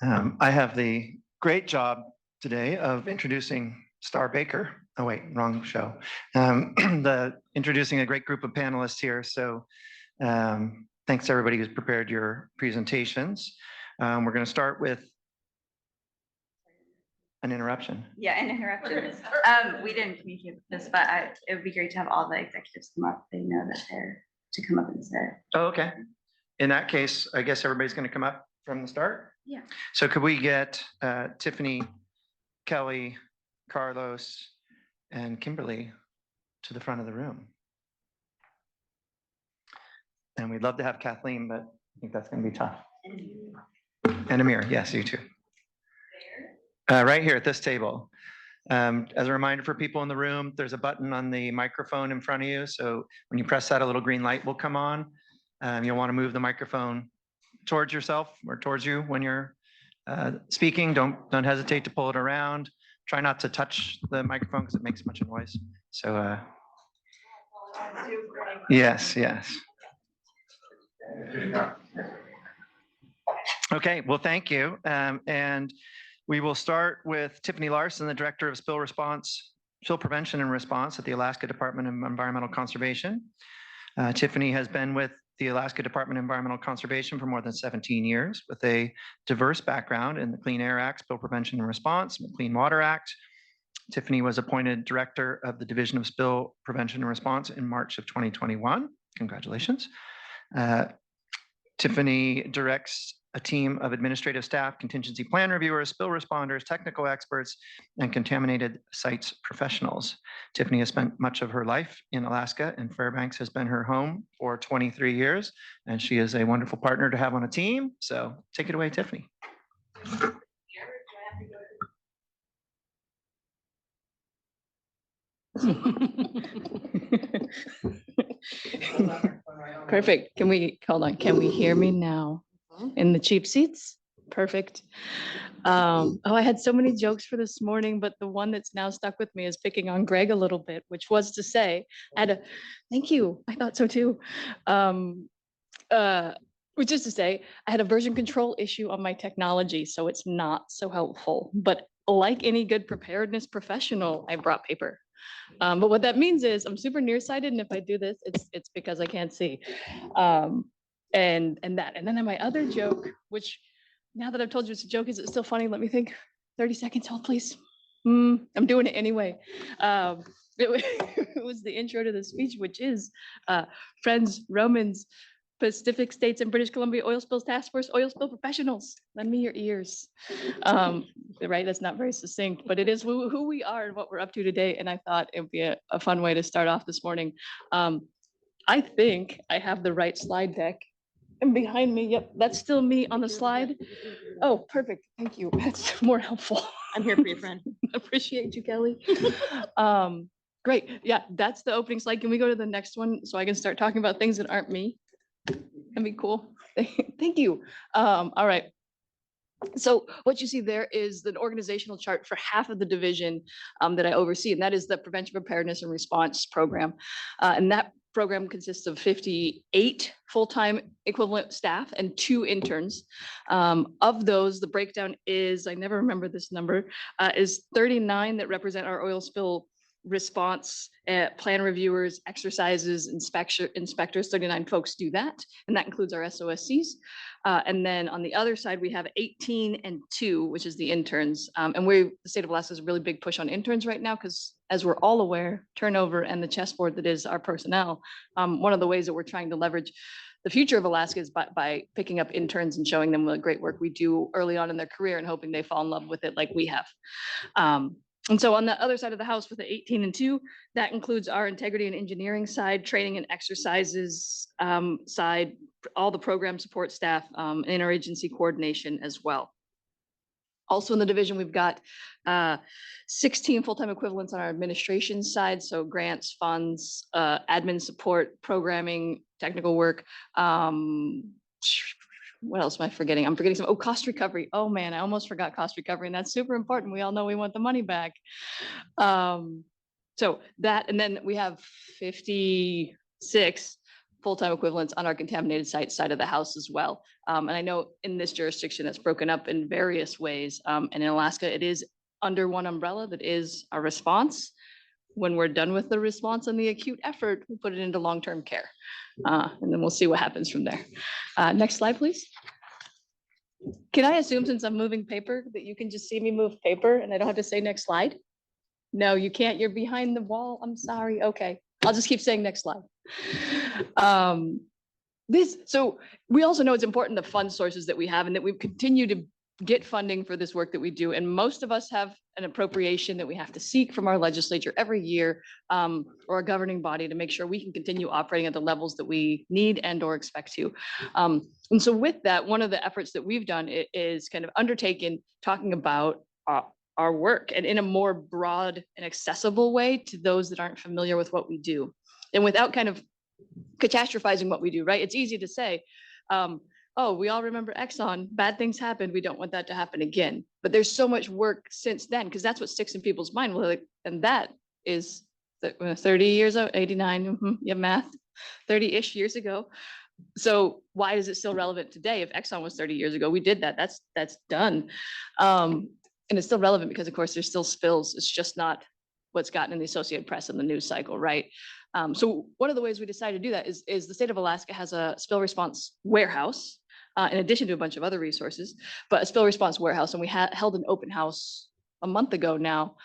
I have the great job today of introducing Star Baker. Oh wait, wrong show. Introducing a great group of panelists here. So thanks to everybody who's prepared your presentations. We're going to start with an interruption. Yeah, an interruption. We didn't communicate this, but it would be great to have all the executives come up. They know that they're to come up and say. Oh, okay. In that case, I guess everybody's going to come up from the start. Yeah. So could we get Tiffany, Kelli, Carlos, and Kimberlee to the front of the room? And we'd love to have Kathleen, but I think that's going to be tough. And Amir, yes, you too. Right here at this table. As a reminder for people in the room, there's a button on the microphone in front of you. So when you press that, a little green light will come on. You'll want to move the microphone towards yourself or towards you when you're speaking. Don't hesitate to pull it around. Try not to touch the microphone because it makes much noise. So yes. Okay, well, thank you. And we will start with Tiffany Larson, the Director of Spill Prevention and Response at the Alaska Department of Environmental Conservation. Tiffany has been with the Alaska Department of Environmental Conservation for more than 17 years with a diverse background in the Clean Air Act, Spill Prevention and Response, and the Clean Water Act. Tiffany was appointed Director of the Division of Spill Prevention and Response in March of 2021. Congratulations. Tiffany directs a team of administrative staff, contingency plan reviewers, spill responders, technical experts, and contaminated sites professionals. Tiffany has spent much of her life in Alaska, and Fairbanks has been her home for 23 years, and she is a wonderful partner to have on a team. So take it away, Tiffany. Perfect. Hold on. Can we hear me now? In the cheap seats? Perfect. I had so many jokes for this morning, but the one that's now stuck with me is picking on Greg a little bit, which was to say, thank you. I thought so too. Which is to say, I had a version control issue on my technology, so it's not so helpful. But like any good preparedness professional, I brought paper. But what that means is I'm super nearsighted, and if I do this, it's because I can't see. And then my other joke, which now that I've told you it's a joke, is it still funny? Let me think. 30 seconds, hold please. I'm doing it anyway. It was the intro to the speech, which is friends, Romans, Pacific States and British Columbia Oil Spills Task Force, oil spill professionals. Lend me your ears. Right, that's not very succinct, but it is who we are and what we're up to today. And I thought it would be a fun way to start off this morning. I think I have the right slide deck. And behind me, yep, that's still me on the slide. Oh, perfect. Thank you. That's more helpful. I'm here for your friend. Appreciate you, Kelli. Great. Yeah, that's the opening slide. Can we go to the next one so I can start talking about things that aren't me? That'd be cool. Thank you. All right. So what you see there is an organizational chart for half of the division that I oversee, and that is the Prevention, Preparedness, and Response program. And that program consists of 58 full-time equivalent staff and 2 interns. Of those, the breakdown is, I never remember this number, is 39 that represent our oil spill response, plan reviewers, exercises, inspectors, 39 folks do that. And that includes our SOSCs. And then on the other side, we have 18 and 2, which is the interns. And the state of Alaska has a really big push on interns right now, because as we're all aware, turnover and the chessboard that is our personnel, one of the ways that we're trying to leverage the future of Alaska is by picking up interns and showing them the great work we do early on in their career and hoping they fall in love with it like we have. And so on the other side of the house with the 18 and 2, that includes our integrity and engineering side, training and exercises side, all the program support staff, and interagency coordination as well. Also in the division, we've got 16 full-time equivalents on our administration side. So grants, funds, admin support, programming, technical work. What else am I forgetting? I'm forgetting some, cost recovery. Oh man, I almost forgot cost recovery, and that's super important. We all know we want the money back. So that, and then we have 56 full-time equivalents on our contaminated side of the house as well. And I know in this jurisdiction, that's broken up in various ways. And in Alaska, it is under one umbrella that is our response. When we're done with the response and the acute effort, we put it into long-term care. And then we'll see what happens from there. Next slide, please. Can I assume, since I'm moving paper, that you can just see me move paper and I don't have to say next slide? No, you can't. You're behind the wall. I'm sorry. Okay. I'll just keep saying next slide. So we also know it's important, the fund sources that we have, and that we continue to get funding for this work that we do. And most of us have an appropriation that we have to seek from our legislature every year, or a governing body, to make sure we can continue operating at the levels that we need and or expect to. And so with that, one of the efforts that we've done is kind of undertaken talking about our work, and in a more broad and accessible way to those that aren't familiar with what we do, and without kind of catastrophizing what we do, right? It's easy to say, oh, we all remember Exxon, bad things happened, we don't want that to happen again. But there's so much work since then, because that's what sticks in people's mind. Well, like, and that is 30 years old, 89, yeah, math, 30-ish years ago. So why is it still relevant today? If Exxon was 30 years ago, we did that, that's done. And it's still relevant because, of course, there's still spills. It's just not what's gotten in the Associated Press and the news cycle, right? So one of the ways we decided to do that is the state of Alaska has a spill response warehouse, in addition to a bunch of other resources, but a spill response warehouse. And we held an open house a month ago now,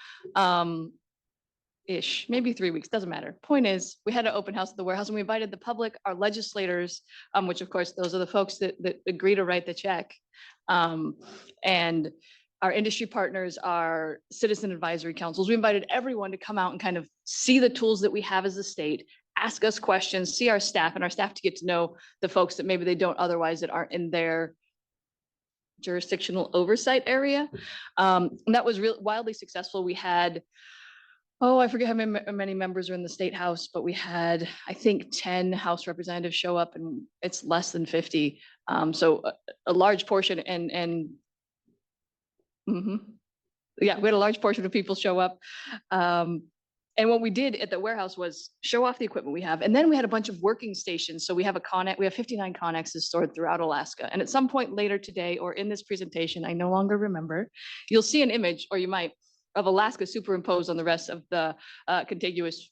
ish, maybe 3 weeks, doesn't matter. Point is, we had an open house at the warehouse, and we invited the public, our legislators, which of course, those are the folks that agree to write the check, and our industry partners, our citizen advisory councils. We invited everyone to come out and kind of see the tools that we have as a state, ask us questions, see our staff, and our staff to get to know the folks that maybe they don't otherwise, that aren't in their jurisdictional oversight area. And that was wildly successful. We had, I forget how many members are in the state house, but we had, I think, 10 House representatives show up, and it's less than 50. So a large portion, yeah, we had a large portion of people show up. And what we did at the warehouse was show off the equipment we have. And then we had a bunch of working stations. So we have we have 59 Connexes stored throughout Alaska. And at some point later today, or in this presentation, I no longer remember, you'll see an image, or you might, of Alaska superimposed on the rest of the contiguous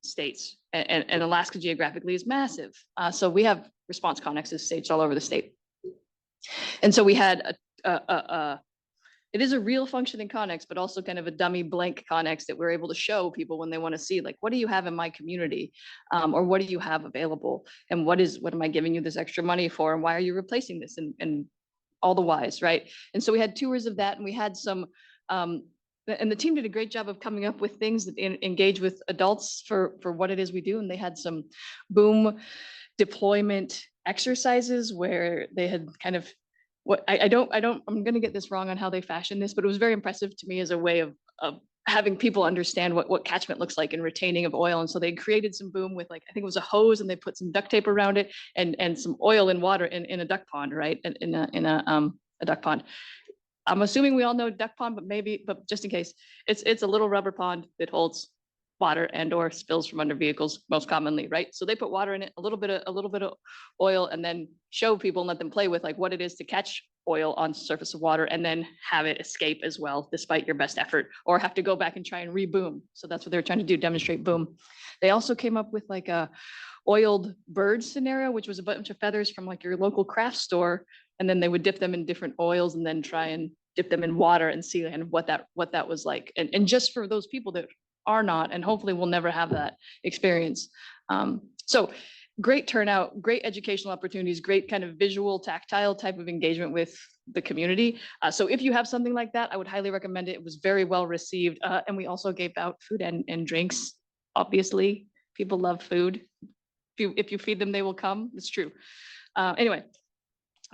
states. And Alaska geographically is massive. So we have response Connexes staged all over the state. And so we had it is a real functioning Connex, but also kind of a dummy blank Connex that we're able to show people when they want to see, like, what do you have in my community? Or what do you have available? And what am I giving you this extra money for? And why are you replacing this? And all the whys, right? And so we had tours of that, and we had some, and the team did a great job of coming up with things that engage with adults for what it is we do. And they had some boom deployment exercises where they had kind of, I'm going to get this wrong on how they fashioned this, but it was very impressive to me as a way of having people understand what catchment looks like and retaining of oil. And so they created some boom with, like, I think it was a hose, and they put some duct tape around it and some oil in water in a duck pond, right? In a duck pond. I'm assuming we all know duck pond, but just in case, it's a little rubber pond that holds water and or spills from under vehicles most commonly, right? So they put water in it, a little bit of oil, and then show people and let them play with, like, what it is to catch oil on surface of water, and then have it escape as well, despite your best effort, or have to go back and try and re-boom. So that's what they were trying to do, demonstrate boom. They also came up with like a oiled bird scenario, which was a bunch of feathers from like your local craft store, and then they would dip them in different oils and then try and dip them in water and see and what that was like. And just for those people that are not, and hopefully will never have that experience. So great turnout, great educational opportunities, great kind of visual, tactile type of engagement with the community. So if you have something like that, I would highly recommend it. It was very well received. And we also gave out food and drinks. Obviously, people love food. If you feed them, they will come. It's true. Anyway,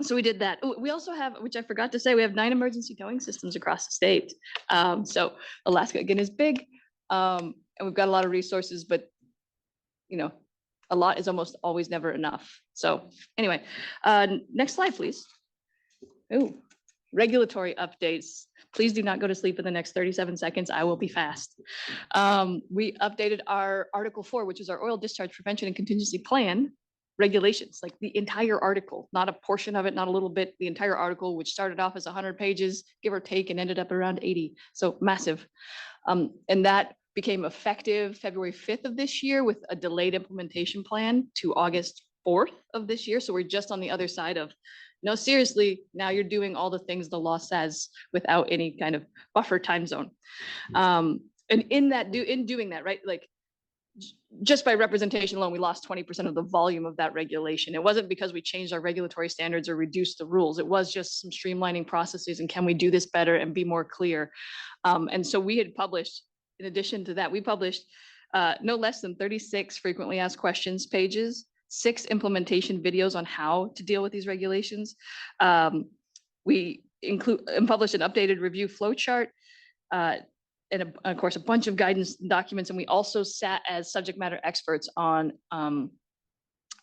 so we did that. We also have, which I forgot to say, we have 9 emergency towing systems across the state. So Alaska, again, is big. And we've got a lot of resources, but a lot is almost always never enough. So anyway, next slide, please. Ooh, regulatory updates. Please do not go to sleep in the next 37 seconds. I will be fast. We updated our Article 4, which is our oil discharge prevention and contingency plan. regulations, like the entire article, not a portion of it, not a little bit, the entire article, which started off as 100 pages, give or take, and ended up around 80. So massive. And that became effective February 5th of this year with a delayed implementation plan to August 4th of this year. So we're just on the other side of, no, seriously, now you're doing all the things the law says without any kind of buffer time zone. And in doing that, right, like just by representation alone, we lost 20% of the volume of that regulation. It wasn't because we changed our regulatory standards or reduced the rules. It was just some streamlining processes and can we do this better and be more clear? And so we had published, in addition to that, we published no less than 36 frequently asked questions pages, 6 implementation videos on how to deal with these regulations. We published an updated review flowchart, and of course, a bunch of guidance documents. And we also sat as subject matter experts on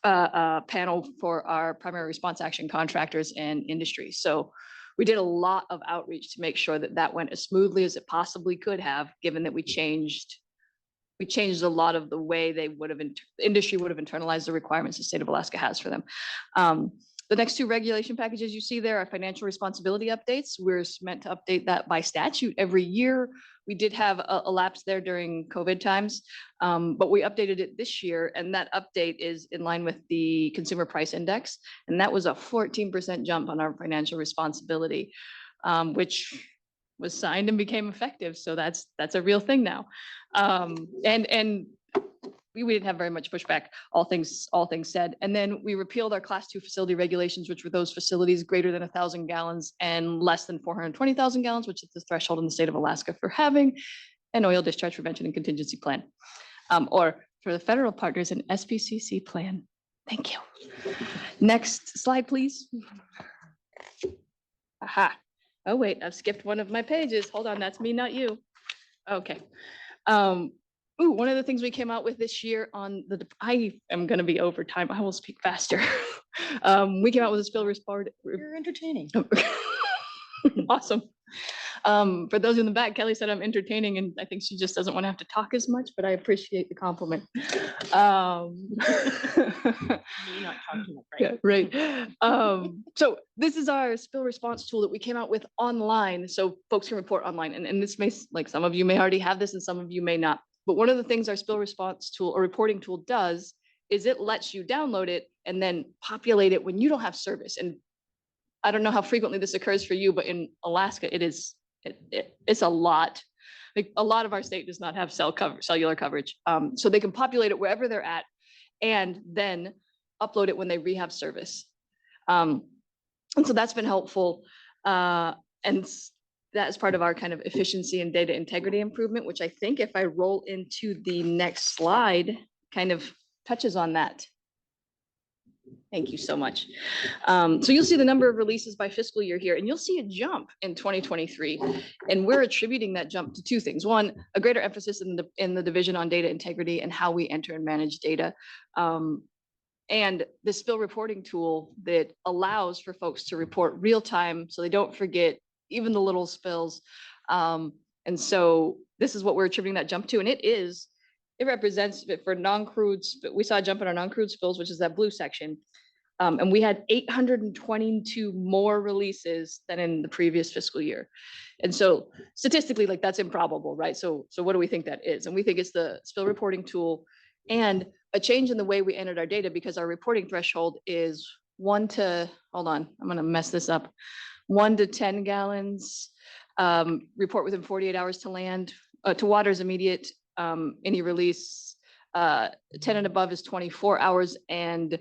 a panel for our primary response action contractors and industry. So we did a lot of outreach to make sure that that went as smoothly as it possibly could have, given that we changed a lot of the way the industry would have internalized the requirements the state of Alaska has for them. The next 2 regulation packages you see there are financial responsibility updates. We're meant to update that by statute every year. We did have a lapse there during COVID times, but we updated it this year, and that update is in line with the Consumer Price Index, and that was a 14% jump on our financial responsibility, which was signed and became effective. So that's a real thing now, and we didn't have very much pushback, all things said. And then we repealed our class 2 facility regulations, which were those facilities greater than 1,000 gallons and less than 420,000 gallons, which is the threshold in the state of Alaska for having an oil discharge prevention and contingency plan, or for the federal partners, an SPCC plan. Thank you. Next slide, please. Aha. Oh, wait, I've skipped one of my pages. Hold on, that's me, not you. Okay. One of the things we came out with this year I am going to be over time. I will speak faster. We came out with a spill report. You're entertaining. Awesome. For those in the back, Kelly said I'm entertaining, and I think she just doesn't want to have to talk as much, but I appreciate the compliment. You're not talking like, Yeah, right. So this is our spill response tool that we came out with online, so folks can report online. And this may, like, some of you may already have this and some of you may not. But one of the things our spill response tool or reporting tool does is it lets you download it and then populate it when you don't have service. And I don't know how frequently this occurs for you, but in Alaska, it's a lot. Like, a lot of our state does not have cellular coverage. So they can populate it wherever they're at and then upload it when they rehab service. And so that's been helpful. And that is part of our kind of efficiency and data integrity improvement, which I think if I roll into the next slide, kind of touches on that. Thank you so much. So you'll see the number of releases by fiscal year here, and you'll see a jump in 2023. And we're attributing that jump to 2 things. One, a greater emphasis in the division on data integrity and how we enter and manage data. And the spill reporting tool that allows for folks to report real time so they don't forget even the little spills. And so this is what we're attributing that jump to. And it represents it for non-crude, we saw a jump in our non-crude spills, which is that blue section. And we had 822 more releases than in the previous fiscal year. And so statistically, like, that's improbable, right? So what do we think that is? And we think it's the spill reporting tool and a change in the way we entered our data, because our reporting threshold is 1 to, hold on, I'm going to mess this up. 1 to 10 gallons, report within 48 hours to land, to water's immediate, any release, 10 and above is 24 hours. And,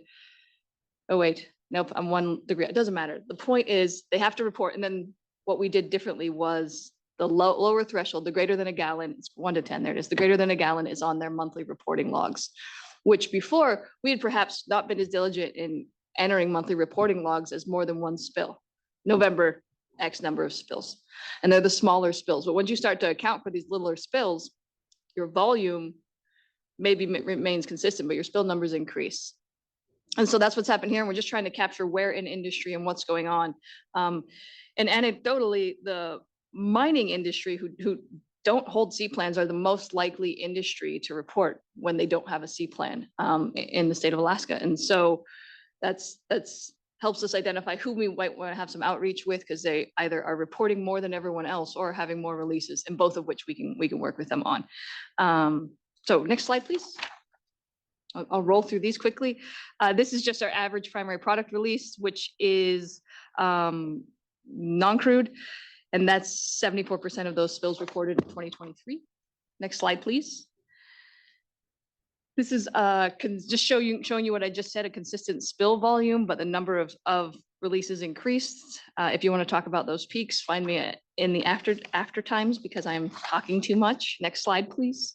oh wait, nope, I'm 1 degree. It doesn't matter. The point is they have to report. And then what we did differently was the lower threshold, the greater than a gallon, it's 1 to 10, there it is. The greater than a gallon is on their monthly reporting logs, which before we had perhaps not been as diligent in entering monthly reporting logs as more than 1 spill. November, X number of spills. And they're the smaller spills. But once you start to account for these littler spills, your volume maybe remains consistent, but your spill numbers increase. And so that's what's happened here. And we're just trying to capture where in industry and what's going on. And anecdotally, the mining industry who don't hold C plans are the most likely industry to report when they don't have a C plan in the state of Alaska. And so that's helps us identify who we might want to have some outreach with, because they either are reporting more than everyone else or having more releases, and both of which we can work with them on. So next slide, please. I'll roll through these quickly. This is just our average primary product release, which is non-crude, and that's 74% of those spills reported in 2023. Next slide, please. This is just showing you what I just said, a consistent spill volume, but the number of releases increased. If you want to talk about those peaks, find me in the after times, because I'm talking too much. Next slide, please.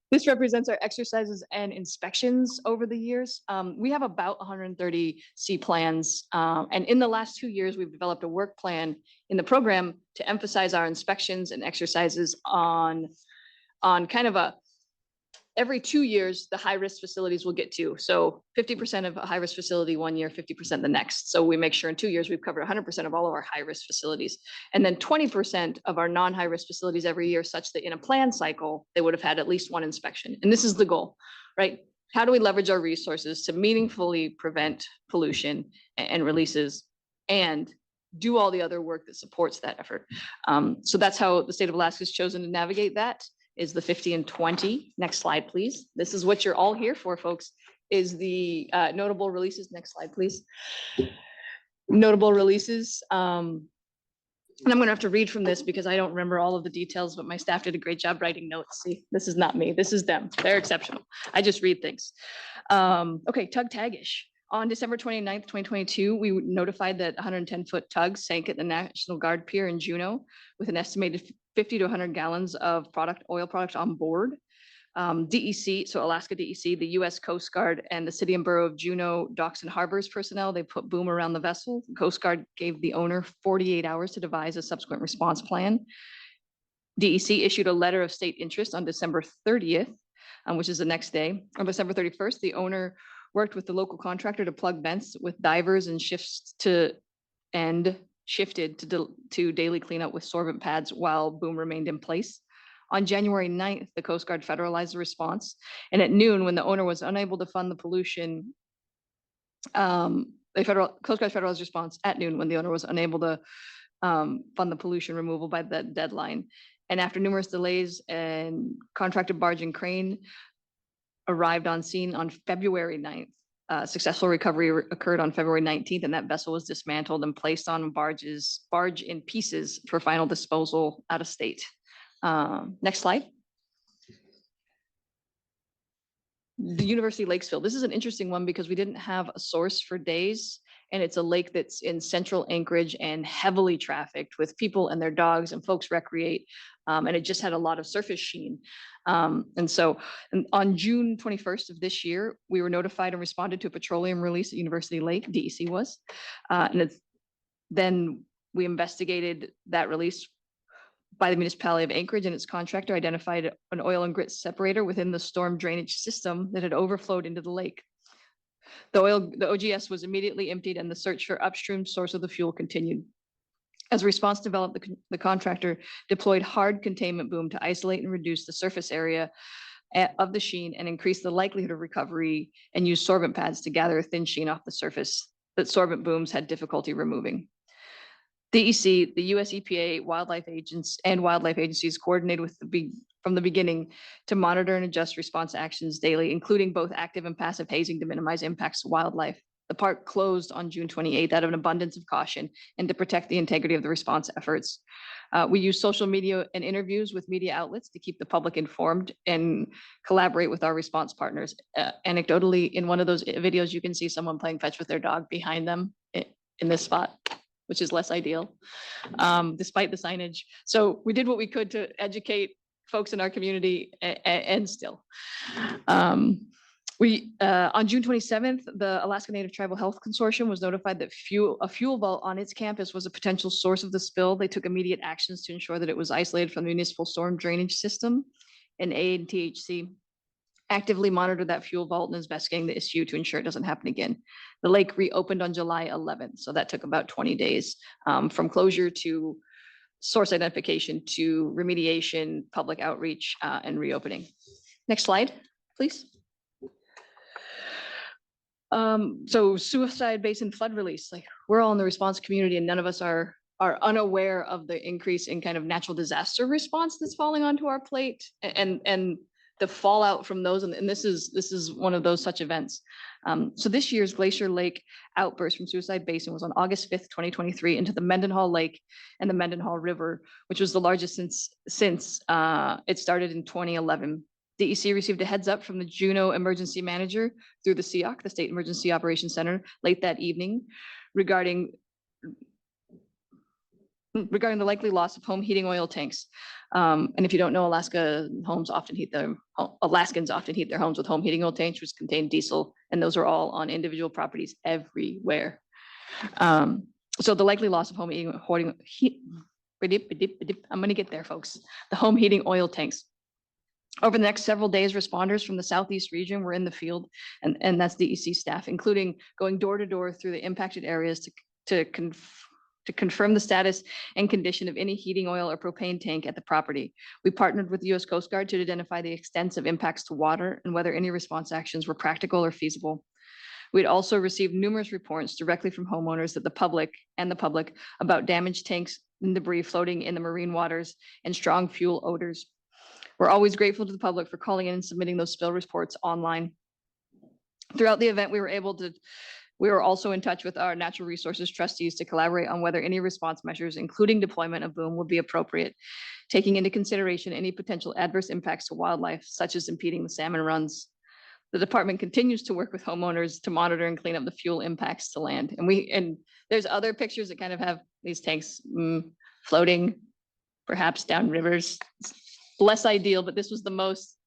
This represents our exercises and inspections over the years. We have about 130 C plans. And in the last 2 years, we've developed a work plan in the program to emphasize our inspections and exercises on kind of every 2 years, the high-risk facilities will get to. So 50% of a high-risk facility 1 year, 50% the next. So we make sure in 2 years, we've covered 100% of all of our high-risk facilities. And then 20% of our non-high-risk facilities every year, such that in a plan cycle, they would have had at least one inspection. And this is the goal, right? How do we leverage our resources to meaningfully prevent pollution and releases, and do all the other work that supports that effort? So that's how the state of Alaska has chosen to navigate that, is the 50 and 20. Next slide, please. This is what you're all here for, folks, is the notable releases. Next slide, please. Notable releases. And I'm going to have to read from this because I don't remember all of the details, but my staff did a great job writing notes. See, this is not me. This is them. They're exceptional. I just read things. Okay, tug tagish. On December 29th, 2022, we notified that 110-foot tug sank at the National Guard Pier in Juneau with an estimated 50 to 100 gallons of oil product on board. DEC, so Alaska DEC, the US Coast Guard, and the City and Borough of Juneau Docks and Harbors personnel, they put boom around the vessel. The Coast Guard gave the owner 48 hours to devise a subsequent response plan. DEC issued a letter of state interest on December 30th, which is the next day. On December 31st, the owner worked with the local contractor to plug vents with divers and shifted to daily cleanup with sorbent pads while boom remained in place. On January 9th, the Coast Guard federalized the response. And at noon, when the owner was unable to fund the pollution, Coast Guard federalized response at noon when the owner was unable to fund the pollution removal by the deadline. And after numerous delays, and contracted barge and crane arrived on scene on February 9th. Successful recovery occurred on February 19th, and that vessel was dismantled and placed on barge in pieces for final disposal out of state. Next slide. The University Lakesville. This is an interesting one because we didn't have a source for days, and it's a lake that's in central Anchorage and heavily trafficked with people and their dogs, and folks recreate, and it just had a lot of surface sheen. And so on June 21st of this year, we were notified and responded to a petroleum release at University Lake, DEC was, then we investigated that release by the municipality of Anchorage, and its contractor identified an oil and grit separator within the storm drainage system that had overflowed into the lake. The OGS was immediately emptied, and the search for upstream source of the fuel continued. As a response developed, the contractor deployed hard containment boom to isolate and reduce the surface area of the sheen and increase the likelihood of recovery, and use sorbent pads to gather a thin sheen off the surface that sorbent booms had difficulty removing. DEC, the US EPA, wildlife agencies coordinated from the beginning to monitor and adjust response actions daily, including both active and passive hazing to minimize impacts to wildlife. The park closed on June 28th out of an abundance of caution and to protect the integrity of the response efforts. We use social media and interviews with media outlets to keep the public informed and collaborate with our response partners. Anecdotally, in one of those videos, you can see someone playing fetch with their dog behind them in this spot, which is less ideal, despite the signage. So we did what we could to educate folks in our community, and still. On June 27th, the Alaska Native Tribal Health Consortium was notified that a fuel vault on its campus was a potential source of the spill. They took immediate actions to ensure that it was isolated from the municipal storm drainage system, and ANTHC actively monitored that fuel vault and is investigating the issue to ensure it doesn't happen again. The lake reopened on July 11th, so that took about 20 days from closure to source identification to remediation, public outreach, and reopening. Next slide, please. So suicide basin flood release, like we're all in the response community and none of us are unaware of the increase in kind of natural disaster response that's falling onto our plate and the fallout from those. And this is one of those such events. So this year's Glacier Lake outburst from Suicide Basin was on August 5th, 2023 into the Mendenhall Lake and the Mendenhall River, which was the largest since it started in 2011. DEC received a heads up from the Juneau emergency manager through the SEOC, the State Emergency Operations Center, late that evening regarding the likely loss of home heating oil tanks. And if you don't know, Alaskans often heat their homes with home heating oil tanks, which contain diesel, and those are all on individual properties everywhere. So the likely loss of home heating, I'm gonna get there, folks. The home heating oil tanks. Over the next several days, responders from the Southeast region were in the field, and that's DEC staff, including going door to door through the impacted areas to confirm the status and condition of any heating oil or propane tank at the property. We partnered with the U.S. Coast Guard to identify the extensive impacts to water and whether any response actions were practical or feasible. We'd also received numerous reports directly from homeowners that the public about damaged tanks and debris floating in the marine waters and strong fuel odors. We're always grateful to the public for calling in and submitting those spill reports online. Throughout the event, we were also in touch with our natural resources trustees to collaborate on whether any response measures, including deployment of boom, would be appropriate, taking into consideration any potential adverse impacts to wildlife, such as impeding the salmon runs. The department continues to work with homeowners to monitor and clean up the fuel impacts to land. And there's other pictures that kind of have these tanks floating, perhaps down rivers. It's less ideal, but this was the most.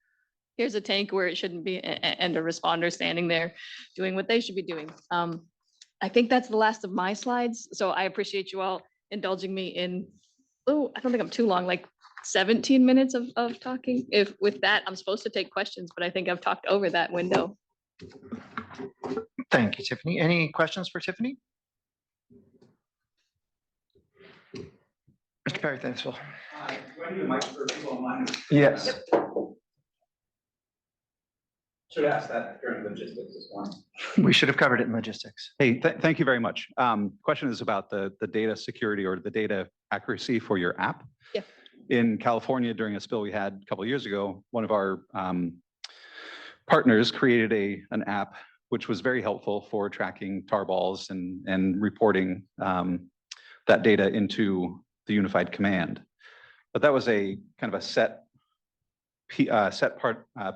Here's a tank where it shouldn't be, and a responder standing there doing what they should be doing. I think that's the last of my slides. So I appreciate you all indulging me in, I don't think I'm too long, like 17 minutes of talking. If with that, I'm supposed to take questions, but I think I've talked over that window. Thank you, Tiffany. Any questions for Tiffany? Mr. Perry, thanks, Phil. Do I need a mic for people online? Yes. Should ask that during logistics this morning. We should have covered it in logistics. Hey, thank you very much. Question is about the data security or the data accuracy for your app. Yeah. In California, during a spill we had a couple of years ago, one of our partners created an app which was very helpful for tracking tar balls and reporting that data into the unified command. But that was a kind of a set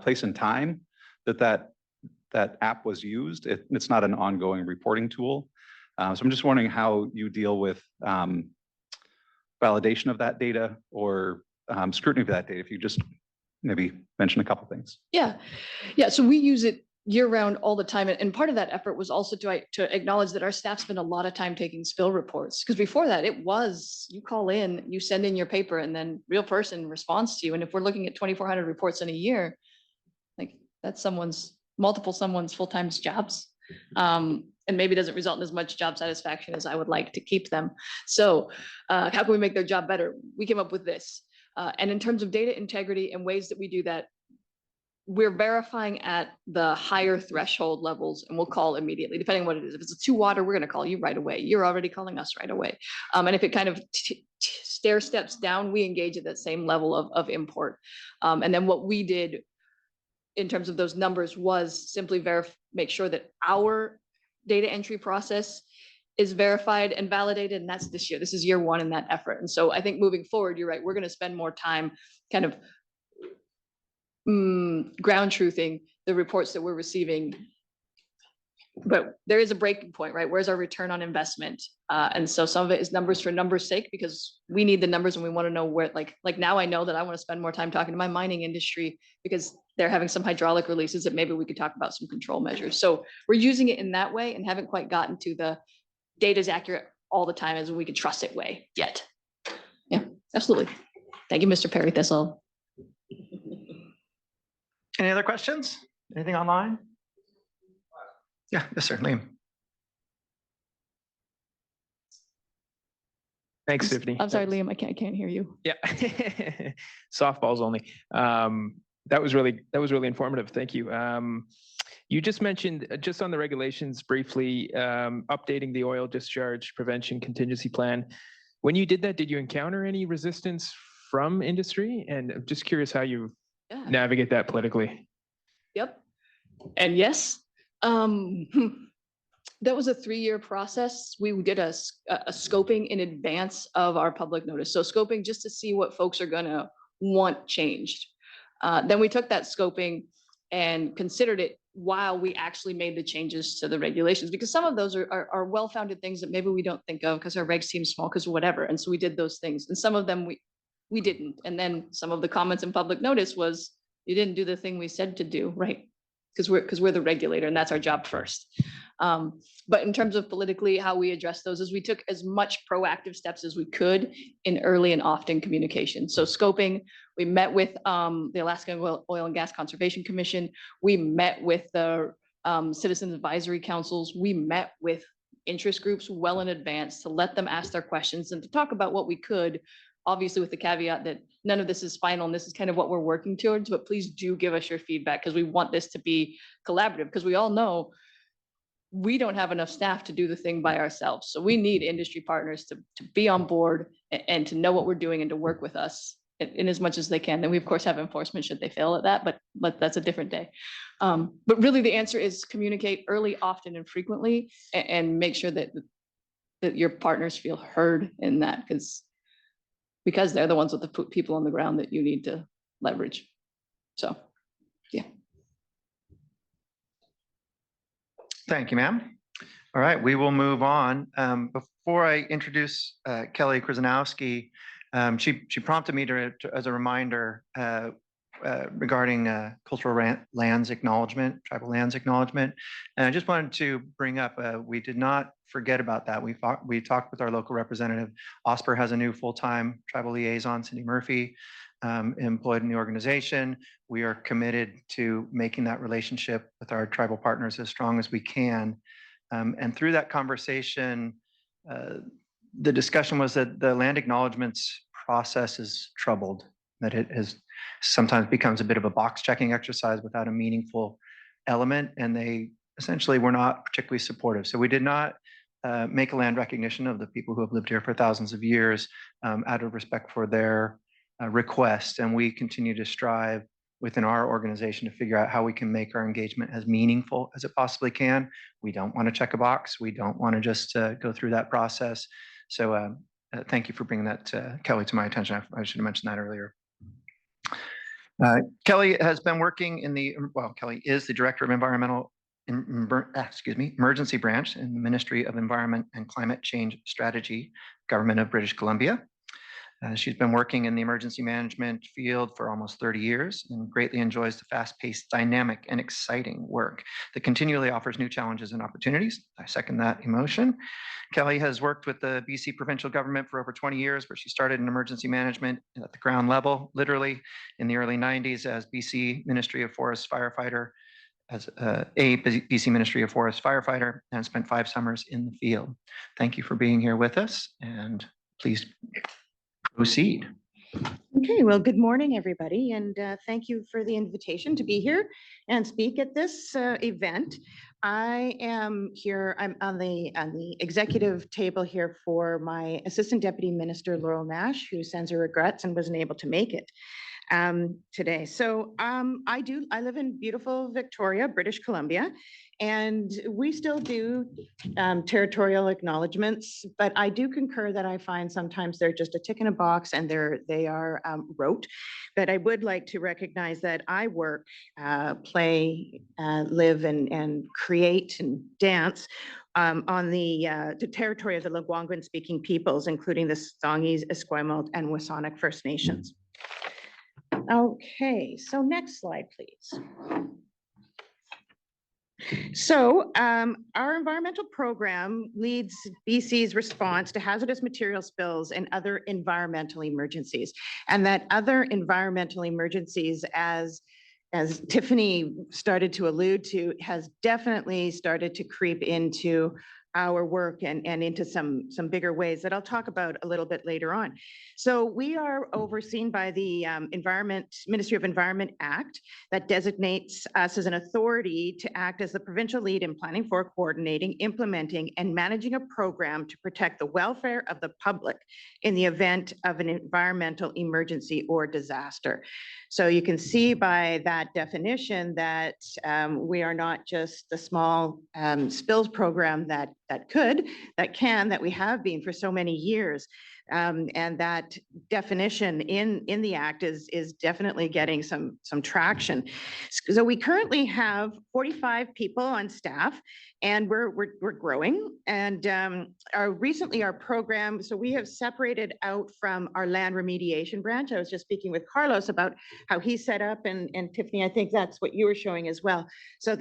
place and time that app was used. It's not an ongoing reporting tool. So I'm just wondering how you deal with validation of that data or scrutiny of that data. If you just maybe mention a couple of things. Yeah. So we use it year round all the time. And part of that effort was also to acknowledge that our staff spend a lot of time taking spill reports. Because before that, it was you call in, you send in your paper, and then real person responds to you. And if we're looking at 2,400 reports in a year, like that's someone's full-time jobs. And maybe doesn't result in as much job satisfaction as I would like to keep them. So how can we make their job better? We came up with this. And in terms of data integrity and ways that we do that, we're verifying at the higher threshold levels, and we'll call immediately, depending on what it is. If it's a 2 water, we're going to call you right away. You're already calling us right away. And if it kind of stair steps down, we engage at that same level of import. And then what we did in terms of those numbers was simply make sure that our data entry process is verified and validated. And that's this year. This is year 1 in that effort. And so I think moving forward, you're right, we're going to spend more time kind of ground truthing the reports that we're receiving. But there is a breaking point, right? Where's our return on investment? And so some of it is numbers for numbers' sake, because we need the numbers and we want to know where, like now I know that I want to spend more time talking to my mining industry because they're having some hydraulic releases that maybe we could talk about some control measures. So we're using it in that way and haven't quite gotten to the data is accurate all the time as we could trust it way yet. Yeah, absolutely. Thank you, Mr. Perry Thistle. Any other questions? Anything online? Yeah, yes, sir, Liam. Thanks, Tiffany. I'm sorry, Liam, I can't hear you. Yeah. Softballs only. That was really informative. Thank you. You just mentioned just on the regulations briefly, updating the oil discharge prevention contingency plan. When you did that, did you encounter any resistance from industry? And I'm just curious how you Yeah. navigate that politically. Yep. And yes, that was a 3-year process. We did a scoping in advance of our public notice. So scoping just to see what folks are gonna want changed. Then we took that scoping and considered it while we actually made the changes to the regulations, because some of those are well-founded things that maybe we don't think of because our regs seem small, because whatever. And so we did those things, and some of them we didn't. And then some of the comments in public notice was, you didn't do the thing we said to do, right? Because we're the regulator, and that's our job first. But in terms of politically, how we address those is we took as much proactive steps as we could in early and often communication. So scoping, we met with the Alaska Oil and Gas Conservation Commission. We met with the Citizens Advisory Councils. We met with interest groups well in advance to let them ask their questions and to talk about what we could, obviously with the caveat that none of this is final and this is kind of what we're working towards, but please do give us your feedback because we want this to be collaborative, because we all know we don't have enough staff to do the thing by ourselves. So we need industry partners to be on board and to know what we're doing and to work with us in as much as they can. Then we of course have enforcement should they fail at that, but that's a different day. But really the answer is communicate early, often, and frequently, and make sure that your partners feel heard in that, because they're the ones with the people on the ground that you need to leverage. So, yeah. Thank you, ma'am. All right, we will move on. Before I introduce Kelli Kryzanowski, she prompted me as a reminder regarding cultural lands acknowledgement, tribal lands acknowledgement. And I just wanted to bring up, we did not forget about that. We talked with our local representative. OSPR has a new full-time tribal liaison, Cindy Murphy, employed in the organization. We are committed to making that relationship with our tribal partners as strong as we can. And through that conversation, the discussion was that the land acknowledgements process is troubled, that it has sometimes becomes a bit of a box checking exercise without a meaningful element, and they essentially were not particularly supportive. So we did not make a land recognition of the people who have lived here for thousands of years out of respect for their request. And we continue to strive within our organization to figure out how we can make our engagement as meaningful as it possibly can. We don't want to check a box. We don't want to just go through that process. So thank you for bringing that, Kelli, to my attention. I should have mentioned that earlier. Kelli has been working in Kelli is the Director of Emergency Branch in the Ministry of Environment and Climate Change Strategy, Government of British Columbia. She's been working in the emergency management field for almost 30 years and greatly enjoys the fast-paced, dynamic, and exciting work that continually offers new challenges and opportunities. I second that emotion. Kelli has worked with the BC provincial government for over 20 years, where she started in emergency management at the ground level, literally in the early 90s as BC Ministry of Forest firefighter, as a BC Ministry of Forest firefighter, and spent 5 summers in the field. Thank you for being here with us, and please proceed. Okay, well, good morning, everybody, and thank you for the invitation to be here and speak at this event. I am here, I'm on the executive table here for my Assistant Deputy Minister, Laurel Nash, who sends her regrets and wasn't able to make it today. So I live in beautiful Victoria, British Columbia, and we still do territorial acknowledgements, but I do concur that I find sometimes they're just a tick in a box and they are rote. But I would like to recognize that I work, play, live, and create and dance on the territory of the Algonquin-speaking peoples, including the Songhees, Esquimalt, and Wasanic First Nations. Okay, so next slide, please. So our environmental program leads BC's response to hazardous material spills and other environmental emergencies. And that other environmental emergencies, as Tiffany started to allude to, has definitely started to creep into our work and into some bigger ways that I'll talk about a little bit later on. So we are overseen by the Ministry of Environment Act that designates us as an authority to act as the provincial lead in planning for, coordinating, implementing, and managing a program to protect the welfare of the public in the event of an environmental emergency or disaster. So you can see by that definition that we are not just the small spills program that we have been for so many years. And that definition in the act is definitely getting some traction. So we currently have 45 people on staff, and we're growing. And recently our program, so we have separated out from our land remediation branch. I was just speaking with Carlos about how he's set up, and Tiffany, I think that's what you were showing as well. So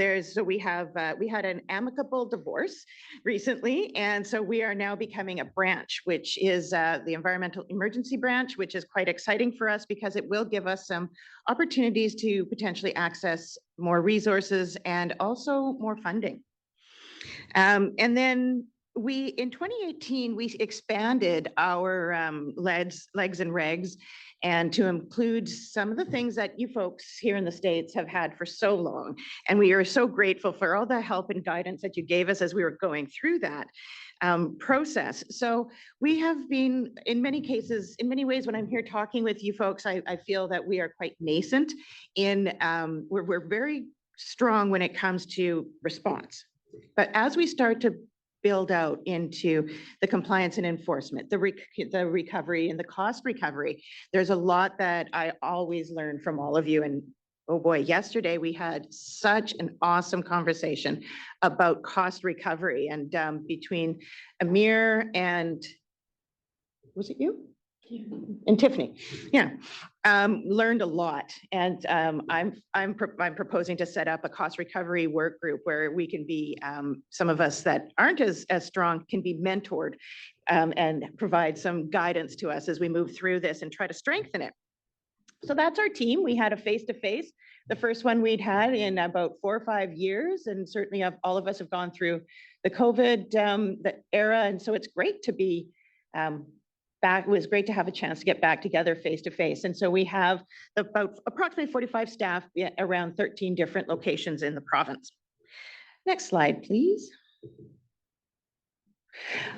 we had an amicable divorce recently, and so we are now becoming a branch, which is the environmental emergency branch, which is quite exciting for us because it will give us some opportunities to potentially access more resources and also more funding. And then in 2018, we expanded our legs and regs, and to include some of the things that you folks here in the States have had for so long. And we are so grateful for all the help and guidance that you gave us as we were going through that process. So we have been, in many cases, in many ways, when I'm here talking with you folks, I feel that we are quite nascent in, we're very strong when it comes to response. But as we start to build out into the compliance and enforcement, the recovery and the cost recovery, there's a lot that I always learn from all of you. And oh boy, yesterday we had such an awesome conversation about cost recovery, and between Amir and, was it you? And Tiffany, yeah, learned a lot. And I'm proposing to set up a cost recovery work group where we can be, some of us that aren't as strong can be mentored and provide some guidance to us as we move through this and try to strengthen it. So that's our team. We had a face-to-face, the first one we'd had in about 4 or 5 years, and certainly all of us have gone through the COVID the era, and so it's great to be back. It was great to have a chance to get back together face-to-face. And so we have about approximately 45 staff around 13 different locations in the province. Next slide, please.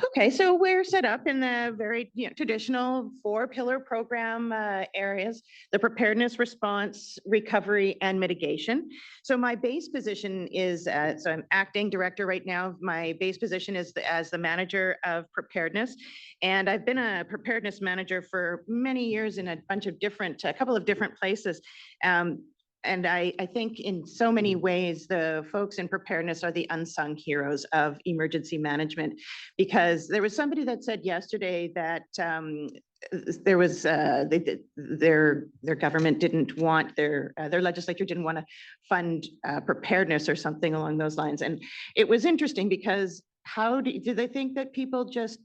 Okay, so we're set up in the very traditional 4-pillar program areas: the preparedness, response, recovery, and mitigation. So my base position is, so I'm acting director right now. My base position is as the manager of preparedness. And I've been a preparedness manager for many years in a couple of different places. And I think in so many ways, the folks in preparedness are the unsung heroes of emergency management, because there was somebody that said yesterday that there was their government didn't want their legislature didn't want to fund preparedness or something along those lines. And it was interesting because do they think that people just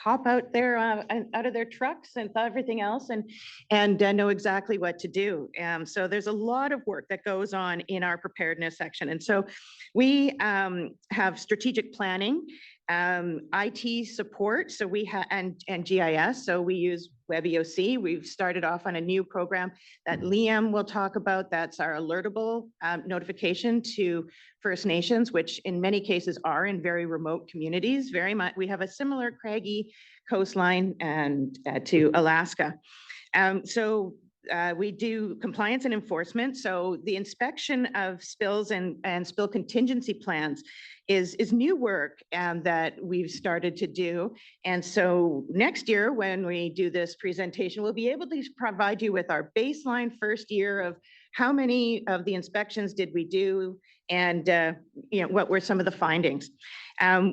hop out there out of their trucks and everything else and know exactly what to do? So there's a lot of work that goes on in our preparedness section. And so we have strategic planning, IT support, so we have and GIS. So we use WebEOC. We've started off on a new program that Liam will talk about. That's our alertable notification to First Nations, which in many cases are in very remote communities. Very much, we have a similar craggy coastline and to Alaska. We do compliance and enforcement. So the inspection of spills and spill contingency plans is new work that we've started to do. And so next year, when we do this presentation, we'll be able to provide you with our baseline first year of how many of the inspections did we do, and what were some of the findings.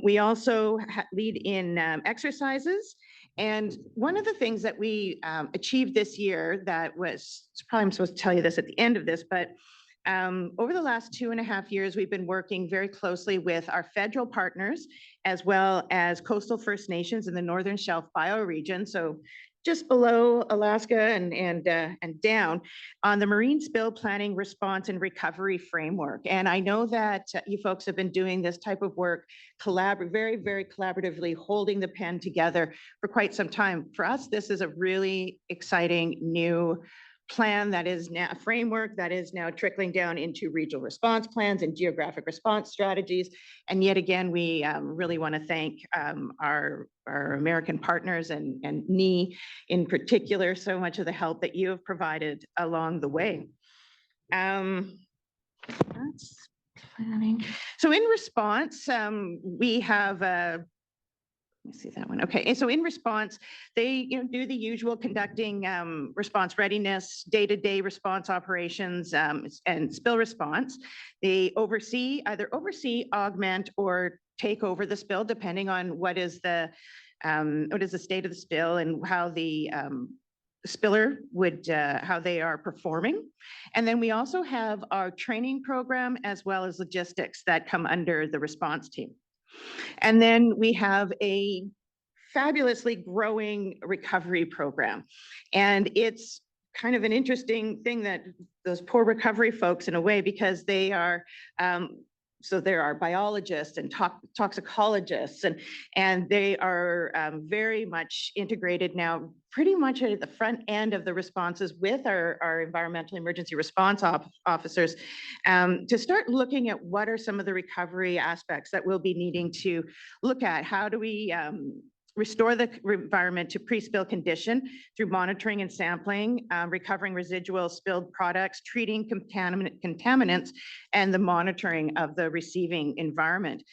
We also lead in exercises. And one of the things that we achieved this year that was, probably I'm supposed to tell you this at the end of this, but over the last 2.5 years, we've been working very closely with our federal partners, as well as coastal First Nations in the Northern Shelf bioregion. So just below Alaska and down on the Marine Spill Planning Response and Recovery Framework. And I know that you folks have been doing this type of work very, very collaboratively, holding the pen together for quite some time. For us, this is a really exciting new plan that is now a framework that is now trickling down into regional response plans and geographic response strategies. And yet again, we really want to thank our American partners and NE in particular, so much of the help that you have provided along the way. That's planning. So in response, we have let me see that one. Okay, and so in response, they do the usual conducting response readiness, day-to-day response operations, and spill response. They either oversee, augment, or take over the spill, depending on what is the state of the spill and how the spiller would how they are performing. And then we also have our training program as well as logistics that come under the response team. And then we have a fabulously growing recovery program. And it's kind of an interesting thing that those poor recovery folks in a way, because they are, so there are biologists and toxicologists, and they are very much integrated now, pretty much at the front end of the responses with our environmental emergency response officers, to start looking at what are some of the recovery aspects that we'll be needing to look at. How do we restore the environment to pre-spill condition through monitoring and sampling, recovering residual spilled products, treating contaminants, and the monitoring of the receiving environment.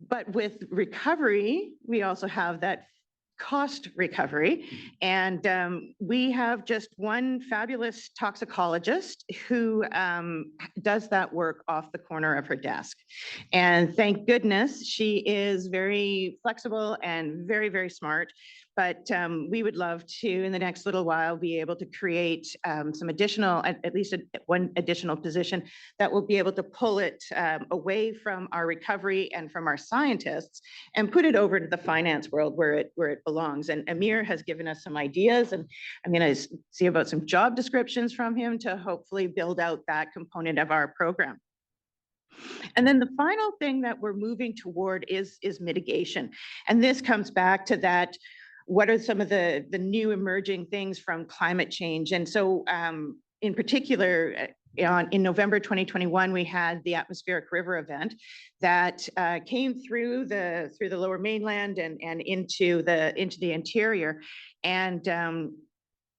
But with recovery, we also have that cost recovery. And we have just one fabulous toxicologist who does that work off the corner of her desk. And thank goodness she is very flexible and very, very smart. But we would love to, in the next little while, be able to create some additional, at least one additional position that will be able to pull it away from our recovery and from our scientists and put it over to the finance world where it belongs. And Amir has given us some ideas, and I'm going to see about some job descriptions from him to hopefully build out that component of our program. And then the final thing that we're moving toward is mitigation. And this comes back to that. What are some of the new emerging things from climate change? And so in particular, in November 2021, we had the atmospheric river event that came through the lower mainland and into the interior, and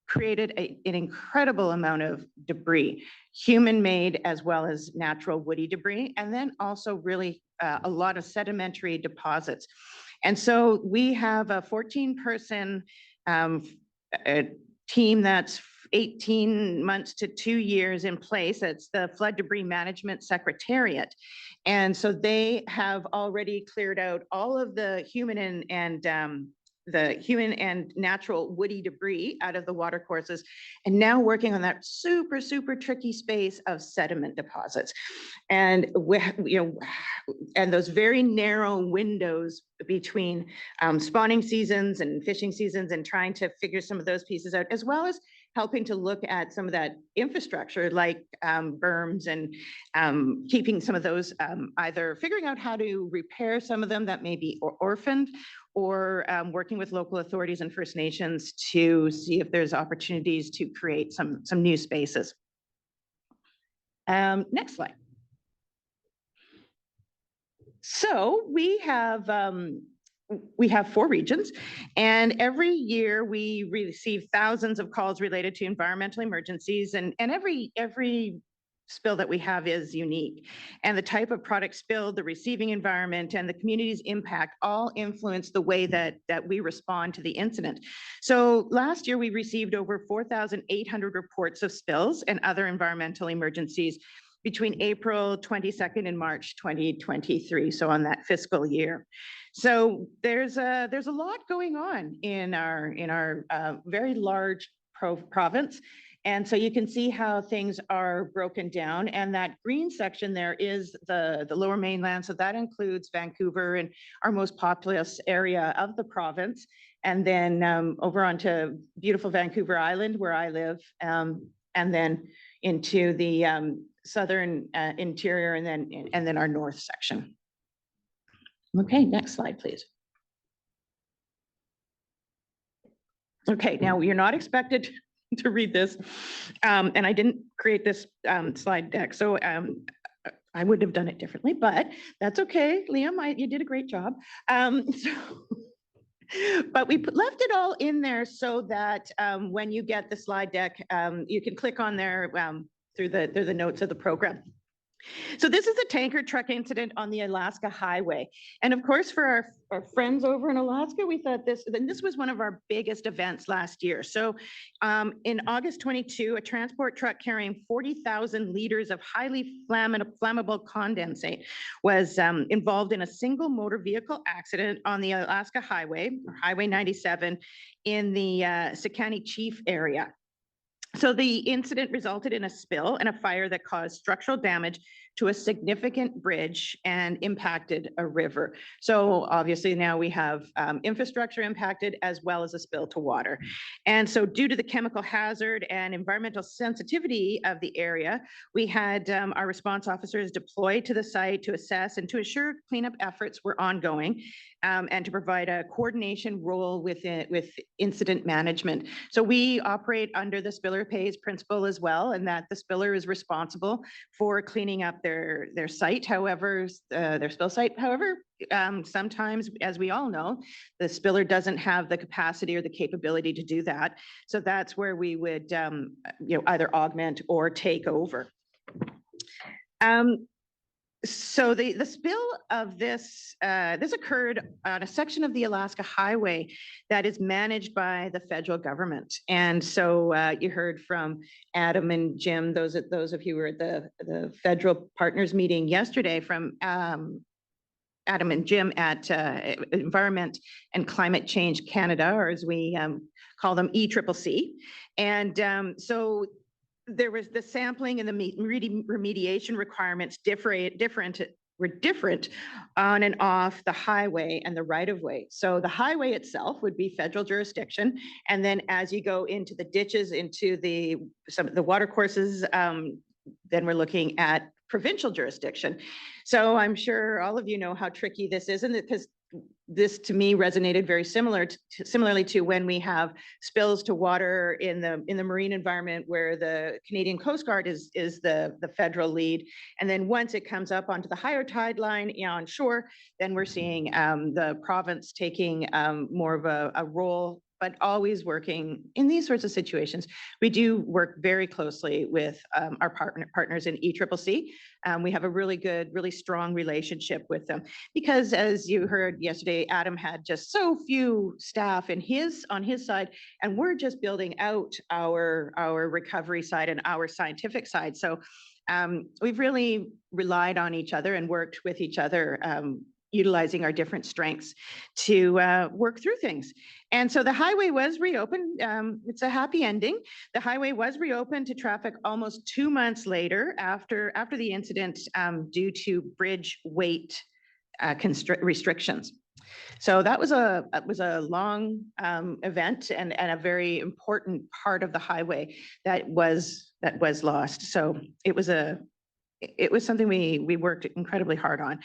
created an incredible amount of debris, human-made as well as natural woody debris, and then also really a lot of sedimentary deposits. And so we have a 14-person team that's 18 months to 2 years in place. It's the Flood Debris Management Secretariat. And so they have already cleared out all of the human and natural woody debris out of the water courses, and now working on that super, super tricky space of sediment deposits. And and those very narrow windows between spawning seasons and fishing seasons, and trying to figure some of those pieces out, as well as helping to look at some of that infrastructure like berms and keeping some of those, either figuring out how to repair some of them that may be orphaned, or working with local authorities and First Nations to see if there's opportunities to create some new spaces. Next slide. So we have 4 regions, and every year we receive thousands of calls related to environmental emergencies, and every spill that we have is unique. And the type of product spilled, the receiving environment, and the community's impact all influence the way that we respond to the incident. So last year we received over 4,800 reports of spills and other environmental emergencies between April 22nd and March 2023, so on that fiscal year. So there's a lot going on in our very large province. And so you can see how things are broken down. And that green section there is the lower mainland. So that includes Vancouver and our most populous area of the province. And then over onto beautiful Vancouver Island where I live, and then into the southern interior and then our north section. Okay, next slide, please. Okay, now you're not expected to read this, and I didn't create this slide deck, so I would have done it differently, but that's okay, Liam. You did a great job. But we left it all in there so that when you get the slide deck, you can click on there through the notes of the program. So this is a tanker truck incident on the Alaska Highway. And of course, for our friends over in Alaska, we thought this was one of our biggest events last year. So in August 22, a transport truck carrying 40,000 liters of highly flammable condensate was involved in a single motor vehicle accident on the Alaska Highway, or Highway 97, in the Sekani Chief area. So the incident resulted in a spill and a fire that caused structural damage to a significant bridge and impacted a river. So obviously now we have infrastructure impacted as well as a spill to water. And so due to the chemical hazard and environmental sensitivity of the area, we had our response officers deployed to the site to assess and to assure cleanup efforts were ongoing, and to provide a coordination role with incident management. So we operate under the spiller pays principle as well, and that the spiller is responsible for cleaning up their site. However, their spill site. However, sometimes, as we all know, the spiller doesn't have the capacity or the capability to do that. So that's where we would, either augment or take over. So the spill of this occurred on a section of the Alaska Highway that is managed by the federal government. And so you heard from Adam and Jim, those of you who were at the federal partners meeting yesterday, from Adam and Jim at Environment and Climate Change Canada, or as we call them, ECCC. And so there was the sampling and the remediation requirements were different on and off the highway and the right of way. So the highway itself would be federal jurisdiction. And then as you go into the ditches, into some of the water courses, then we're looking at provincial jurisdiction. So I'm sure all of you know how tricky this is, and because this to me resonated very similarly to when we have spills to water in the marine environment, where the Canadian Coast Guard is the federal lead. And then once it comes up onto the higher tide line on shore, then we're seeing the province taking more of a role, but always working in these sorts of situations. We do work very closely with our partners in ECCC. We have a really good, really strong relationship with them, because as you heard yesterday, Adam had just so few staff on his side, and we're just building out our recovery side and our scientific side. So we've really relied on each other and worked with each other, utilizing our different strengths to work through things. And so the highway was reopened. It's a happy ending. The highway was reopened to traffic almost 2 months later after the incident, due to bridge weight restrictions. So that was a long event and a very important part of the highway that was lost. So it was something we worked incredibly hard on.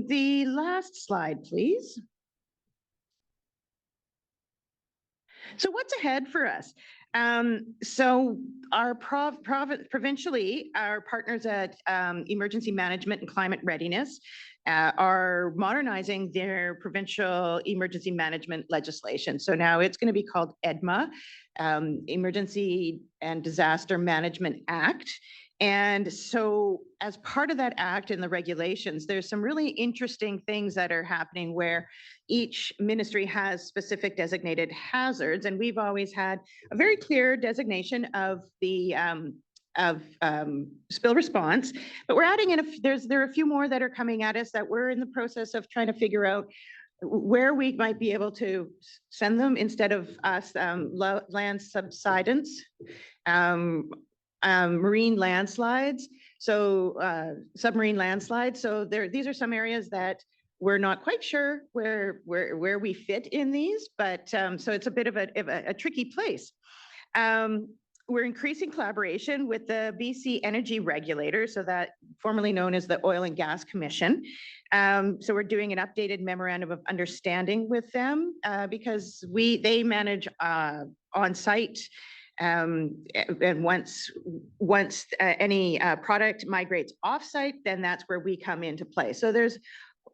The last slide, please. So what's ahead for us? So our provincially, our partners at Emergency Management and Climate Readiness are modernizing their provincial emergency management legislation. So now it's going to be called EDMA, Emergency and Disaster Management Act. And so as part of that act and the regulations, there's some really interesting things that are happening where each ministry has specific designated hazards. And we've always had a very clear designation of the spill response, but we're adding in there are a few more that are coming at us that we're in the process of trying to figure out where we might be able to send them instead of us, land subsidence, marine landslides. So submarine landslides. So these are some areas that we're not quite sure where we fit in these, but so it's a bit of a tricky place. We're increasing collaboration with the BC Energy Regulator, so that formerly known as the Oil and Gas Commission. So we're doing an updated memorandum of understanding with them because they manage on-site. And once any product migrates off-site, then that's where we come into play. So there's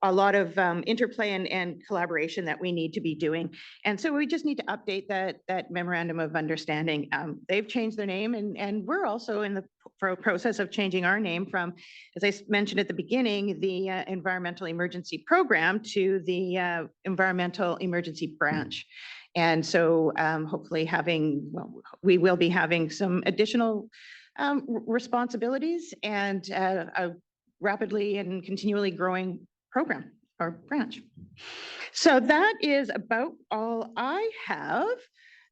a lot of interplay and collaboration that we need to be doing. And so we just need to update that memorandum of understanding. They've changed their name and we're also in the process of changing our name from, as I mentioned at the beginning, the Environmental Emergency Program to the Environmental Emergency Branch. And so hopefully we will be having some additional responsibilities and a rapidly and continually growing program or branch. So that is about all I have.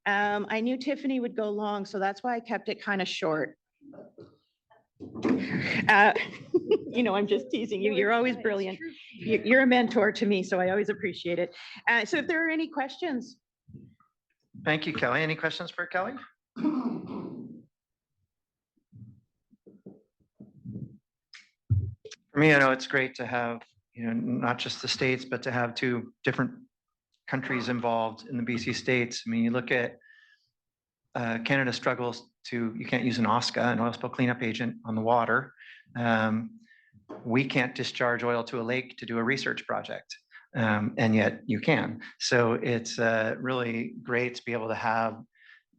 I knew Tiffany would go long, so that's why I kept it kind of short. You know, I'm just teasing you. You're always brilliant. You're a mentor to me, so I always appreciate it. So if there are any questions. Thank you, Kelly. Any questions for Kelly? For me, I know it's great to have, not just the states, but to have two different countries involved in the BC states. I mean, you look at Canada struggles you can't use an OSCA, an oil spill cleanup agent, on the water. We can't discharge oil to a lake to do a research project. And yet you can. So it's really great to be able to have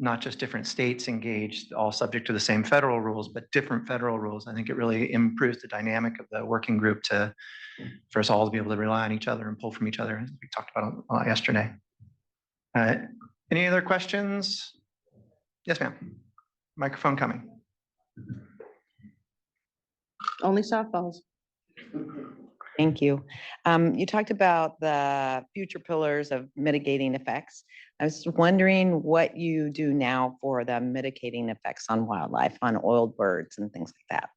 not just different states engaged, all subject to the same federal rules, but different federal rules. I think it really improves the dynamic of the working group for us all to be able to rely on each other and pull from each other, as we talked about yesterday. Any other questions? Yes, ma'am. Microphone coming. Only softballs. Thank you. You talked about the future pillars of mitigating effects. I was wondering what you do now for the mitigating effects on wildlife, on oiled birds and things like that.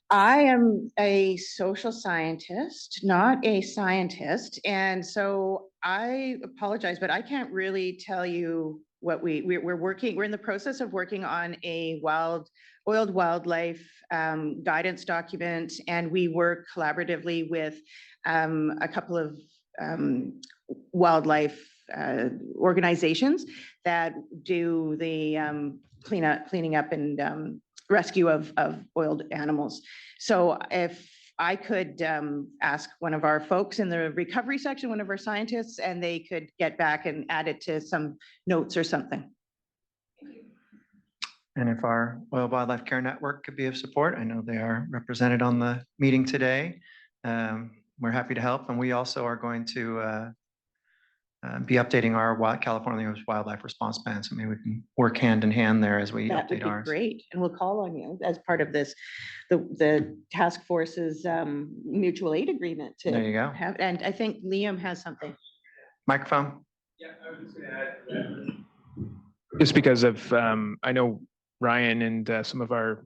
I am a social scientist, not a scientist. And so I apologize, but I can't really tell you what we're in the process of working on a oiled wildlife guidance document, and we work collaboratively with a couple of wildlife organizations that do the cleaning up and rescue of oiled animals. So if I could ask one of our folks in the recovery section, one of our scientists, and they could get back and add it to some notes or something. And if our Oil Wildlife Care Network could be of support, I know they are represented on the meeting today. We're happy to help. And we also are going to be updating our California Wildlife Response Plan. So maybe we can work hand in hand there as we That would update be ours. great. And we'll call on you as part of this, the task force's mutual aid agreement to There you go. have, and I think Liam has something. Microphone. Yeah, I was just gonna add. Just because of, I know Ryan and some of our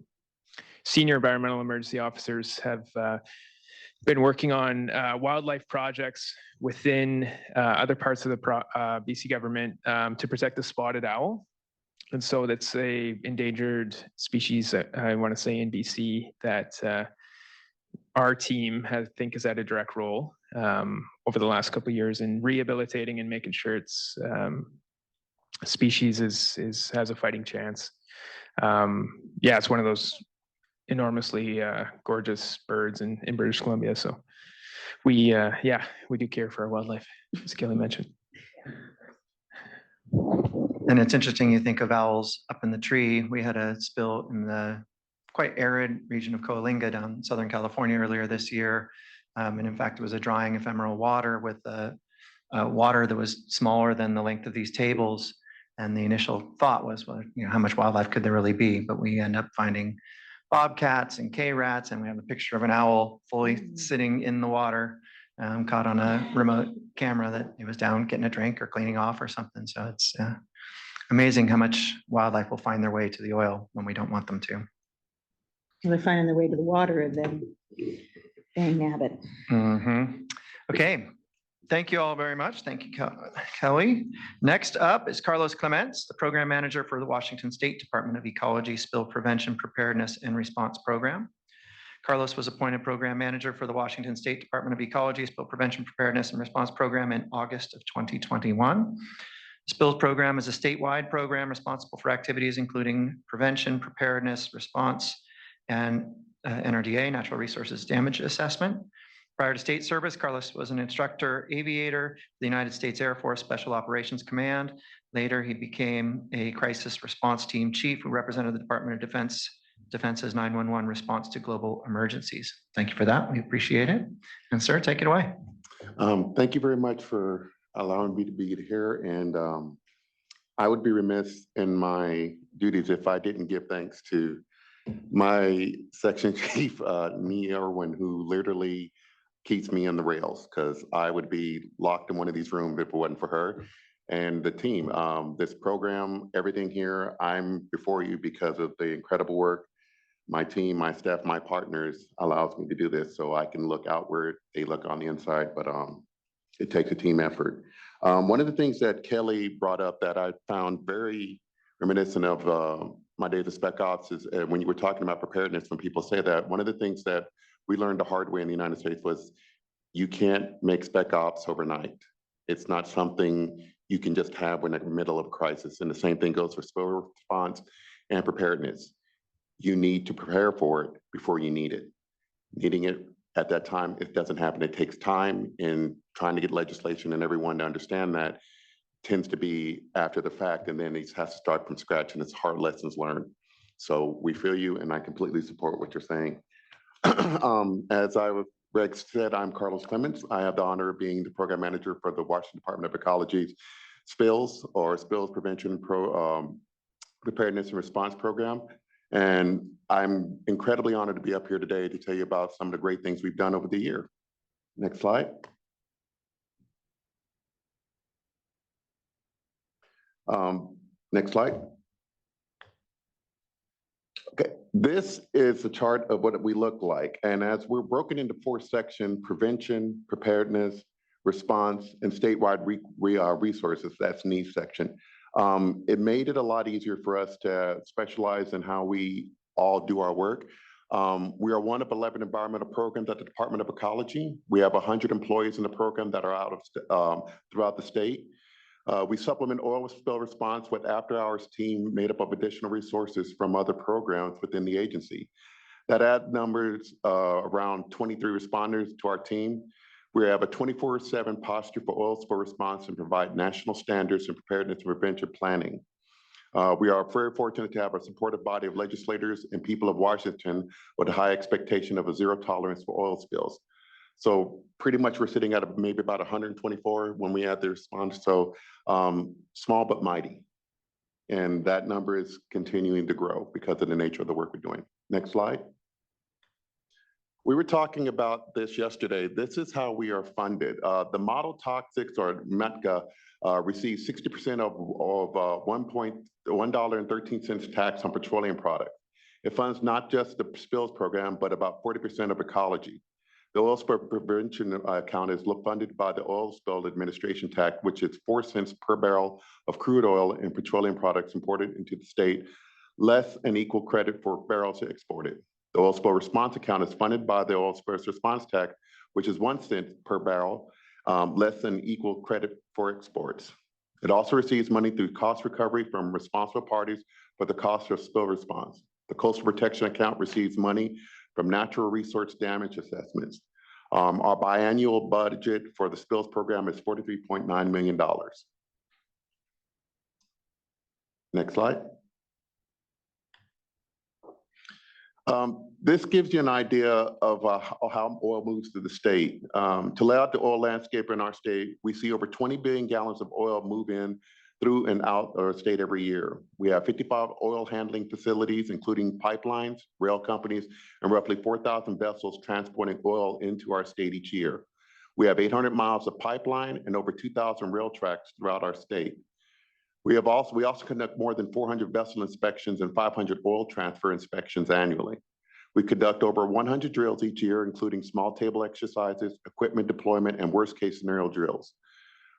senior environmental emergency officers have been working on wildlife projects within other parts of the BC government to protect the spotted owl. And so that's a endangered species, I want to say, in BC that our team I think has had a direct role over the last couple of years in rehabilitating and making sure its species has a fighting chance. Yeah, it's one of those enormously gorgeous birds in British Columbia. So we do care for our wildlife, as Kelly mentioned. And it's interesting, you think of owls up in the tree. We had a spill in the quite arid region of Coalinga down in Southern California earlier this year. And in fact, it was a drying ephemeral water with water that was smaller than the length of these tables. And the initial thought was, well, how much wildlife could there really be? But we end up finding bobcats and K-rats, and we have a picture of an owl fully sitting in the water. caught on a remote camera that he was down getting a drink or cleaning off or something. So it's amazing how much wildlife will find their way to the oil when we don't want them to. They're finding their way to the water and then they nab it. Okay, thank you all very much. Thank you, Kelly. Next up is Carlos Clements, the Program Manager for the Washington State Department of Ecology Spill Prevention, Preparedness, and Response Program. Carlos was appointed Program Manager for the Washington State Department of Ecology Spill Prevention, Preparedness, and Response Program in August of 2021. The Spills Program is a statewide program responsible for activities including prevention, preparedness, response, and NRDA, Natural Resources Damage Assessment. Prior to state service, Carlos was an instructor aviator for the United States Air Force Special Operations Command. Later, he became a crisis response team chief who represented the Department of Defense's 911 response to global emergencies. Thank you for that. We appreciate it. And sir, take it away. Thank you very much for allowing me to be here. And I would be remiss in my duties if I didn't give thanks to my section chief, Nia Irwin, who literally keeps me on the rails, because I would be locked in one of these rooms if it wasn't for her and the team. This program, everything here, I'm before you because of the incredible work my team, my staff, my partners allows me to do this, so I can look outward, they look on the inside, but it takes a team effort. One of the things that Kelly brought up that I found very reminiscent of my days of Spec Ops is when you were talking about preparedness, when people say that, one of the things that we learned the hard way in the United States was you can't make Spec Ops overnight. It's not something you can just have when in the middle of a crisis. And the same thing goes for spill response and preparedness. You need to prepare for it before you need it. Needing it at that time, it doesn't happen. It takes time, in trying to get legislation and everyone to understand that tends to be after the fact, and then it has to start from scratch, and it's hard lessons learned. So we feel you, and I completely support what you're saying. As Greg said, I'm Carlos Clements. I have the honor of being the program manager for the Washington Department of Ecology's Spills Prevention Preparedness and Response Program. And I'm incredibly honored to be up here today to tell you about some of the great things we've done over the year. Next slide. Next slide. Okay, this is a chart of what we look like. And as we're broken into 4 sections: prevention, preparedness, response, and statewide resources, that's NEES section. It made it a lot easier for us to specialize in how we all do our work. We are one of 11 environmental programs at the Department of Ecology. We have 100 employees in the program that are out of throughout the state. We supplement oil spill response with after-hours team made up of additional resources from other programs within the agency. That add numbers around 23 responders to our team. We have a 24/7 posture for oil spill response and provide national standards in preparedness and prevention planning. We are very fortunate to have a supportive body of legislators and people of Washington with a high expectation of a zero tolerance for oil spills. So pretty much we're sitting at maybe about 124 when we add the response. So small but mighty. And that number is continuing to grow because of the nature of the work we're doing. Next slide. We were talking about this yesterday. This is how we are funded. The model toxics, or METCA, receives 60% of $1.13 tax on petroleum products. It funds not just the spills program, but about 40% of ecology. The oil spill prevention account is funded by the Oil Spill Administration Tax, which is 4 cents per barrel of crude oil and petroleum products imported into the state, less an equal credit for barrels exported. The oil spill response account is funded by the Oil Spill Response Tax, which is 1 cent per barrel, less than equal credit for exports. It also receives money through cost recovery from responsible parties for the cost of spill response. The Coastal Protection Account receives money from natural resource damage assessments. Our biannual budget for the spills program is $43.9 million. Next slide. This gives you an idea of how oil moves through the state. To lay out the oil landscape in our state, we see over 20 billion gallons of oil move in through and out our state every year. We have 55 oil handling facilities, including pipelines, rail companies, and roughly 4,000 vessels transporting oil into our state each year. We have 800 miles of pipeline and over 2,000 rail tracks throughout our state. We also conduct more than 400 vessel inspections and 500 oil transfer inspections annually. We conduct over 100 drills each year, including small table exercises, equipment deployment, and worst-case scenario drills.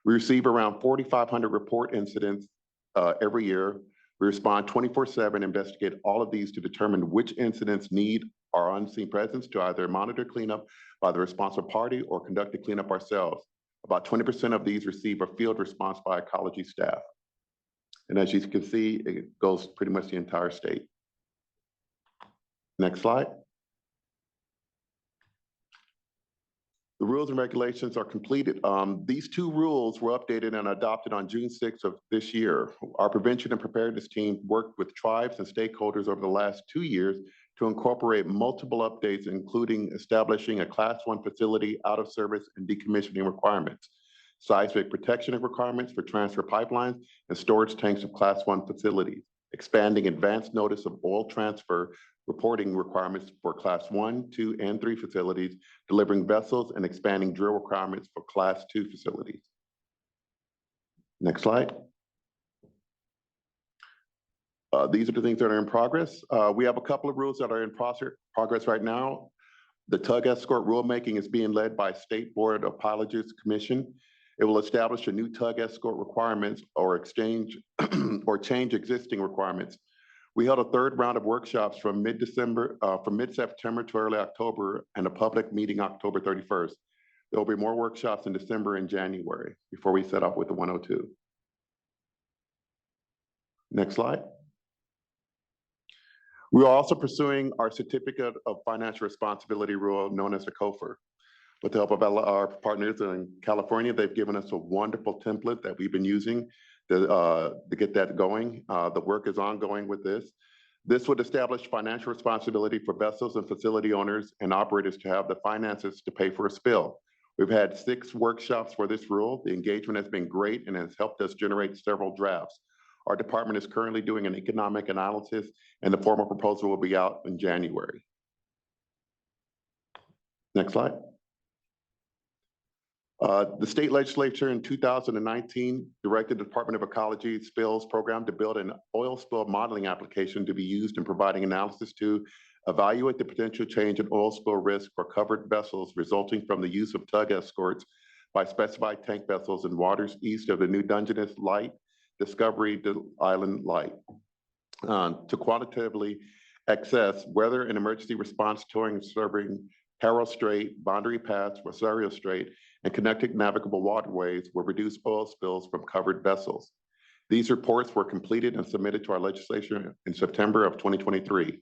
We receive around 4,500 report incidents every year. We respond 24/7, investigate all of these to determine which incidents need our on-scene presence to either monitor cleanup by the responsible party or conduct the cleanup ourselves. About 20% of these receive a field response by ecology staff. And as you can see, it goes pretty much the entire state. Next slide. The rules and regulations are completed. These two rules were updated and adopted on June 6th of this year. Our prevention and preparedness team worked with tribes and stakeholders over the last 2 years to incorporate multiple updates, including establishing a Class 1 facility out of service and decommissioning requirements, seismic protection requirements for transfer pipelines and storage tanks of Class 1 facilities, expanding advanced notice of oil transfer reporting requirements for Class 1, 2, and 3 facilities, delivering vessels, and expanding drill requirements for Class 2 facilities. Next slide. These are the things that are in progress. We have a couple of rules that are in progress right now. The tug escort rulemaking is being led by State Board of Pilots Commission. It will establish a new tug escort requirements or exchange or change existing requirements. We held a third round of workshops from mid-September to early October and a public meeting October 31st. There will be more workshops in December and January before we set off with the 102. Next slide. We are also pursuing our Certificate of Financial Responsibility rule known as the COFR. With the help of our partners in California, they've given us a wonderful template that we've been using to get that going. The work is ongoing with this. This would establish financial responsibility for vessels and facility owners and operators to have the finances to pay for a spill. We've had 6 workshops for this rule. The engagement has been great and has helped us generate several drafts. Our department is currently doing an economic analysis, and the formal proposal will be out in January. Next slide. The state legislature in 2019 directed the Department of Ecology Spills Program to build an oil spill modeling application to be used in providing analysis to evaluate the potential change in oil spill risk for covered vessels resulting from the use of tug escorts by specified tank vessels in waters east of the new Dungeness Light, Discovery Island Light, to quantitatively assess whether an emergency response towing serving Harrow Strait, Boundary Pass, Rosario Strait, and connected navigable waterways will reduce oil spills from covered vessels. These reports were completed and submitted to our legislature in September of 2023.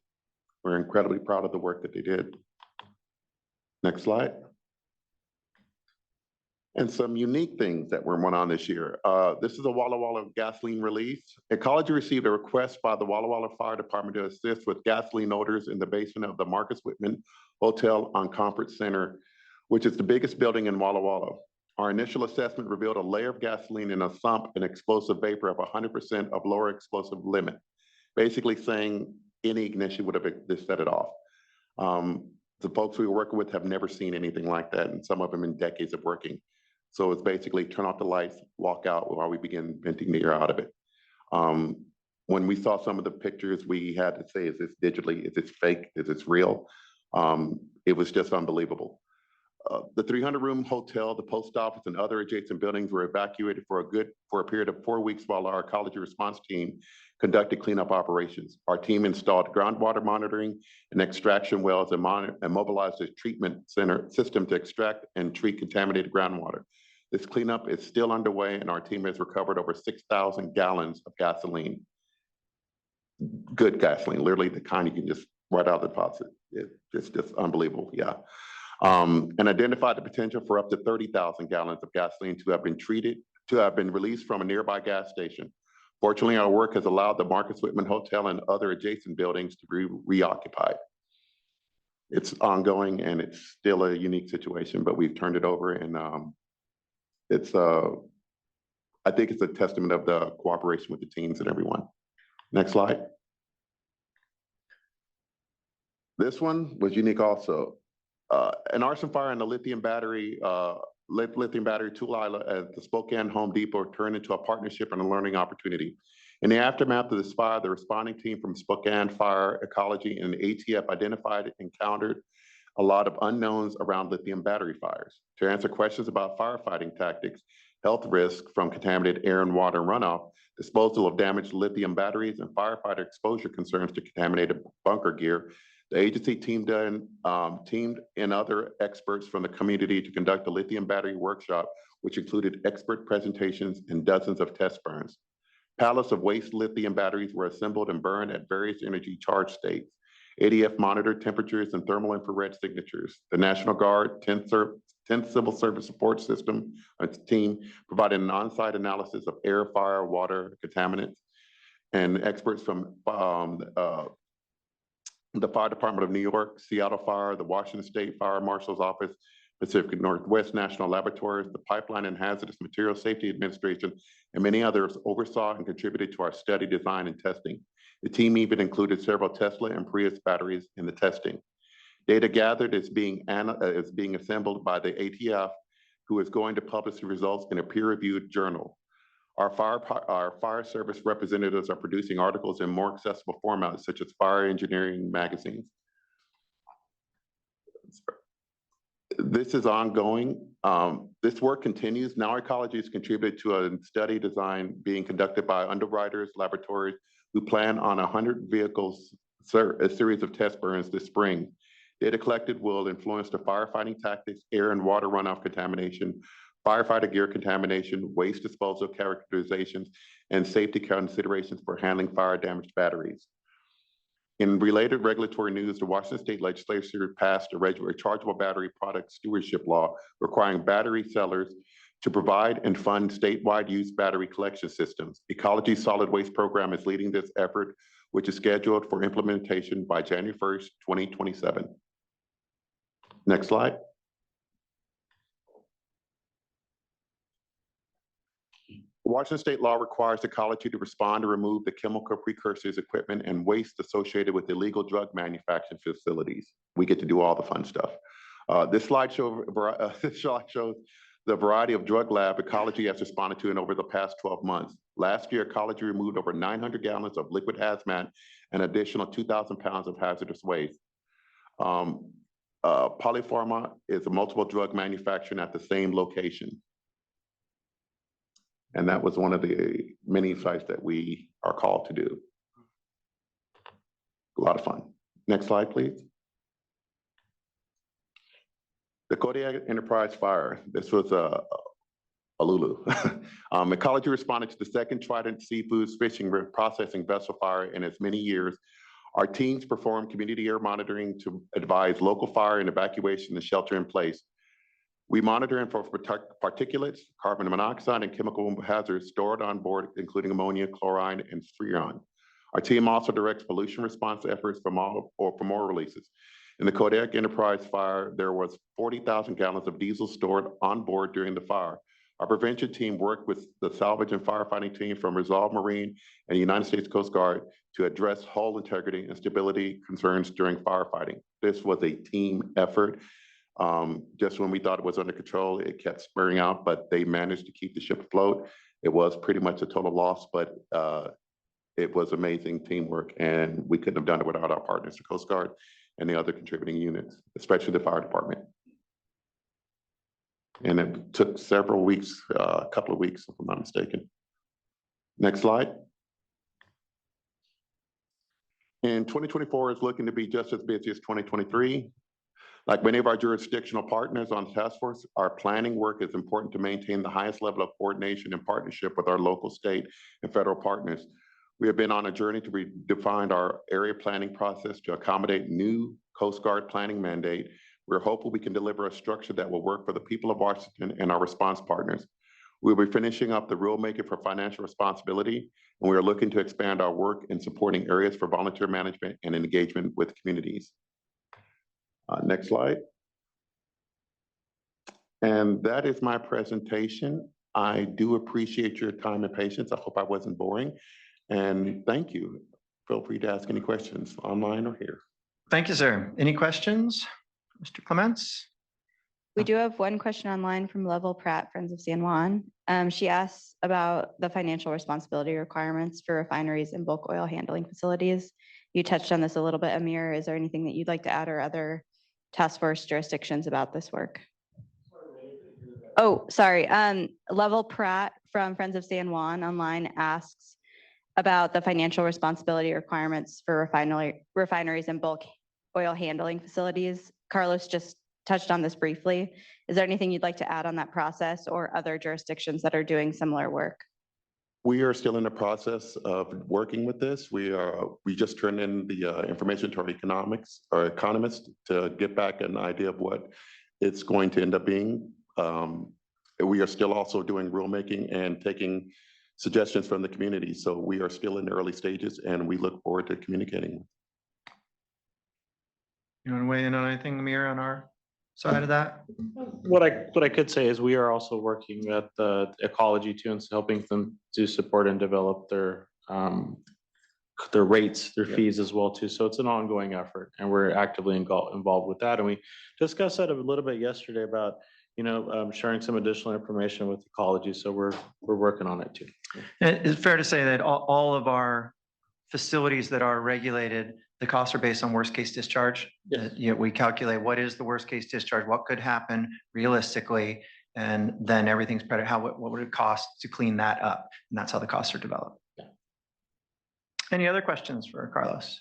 We're incredibly proud of the work that they did. Next slide. And some unique things that were went on this year. This is a Walla Walla gasoline release. Ecology received a request by the Walla Walla Fire Department to assist with gasoline odors in the basement of the Marcus Whitman Hotel on Conference Center, which is the biggest building in Walla Walla. Our initial assessment revealed a layer of gasoline in a sump and explosive vapor of 100% of lower explosive limit, basically saying any ignition would have just set it off. The folks we were working with have never seen anything like that, and some of them in decades of working. So it's basically turn off the lights, walk out while we begin venting the air out of it. When we saw some of the pictures, we had to say, is this digitally, is this fake, is this real? It was just unbelievable. The 300-room hotel, the post office, and other adjacent buildings were evacuated for a period of 4 weeks while our ecology response team conducted cleanup operations. Our team installed groundwater monitoring and extraction wells and mobilized a treatment center system to extract and treat contaminated groundwater. This cleanup is still underway, and our team has recovered over 6,000 gallons of gasoline. Good gasoline, literally the kind you can just right out of the deposit. It's just unbelievable, yeah. And identified the potential for up to 30,000 gallons of gasoline to have been released from a nearby gas station. Fortunately, our work has allowed the Marcus Whitman Hotel and other adjacent buildings to be reoccupied. It's ongoing and it's still a unique situation, but we've turned it over, and I think it's a testament of the cooperation with the teams and everyone. Next slide. This one was unique also. An arson fire in a lithium battery lithium battery tool island at the Spokane Home Depot turned into a partnership and a learning opportunity. In the aftermath of this fire, the responding team from Spokane Fire, Ecology, and the ATF identified and encountered a lot of unknowns around lithium battery fires. To answer questions about firefighting tactics, health risks from contaminated air and water runoff, disposal of damaged lithium batteries, and firefighter exposure concerns to contaminated bunker gear, the agency teamed in other experts from the community to conduct a lithium battery workshop, which included expert presentations and dozens of test burns. Pallets of waste lithium batteries were assembled and burned at various energy charge states. ADF monitored temperatures and thermal infrared signatures. The National Guard, 10th Civil Service Support System team provided an on-site analysis of air, fire, water, contaminants, and experts from the Fire Department of New York, Seattle Fire, the Washington State Fire Marshal's Office, Pacific Northwest National Laboratories, the Pipeline and Hazardous Materials Safety Administration, and many others oversaw and contributed to our study design and testing. The team even included several Tesla and Prius batteries in the testing. Data gathered is being assembled by the ATF, who is going to publish the results in a peer-reviewed journal. Our fire service representatives are producing articles in more accessible formats, such as fire engineering magazines. This is ongoing. This work continues. Now Ecology has contributed to a study design being conducted by underwriters, laboratories, who plan on 100 vehicles, a series of test burns this spring. Data collected will influence the firefighting tactics, air and water runoff contamination, firefighter gear contamination, waste disposal characterizations, and safety considerations for handling fire damaged batteries. In related regulatory news, the Washington State Legislature passed a rechargeable battery product stewardship law requiring battery sellers to provide and fund statewide use battery collection systems. Ecology's solid waste program is leading this effort, which is scheduled for implementation by January 1st, 2027. Next slide. Washington state law requires Ecology to respond to remove the chemical precursors, equipment, and waste associated with illegal drug manufacturing facilities. We get to do all the fun stuff. This slide shows the variety of drug lab Ecology has responded to in over the past 12 months. Last year, Ecology removed over 900 gallons of liquid hazmat and additional 2,000 pounds of hazardous waste. Polypharma is a multiple drug manufacturing at the same location. And that was one of the many sites that we are called to do. A lot of fun. Next slide, please. The Kodiak Enterprise fire. This was a Lulu. Ecology responded to the second Trident Seafoods fishing processing vessel fire in as many years. Our teams performed community air monitoring to advise local fire and evacuation and shelter in place. We monitor for particulates, carbon monoxide, and chemical hazards stored on board, including ammonia, chloride, and freon. Our team also directs pollution response efforts for more releases. In the Kodiak Enterprise fire, there was 40,000 gallons of diesel stored on board during the fire. Our prevention team worked with the salvage and firefighting team from Resolve Marine and the United States Coast Guard to address hull integrity and stability concerns during firefighting. This was a team effort. Just when we thought it was under control, it kept spurring out, but they managed to keep the ship afloat. It was pretty much a total loss, but it was amazing teamwork, and we couldn't have done it without our partners, the Coast Guard and the other contributing units, especially the fire department. And it took several weeks, a couple of weeks, if I'm not mistaken. Next slide. And 2024 is looking to be just as busy as 2023. Like many of our jurisdictional partners on the task force, our planning work is important to maintain the highest level of coordination and partnership with our local, state, and federal partners. We have been on a journey to redefine our area planning process to accommodate new Coast Guard planning mandate. We're hopeful we can deliver a structure that will work for the people of Washington and our response partners. We'll be finishing up the rulemaking for financial responsibility, and we are looking to expand our work in supporting areas for volunteer management and engagement with communities. Next slide. And that is my presentation. I do appreciate your time and patience. I hope I wasn't boring. And thank you. Feel free to ask any questions online or here. Thank you, sir. Any questions, Mr. Clements? We do have one question online from Level Pratt, Friends of San Juan. She asks about the financial responsibility requirements for refineries and bulk oil handling facilities. You touched on this a little bit, Amir. Is there anything that you'd like to add or other task force jurisdictions about this work? Oh, sorry. Level Pratt from Friends of San Juan online asks about the financial responsibility requirements for refineries and bulk oil handling facilities. Carlos just touched on this briefly. Is there anything you'd like to add on that process or other jurisdictions that are doing similar work? We are still in the process of working with this. We just turned in the information to our economist to get back an idea of what it's going to end up being. We are still also doing rulemaking and taking suggestions from the community. So we are still in the early stages and we look forward to communicating. You want to weigh in on anything, Amir, on our side of that? What I could say is we are also working with the Ecology too, and helping them to support and develop their rates, their fees as well too. So it's an ongoing effort, and we're actively involved with that. And we discussed that a little bit yesterday about sharing some additional information with Ecology. So we're working on it too. It's fair to say that all of our facilities that are regulated, the costs are based on worst case discharge. Yes. We calculate what is the worst case discharge, what could happen realistically, and then everything's better. What would it cost to clean that up? And that's how the costs are developed. Yeah. Any other questions for Carlos?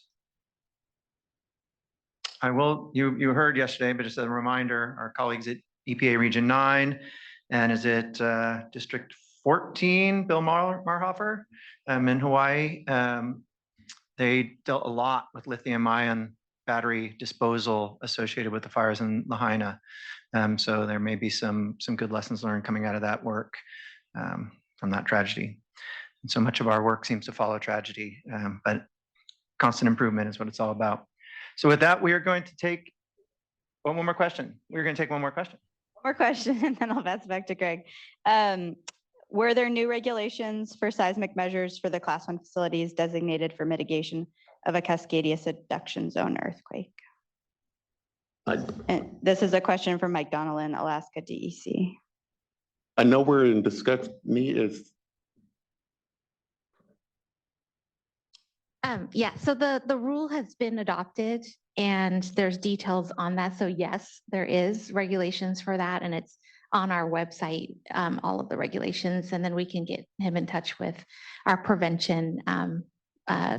You heard yesterday, but just as a reminder, our colleagues at EPA Region 9, and is it District 14, Bill Marhofer in Hawaii. They dealt a lot with lithium-ion battery disposal associated with the fires in Lahaina. So there may be some good lessons learned coming out of that work from that tragedy. And so much of our work seems to follow tragedy, but constant improvement is what it's all about. So with that, we are going to take one more question. We're going to take one more question. One more question, and then I'll pass it back to Greg. Were there new regulations for seismic measures for the Class 1 facilities designated for mitigation of a Cascadia subduction zone earthquake? And this is a question from Mike Donnellan, Alaska DEC. I know we're in discussion. Yeah, so the rule has been adopted and there's details on that. So yes, there is regulations for that, and it's on our website, all of the regulations, and then we can get him in touch with our prevention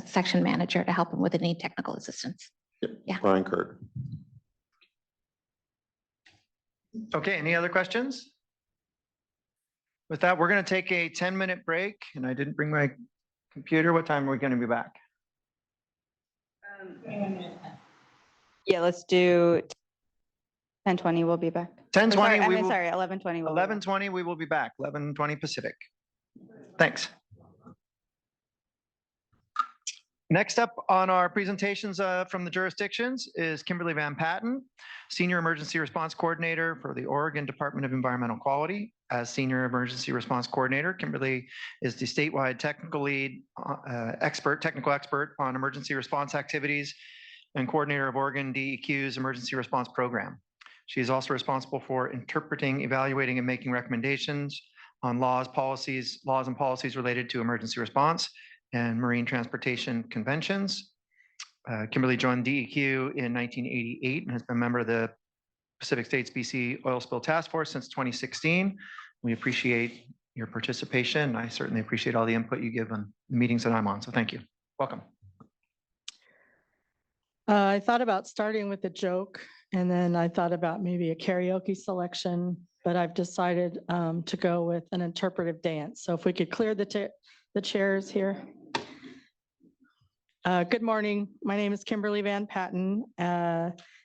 section manager to help him with any technical assistance. Yeah. Brian Kirk. Okay, any other questions? With that, we're going to take a 10-minute break, and I didn't bring my computer. What time are we going to be back? Yeah, let's do 10:20. We'll be back. 10:20. I'm sorry, 11:20. 11:20. We will be back. 11:20 Pacific. Thanks. Next up on our presentations from the jurisdictions is Kimberlee Van-Patten, Senior Emergency Response Coordinator for the Oregon Department of Environmental Quality. As Senior Emergency Response Coordinator, Kimberlee is the statewide technical lead technical expert on emergency response activities and coordinator of Oregon DEQ's Emergency Response Program. She is also responsible for interpreting, evaluating, and making recommendations on laws and policies related to emergency response and marine transportation conventions. Kimberlee joined DEQ in 1988 and has been a member of the Pacific States BC Oil Spill Task Force since 2016. We appreciate your participation. I certainly appreciate all the input you give on the meetings that I'm on, so thank you. Welcome. I thought about starting with a joke, and then I thought about maybe a karaoke selection, but I've decided to go with an interpretive dance. So if we could clear the chairs here. Good morning. My name is Kimberlee Van-Patten.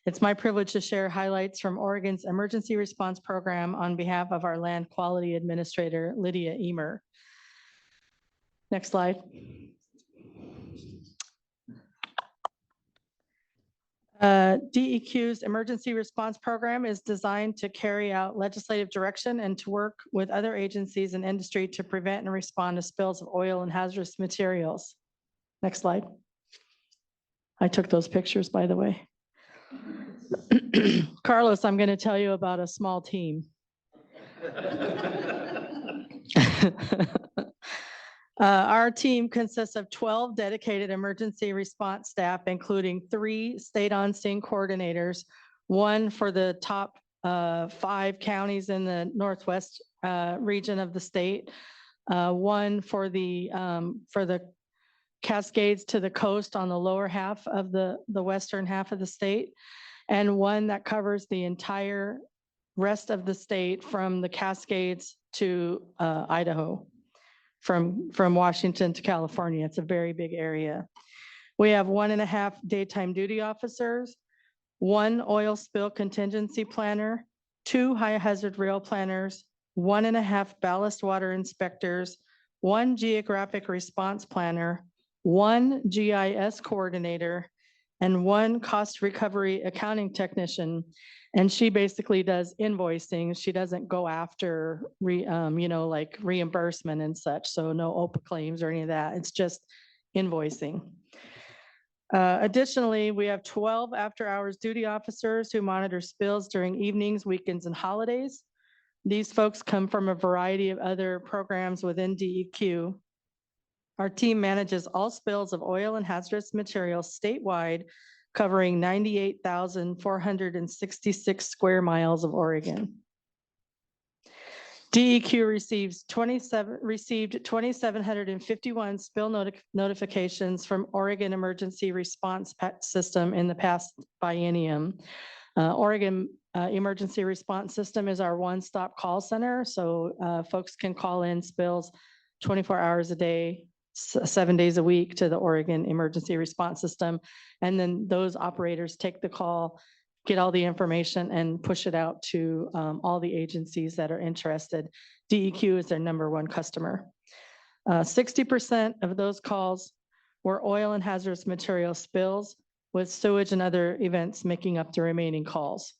It's my privilege to share highlights from Oregon's Emergency Response Program on behalf of our Land Quality Administrator, Lydia Amir. Next slide. DEQ's Emergency Response Program is designed to carry out legislative direction and to work with other agencies and industry to prevent and respond to spills of oil and hazardous materials. Next slide. I took those pictures, by the way. Carlos, I'm going to tell you about a small team. Our team consists of 12 dedicated emergency response staff, including 3 state-on-scene coordinators, 1 for the top 5 counties in the northwest region of the state, 1 for the Cascades to the coast on the lower half of the western half of the state, and 1 that covers the entire rest of the state from the Cascades to Idaho, from Washington to California. It's a very big area. We have 1.5 daytime duty officers, 1 oil spill contingency planner, 2 high hazard rail planners, 1.5 ballast water inspectors, 1 geographic response planner, 1 GIS coordinator, and 1 cost recovery accounting technician. And she basically does invoicing. She doesn't go after, like reimbursement and such. So no OPA claims or any of that. It's just invoicing. Additionally, we have 12 after-hours duty officers who monitor spills during evenings, weekends, and holidays. These folks come from a variety of other programs within DEQ. Our team manages all spills of oil and hazardous materials statewide, covering 98,466 square miles of Oregon. DEQ received 2,751 spill notifications from Oregon Emergency Response System in the past biennium. Oregon Emergency Response System is our one-stop call center, so folks can call in spills 24 hours a day, 7 days a week to the Oregon Emergency Response System. And then those operators take the call, get all the information, and push it out to all the agencies that are interested. DEQ is their #1 customer. 60% of those calls were oil and hazardous material spills, with sewage and other events making up the remaining calls.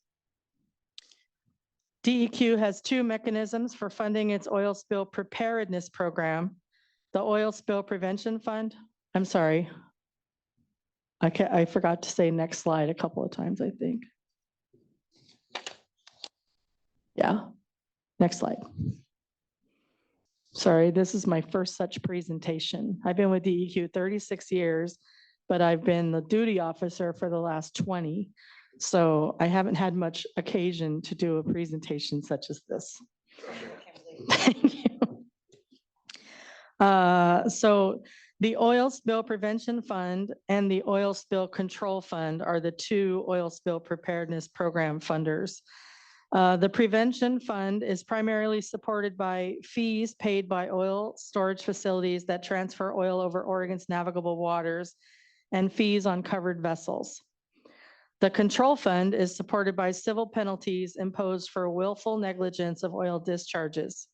DEQ has 2 mechanisms for funding its oil spill preparedness program. The Oil Spill Prevention Fund. I'm sorry. I forgot to say next slide a couple of times, I think. Yeah, next slide. Sorry, this is my first such presentation. I've been with DEQ 36 years, but I've been the duty officer for the last 20. So I haven't had much occasion to do a presentation such as this. Thank you. So the Oil Spill Prevention Fund and the Oil Spill Control Fund are the 2 oil spill preparedness program funders. The Prevention Fund is primarily supported by fees paid by oil storage facilities that transfer oil over Oregon's navigable waters and fees on covered vessels. The Control Fund is supported by civil penalties imposed for willful negligence of oil discharges.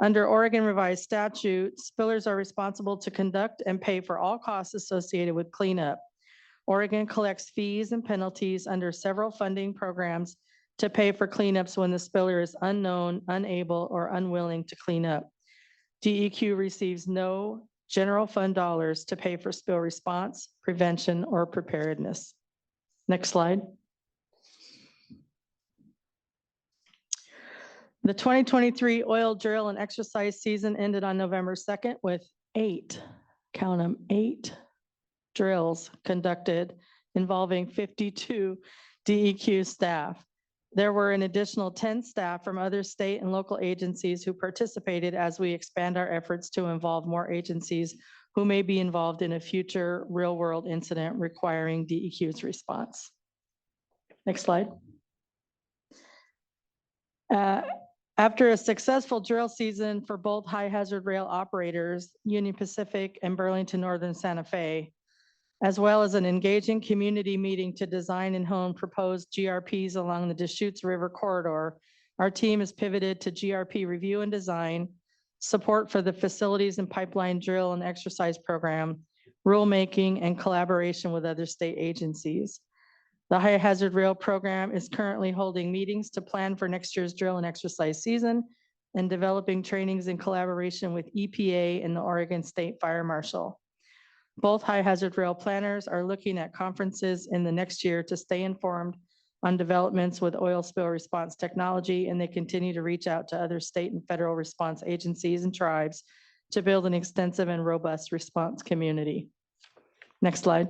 Under Oregon revised statute, spillers are responsible to conduct and pay for all costs associated with cleanup. Oregon collects fees and penalties under several funding programs to pay for cleanups when the spiller is unknown, unable, or unwilling to clean up. DEQ receives no general fund dollars to pay for spill response, prevention, or preparedness. Next slide. The 2023 oil drill and exercise season ended on November 2nd with 8, count them, 8 drills conducted involving 52 DEQ staff. There were an additional 10 staff from other state and local agencies who participated as we expand our efforts to involve more agencies who may be involved in a future real-world incident requiring DEQ's response. Next slide. After a successful drill season for both high hazard rail operators, Union Pacific and Burlington Northern Santa Fe, as well as an engaging community meeting to design and hone proposed GRPs along the Deschutes River corridor, our team has pivoted to GRP review and design, support for the facilities and pipeline drill and exercise program, rulemaking, and collaboration with other state agencies. The High Hazard Rail Program is currently holding meetings to plan for next year's drill and exercise season and developing trainings in collaboration with EPA and the Oregon State Fire Marshal. Both high hazard rail planners are looking at conferences in the next year to stay informed on developments with oil spill response technology, and they continue to reach out to other state and federal response agencies and tribes to build an extensive and robust response community. Next slide.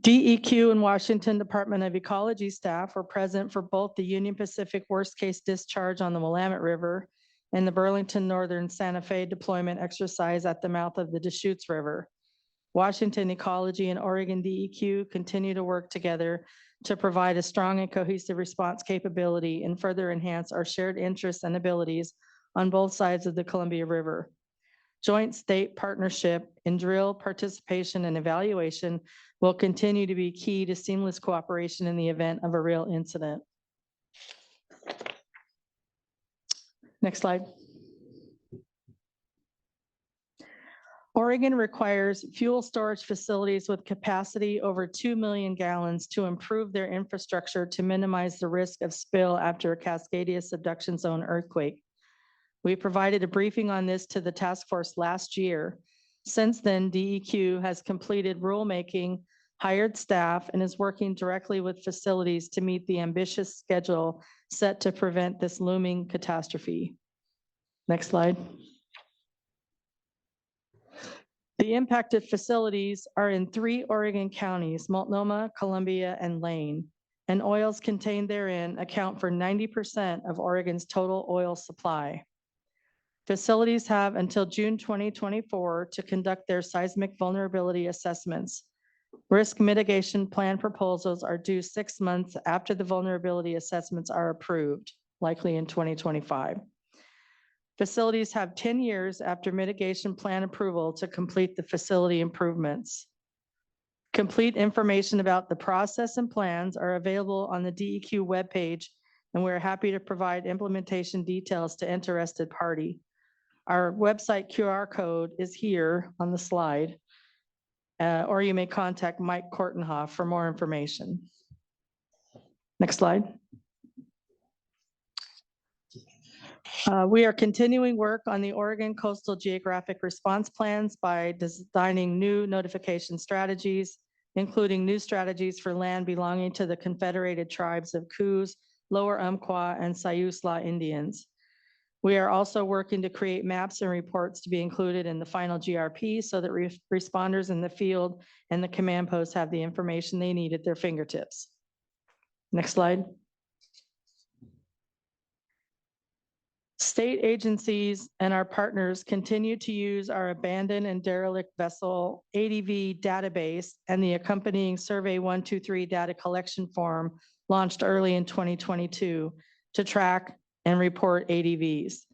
DEQ and Washington Department of Ecology staff were present for both the Union Pacific worst case discharge on the Willamette River and the Burlington Northern Santa Fe deployment exercise at the mouth of the Deschutes River. Washington Ecology and Oregon DEQ continue to work together to provide a strong and cohesive response capability and further enhance our shared interests and abilities on both sides of the Columbia River. Joint state partnership in drill participation and evaluation will continue to be key to seamless cooperation in the event of a real incident. Next slide. Oregon requires fuel storage facilities with capacity over 2 million gallons to improve their infrastructure to minimize the risk of spill after a Cascadia subduction zone earthquake. We provided a briefing on this to the task force last year. Since then, DEQ has completed rulemaking, hired staff, and is working directly with facilities to meet the ambitious schedule set to prevent this looming catastrophe. Next slide. The impacted facilities are in 3 Oregon counties, Multnomah, Columbia, and Lane, and oils contained therein account for 90% of Oregon's total oil supply. Facilities have until June 2024 to conduct their seismic vulnerability assessments. Risk mitigation plan proposals are due 6 months after the vulnerability assessments are approved, likely in 2025. Facilities have 10 years after mitigation plan approval to complete the facility improvements. Complete information about the process and plans are available on the DEQ webpage, and we're happy to provide implementation details to interested party. Our website QR code is here on the slide, or you may contact Mike Kortenhoff for more information. Next slide. We are continuing work on the Oregon Coastal Geographic Response Plans by designing new notification strategies, including new strategies for land belonging to the Confederated Tribes of Coos, Lower Umpqua, and Siuslaw Indians. We are also working to create maps and reports to be included in the final GRP so that responders in the field and the command posts have the information they need at their fingertips. Next slide. State agencies and our partners continue to use our abandoned and derelict vessel ADV database and the accompanying Survey 123 data collection form launched early in 2022 to track and report ADVs.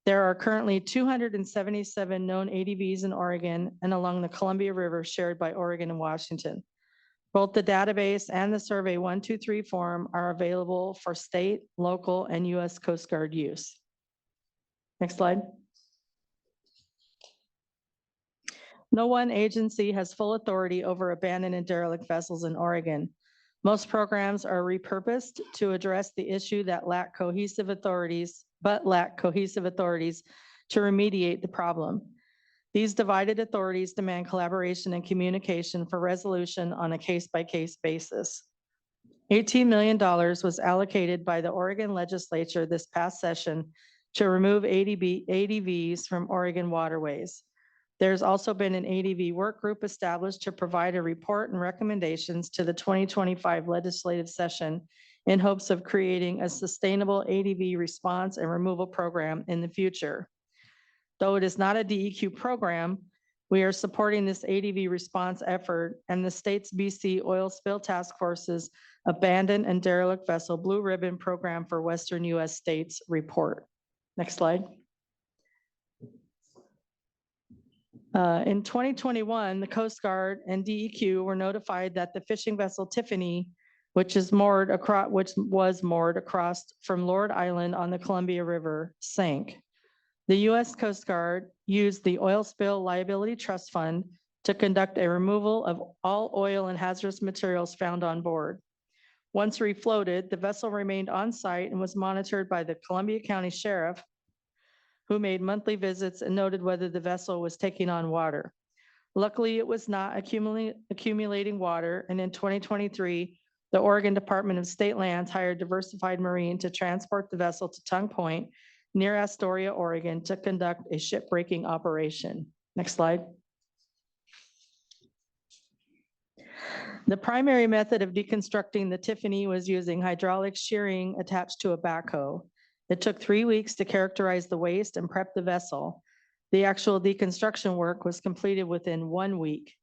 There are currently 277 known ADVs in Oregon and along the Columbia River shared by Oregon and Washington. Both the database and the Survey 123 form are available for state, local, and U.S. Coast Guard use. Next slide. No one agency has full authority over abandoned and derelict vessels in Oregon. Most programs are repurposed to address the issue that lack cohesive authorities to remediate the problem. These divided authorities demand collaboration and communication for resolution on a case-by-case basis. $18 million was allocated by the Oregon legislature this past session to remove ADVs from Oregon waterways. There's also been an ADV work group established to provide a report and recommendations to the 2025 legislative session in hopes of creating a sustainable ADV response and removal program in the future. Though it is not a DEQ program, we are supporting this ADV response effort and the state's BC Oil Spill Task Force's Abandoned and Derelict Vessel Blue Ribbon Program for Western U.S. States report. Next slide. In 2021, the Coast Guard and DEQ were notified that the fishing vessel Tiffany, which was moored across from Lord Island on the Columbia River, sank. The U.S. Coast Guard used the Oil Spill Liability Trust Fund to conduct a removal of all oil and hazardous materials found on board. Once refloated, the vessel remained on site and was monitored by the Columbia County Sheriff, who made monthly visits and noted whether the vessel was taking on water. Luckily, it was not accumulating water, and in 2023, the Oregon Department of State Lands hired Diversified Marine to transport the vessel to Tongue Point near Astoria, Oregon, to conduct a shipbreaking operation. Next slide. The primary method of deconstructing the Tiffany was using hydraulic shearing attached to a backhoe. It took 3 weeks to characterize the waste and prep the vessel. The actual deconstruction work was completed within 1 week.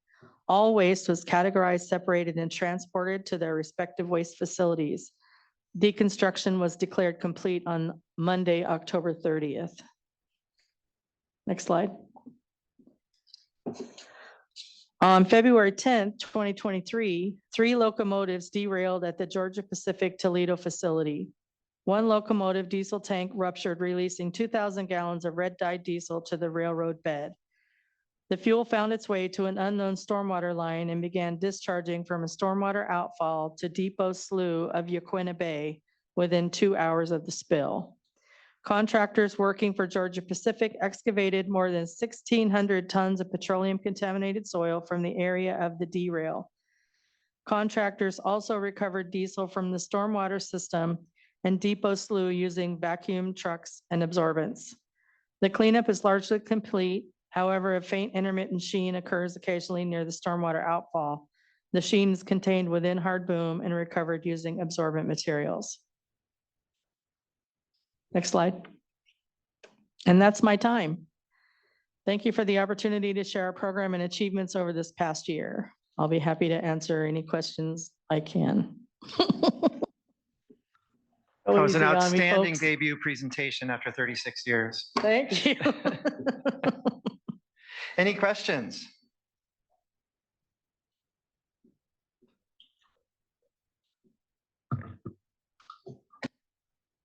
All waste was categorized, separated, and transported to their respective waste facilities. Deconstruction was declared complete on Monday, October 30th. Next slide. On February 10th, 2023, 3 locomotives derailed at the Georgia Pacific Toledo facility. 1 locomotive diesel tank ruptured, releasing 2,000 gallons of red-dyed diesel to the railroad bed. The fuel found its way to an unknown stormwater line and began discharging from a stormwater outfall to Depot Slough of Yaquina Bay within 2 hours of the spill. Contractors working for Georgia Pacific excavated more than 1,600 tons of petroleum contaminated soil from the area of the derail. Contractors also recovered diesel from the stormwater system and Depot Slough using vacuum trucks and absorbents. The cleanup is largely complete. However, a faint intermittent sheen occurs occasionally near the stormwater outfall. The sheen is contained within hard boom and recovered using absorbent materials. Next slide. And that's my time. Thank you for the opportunity to share our program and achievements over this past year. I'll be happy to answer any questions I can. That was an Easy on me, outstanding folks. debut presentation after 36 years. Thank you. Any questions?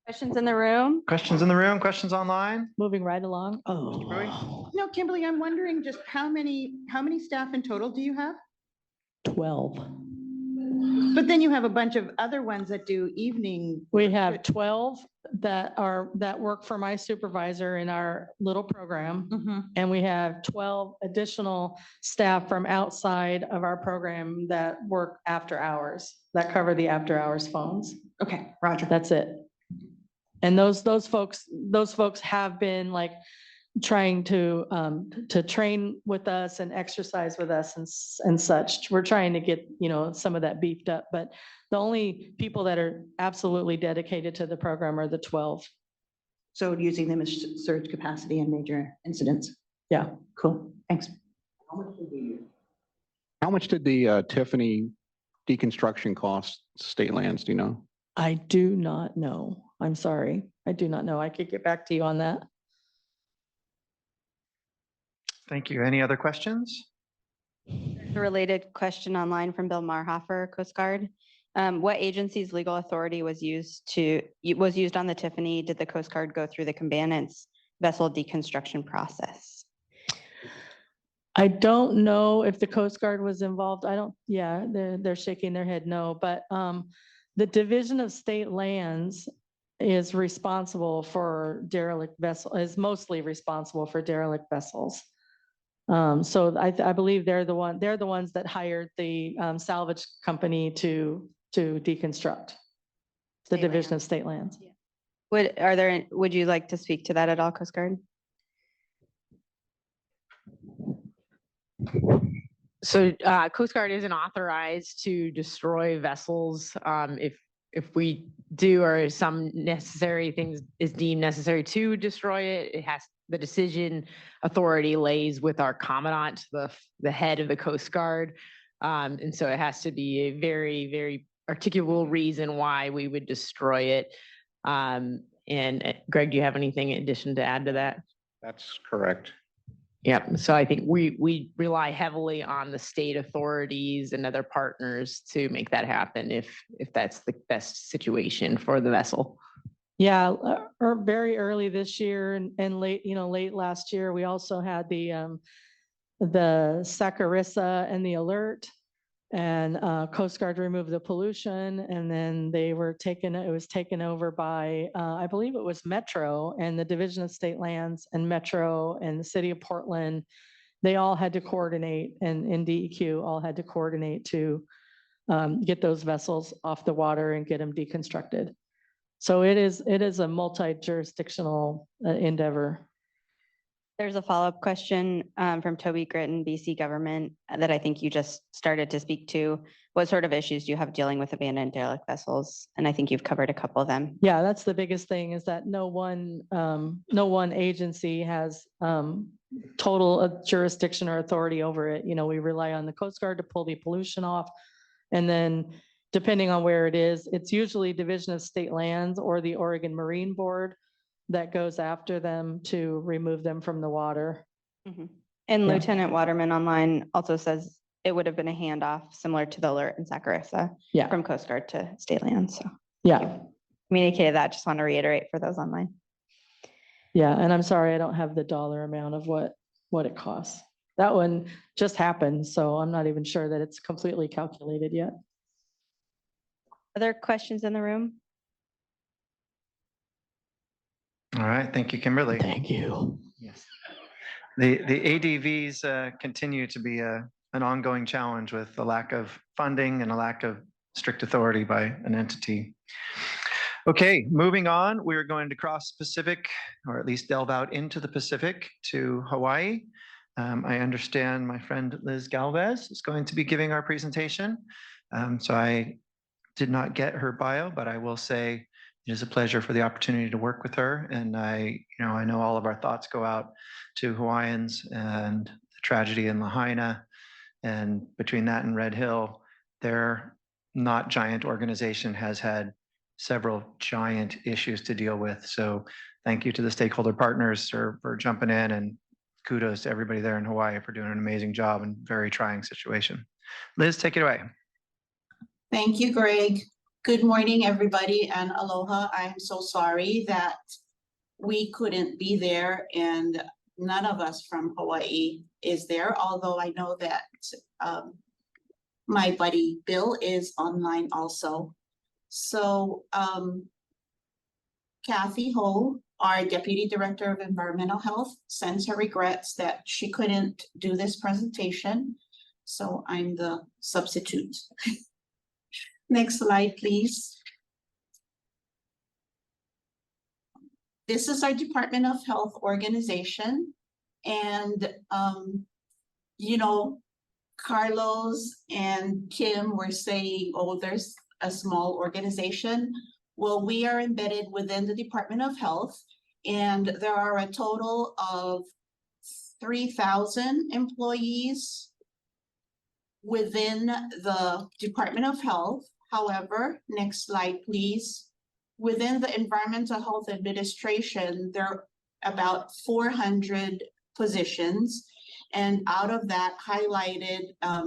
Questions in the room? Questions in the room? Questions online? Moving right along. Oh, No, Kimberlee, I'm wondering just how many staff in total do you have? 12. But then you have a bunch of other ones that do evening. We have 12 that work for my supervisor in our little program. Mhm. And we have 12 additional staff from outside of our program that work after hours, that cover the after hours phones. Okay, Roger. That's it. And those folks have been like trying to train with us and exercise with us and such. We're trying to get, some of that beefed up, but the only people that are absolutely dedicated to the program are the 12. So using them as surge capacity and major incidents. Yeah. Cool. Thanks. How much did the Tiffany deconstruction cost state lands, do you know? I do not know. I'm sorry. I do not know. I could get back to you on that. Thank you. Any other questions? A related question online from Bill Marhofer, Coast Guard. What agency's legal authority was used on the Tiffany? Did the Coast Guard go through the combatant's vessel deconstruction process? I don't know if the Coast Guard was involved. They're shaking their head no, but the Division of State Lands is responsible for derelict vessels, is mostly responsible for derelict vessels. So I believe they're the ones that hired the salvage company to deconstruct the Division of State Lands. Yeah. Would you like to speak to that at all, Coast Guard? So Coast Guard isn't authorized to destroy vessels. If we do or some necessary things is deemed necessary to destroy it, the decision authority lays with our commandant, the head of the Coast Guard. And so it has to be a very, very articulable reason why we would destroy it. And Greg, do you have anything in addition to add to that? That's correct. Yeah, so I think we rely heavily on the state authorities and other partners to make that happen if that's the best situation for the vessel. Yeah, very early this year and late last year, we also had the Saccharissa and the Alert And Coast Guard removed the pollution, and then it was taken over by, I believe it was Metro and the Division of State Lands and Metro and the City of Portland. They all had to coordinate, and DEQ all had to coordinate to get those vessels off the water and get them deconstructed. So it is a multi-jurisdictional endeavor. There's a follow-up question from Toby Gritton, BC government, that I think you just started to speak to. What sort of issues do you have dealing with abandoned derelict vessels? And I think you've covered a couple of them. Yeah, that's the biggest thing, is that no one agency has total jurisdiction or authority over it. You know, we rely on the Coast Guard to pull the pollution off. And then depending on where it is, it's usually Division of State Lands or the Oregon Marine Board that goes after them to remove them from the water. Mm-hmm. And Yeah. Lieutenant Waterman online also says it would have been a handoff similar to the alert in Saccharissa from Coast Guard to State Land. So yeah, communicated that. Just want to reiterate for those online. Yeah, and I'm sorry, I don't have the dollar amount of what it costs. That one just happened, so I'm not even sure that it's completely calculated yet. Other questions in the room? All right, thank you, Kimberlee. Thank you. Yes. The ADVs continue to be an ongoing challenge with the lack of funding and a lack of strict authority by an entity. Okay, moving on, we're going to cross Pacific, or at least delve out into the Pacific to Hawaii. I understand my friend Liz Galvez is going to be giving our presentation. So I did not get her bio, but I will say it is a pleasure for the opportunity to work with her. And I know all of our thoughts go out to Hawaiians and the tragedy in Lahaina. And between that and Red Hill, their not giant organization has had several giant issues to deal with. So thank you to the stakeholder partners for jumping in, and kudos to everybody there in Hawaii for doing an amazing job in a very trying situation. Liz, take it away. Thank you, Greg. Good morning, everybody, and aloha. I'm so sorry that we couldn't be there and none of us from Hawaii is there, although I know that my buddy Bill is online also. So Kathy Ho, our Deputy Director of Environmental Health, sends her regrets that she couldn't do this presentation. So I'm the substitute. Next slide, please. This is our Department of Health organization. And, Carlos and Kim were saying, oh, there's a small organization. Well, we are embedded within the Department of Health, and there are a total of 3,000 employees within the Department of Health. However, next slide, please. Within the Environmental Health Administration, there are about 400 positions. And out of that, highlighted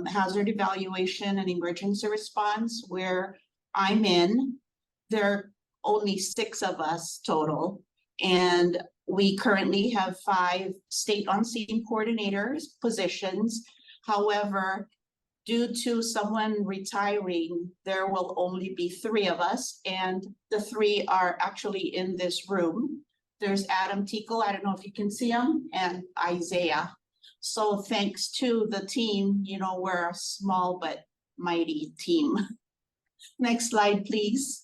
hazard evaluation and emergency response, where I'm in, there are only 6 of us total. And we currently have 5 state on-scene coordinators positions. However, due to someone retiring, there will only be 3 of us, and the 3 are actually in this room. There's Adam Tico, I don't know if you can see him, and Isaiah. So thanks to the team, we're a small but mighty team. Next slide, please.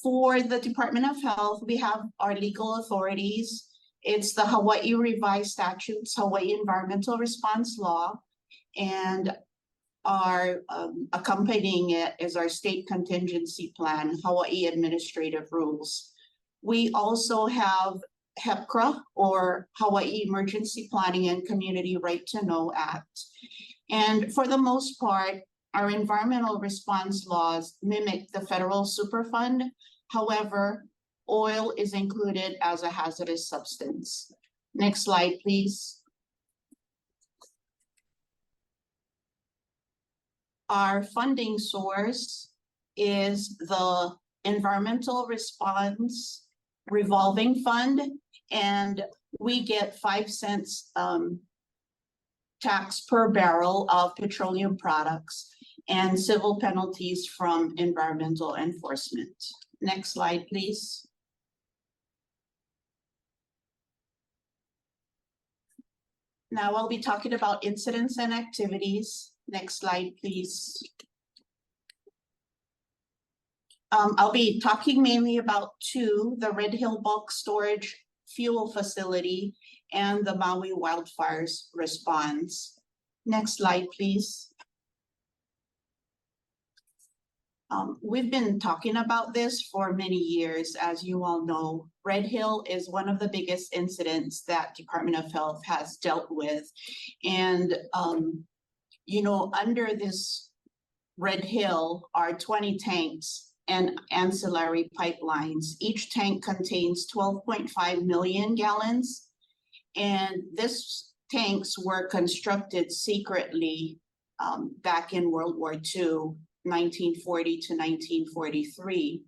For the Department of Health, we have our legal authorities. It's the Hawaii Revised Statutes, Hawaii Environmental Response Law, and our accompanying it is our state contingency plan, Hawaii Administrative Rules. We also have HEPCRA, or Hawaii Emergency Planning and Community Right to Know Act. And for the most part, our environmental response laws mimic the federal Superfund. However, oil is included as a hazardous substance. Next slide, please. Our funding source is the Environmental Response Revolving Fund, and we get 5 cents tax per barrel of petroleum products, and civil penalties from environmental enforcement. Next slide, please. Now I'll be talking about incidents and activities. Next slide, please. I'll be talking mainly about two, the Red Hill Bulk Storage Fuel Facility and the Maui wildfires response. Next slide, please. We've been talking about this for many years. As you all know, Red Hill is one of the biggest incidents that Department of Health has dealt with. And, you know, under this Red Hill are 20 tanks and ancillary pipelines. Each tank contains 12.5 million gallons. And these tanks were constructed secretly back in World War II, 1940 to 1943.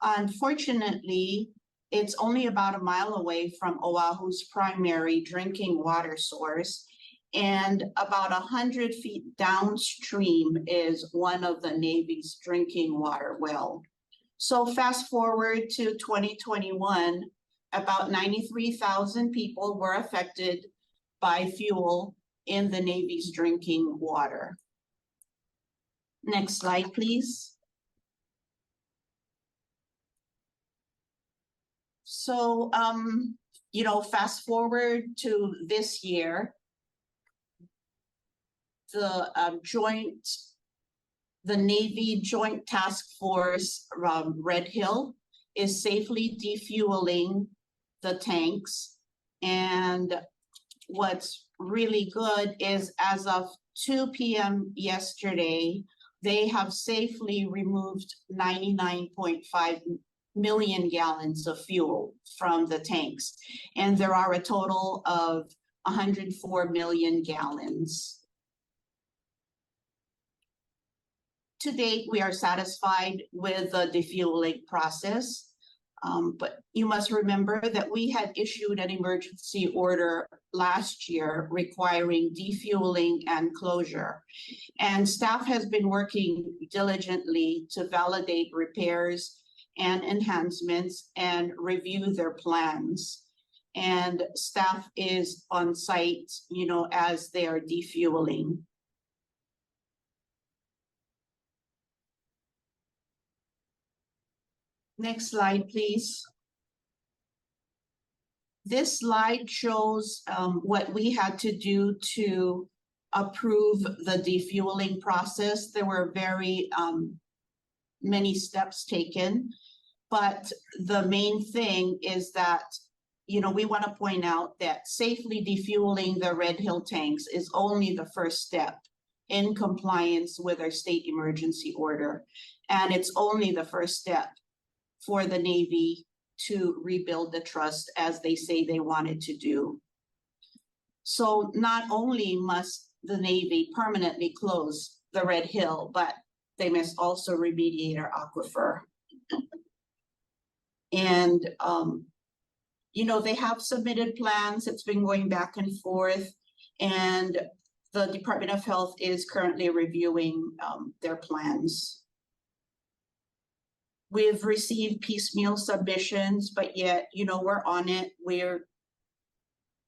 Unfortunately, it's only about a mile away from Oahu's primary drinking water source, and about 100 feet downstream is one of the Navy's drinking water well. So fast forward to 2021, about 93,000 people were affected by fuel in the Navy's drinking water. Next slide, please. So, you know, fast forward to this year, the Navy Joint Task Force Red Hill is safely defueling the tanks. And what's really good is as of 2 p.m. yesterday, they have safely removed 99.5 million gallons of fuel from the tanks. And there are a total of 104 million gallons. To date, we are satisfied with the defueling process. But you must remember that we had issued an emergency order last year requiring defueling and closure. And staff has been working diligently to validate repairs and enhancements and review their plans. And staff is on site, you know, as they are defueling. Next slide, please. This slide shows what we had to do to approve the defueling process. There were very many steps taken, but the main thing is that, you know, we want to point out that safely defueling the Red Hill tanks is only the first step in compliance with our state emergency order. And it's only the first step for the Navy to rebuild the trust as they say they wanted to do. So not only must the Navy permanently close the Red Hill, but they must also remediate our aquifer. And, you know, they have submitted plans. It's been going back and forth, and the Department of Health is currently reviewing their plans. We've received piecemeal submissions, but yet, you know, we're on it. We're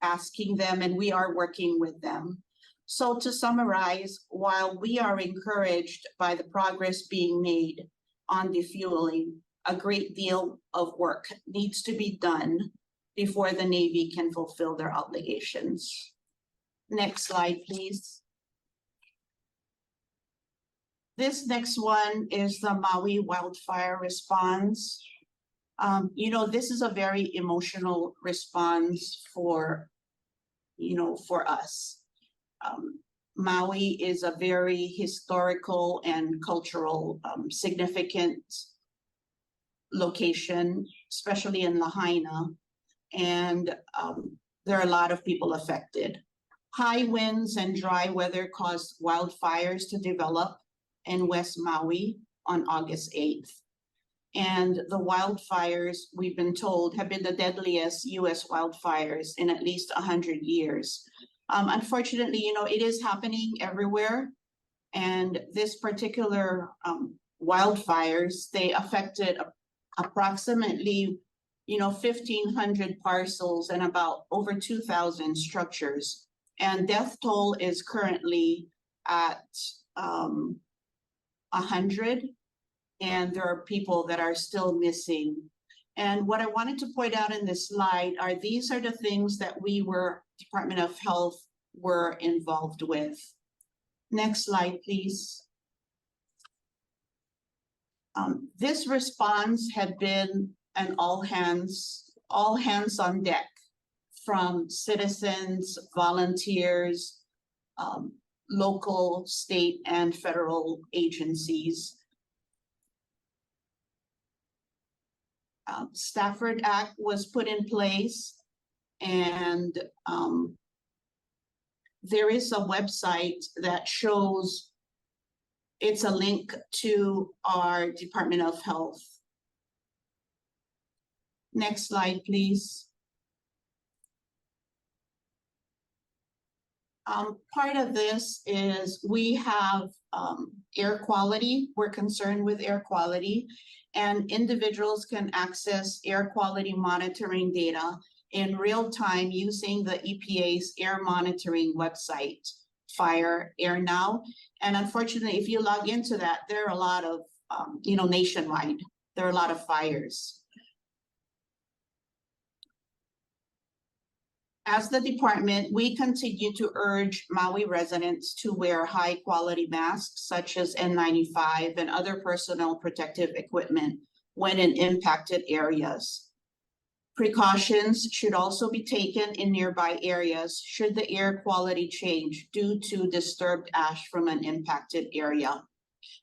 asking them and we are working with them. So to summarize, while we are encouraged by the progress being made on defueling, a great deal of work needs to be done before the Navy can fulfill their obligations. Next slide, please. This next one is the Maui wildfire response. You know, this is a very emotional response for, you know, for us. Maui is a very historical and cultural significant location, especially in Lahaina, and there are a lot of people affected. High winds and dry weather caused wildfires to develop in West Maui on August 8th. And the wildfires, we've been told, have been the deadliest US wildfires in at least 100 years. Unfortunately, it is happening everywhere. And this particular wildfires, they affected approximately 1,500 parcels and about over 2,000 structures. And death toll is currently at 100, and there are people that are still missing. And what I wanted to point out in this slide are these are the things that Department of Health were involved with. Next slide, please. This response had been an all hands on deck from citizens, volunteers, local, state, and federal agencies. Stafford Act was put in place, and there is a website that shows, it's a link to our Department of Health. Next slide, please. Part of this is we have air quality. We're concerned with air quality, and individuals can access air quality monitoring data in real time using the EPA's air monitoring website, Fire Air Now. And unfortunately, if you log into that, there are a lot of, nationwide, there are a lot of fires. As the department, we continue to urge Maui residents to wear high quality masks such as N95 and other personal protective equipment when in impacted areas. Precautions should also be taken in nearby areas should the air quality change due to disturbed ash from an impacted area.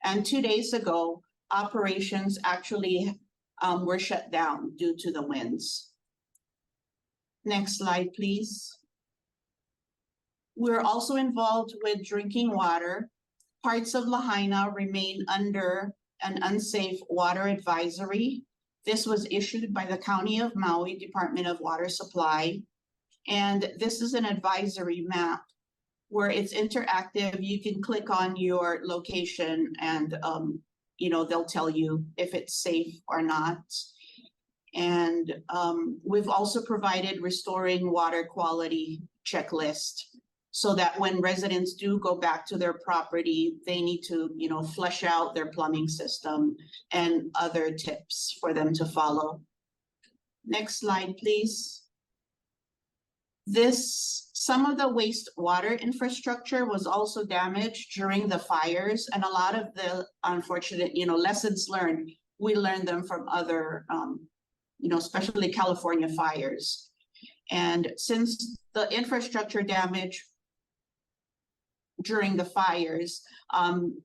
And 2 days ago, operations actually were shut down due to the winds. Next slide, please. We're also involved with drinking water. Parts of Lahaina remain under an unsafe water advisory. This was issued by the County of Maui Department of Water Supply. And this is an advisory map where it's interactive. You can click on your location and they'll tell you if it's safe or not. And we've also provided restoring water quality checklist so that when residents do go back to their property, they need to, flush out their plumbing system and other tips for them to follow. Next slide, please. Some of the wastewater infrastructure was also damaged during the fires, and a lot of the unfortunate, lessons learned, we learned them from other especially California fires. And since the infrastructure damage during the fires,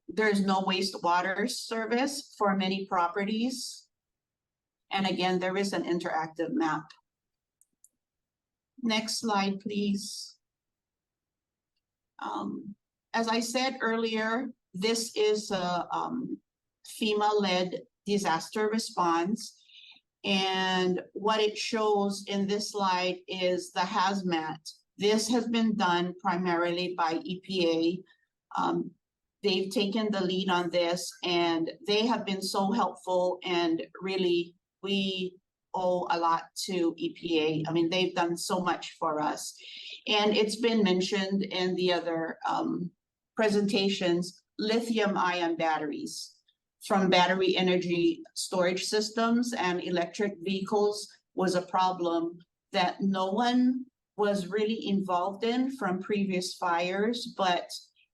there's no wastewater service for many properties. And again, there is an interactive map. Next slide, please. As I said earlier, this is a FEMA-led disaster response. And what it shows in this slide is the hazmat. This has been done primarily by EPA. They've taken the lead on this, and they have been so helpful, and really we owe a lot to EPA. I mean, they've done so much for us. And it's been mentioned in the other presentations, lithium-ion batteries from battery energy storage systems and electric vehicles was a problem that no one was really involved in from previous fires. But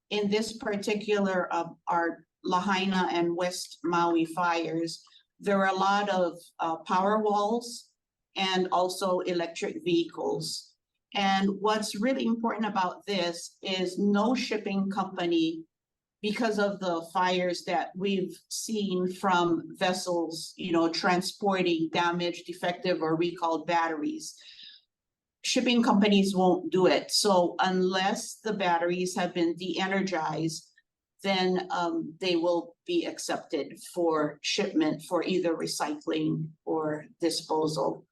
in this particular our Lahaina and West Maui fires, there were a lot of power walls and also electric vehicles. And what's really important about this is no shipping company, because of the fires that we've seen from vessels, transporting damaged, defective, or recalled batteries, shipping companies won't do it. So unless the batteries have been de-energized, then they will be accepted for shipment for either recycling or disposal.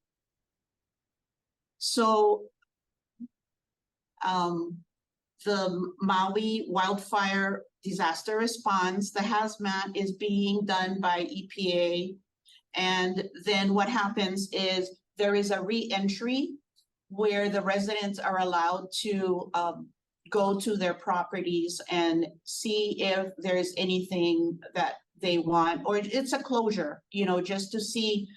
So the Maui wildfire disaster response, the hazmat is being done by EPA. And then what happens is there is a re-entry where the residents are allowed to go to their properties and see if there's anything that they want, or it's a closure, you know, just to see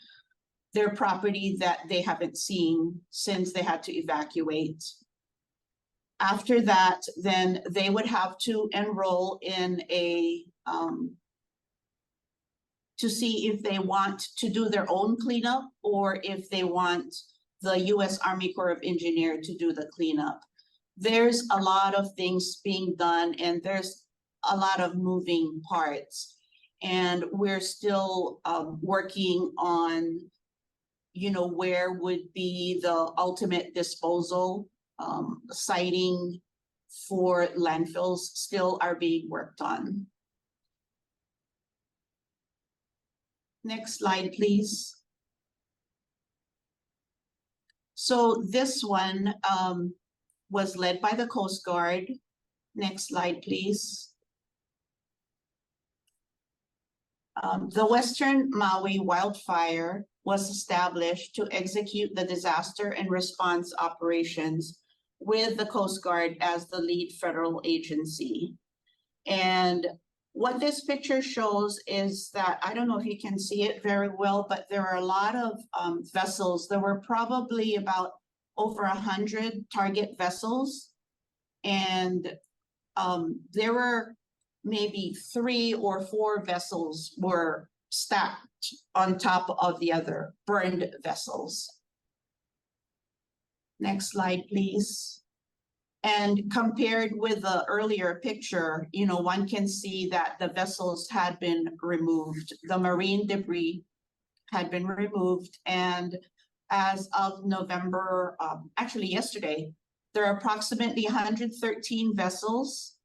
their property that they haven't seen since they had to evacuate. After that, then they would have to enroll in a, to see if they want to do their own cleanup or if they want the US Army Corps of Engineers to do the cleanup. There's a lot of things being done and there's a lot of moving parts. And we're still working on, you know, where would be the ultimate disposal. Siting for landfills still are being worked on. Next slide, please. So this one was led by the Coast Guard. Next slide, please. The Western Maui wildfire was established to execute the disaster and response operations with the Coast Guard as the lead federal agency. And what this picture shows is that, I don't know if you can see it very well, but there are a lot of vessels. There were probably about over 100 target vessels. And there were maybe 3 or 4 vessels were stacked on top of the other burned vessels. Next slide, please. And compared with the earlier picture, you know, one can see that the vessels had been removed. The marine debris had been removed. And as of November, actually yesterday, there are approximately 113 vessels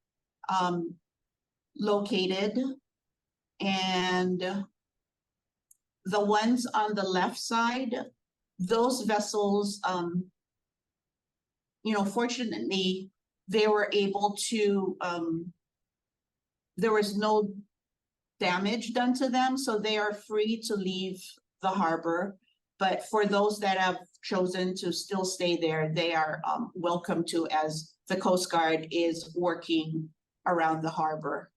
located. And the ones on the left side, those vessels, you know, fortunately, they were able to, there was no damage done to them, so they are free to leave the harbor. But for those that have chosen to still stay there, they are welcome to, as the Coast Guard is working around the harbor.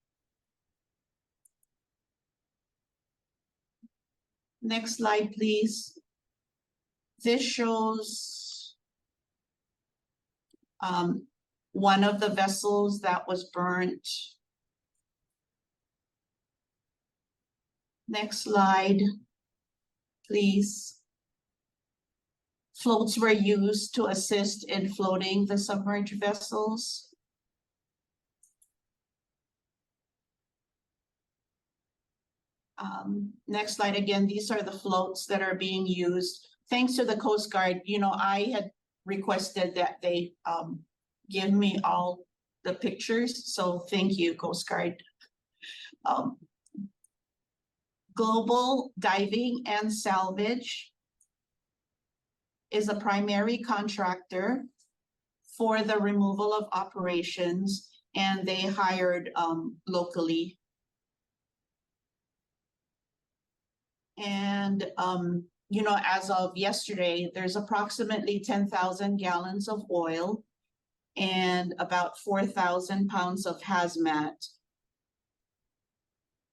Next slide, please. This shows one of the vessels that was burnt. Next slide, please. Floats were used to assist in floating the submerged vessels. Next slide again, these are the floats that are being used. Thanks to the Coast Guard, you know, I had requested that they give me all the pictures. So thank you, Coast Guard. Global Diving and Salvage is a primary contractor for the removal of operations, and they hired locally. And you know, as of yesterday, there's approximately 10,000 gallons of oil and about 4,000 pounds of hazmat.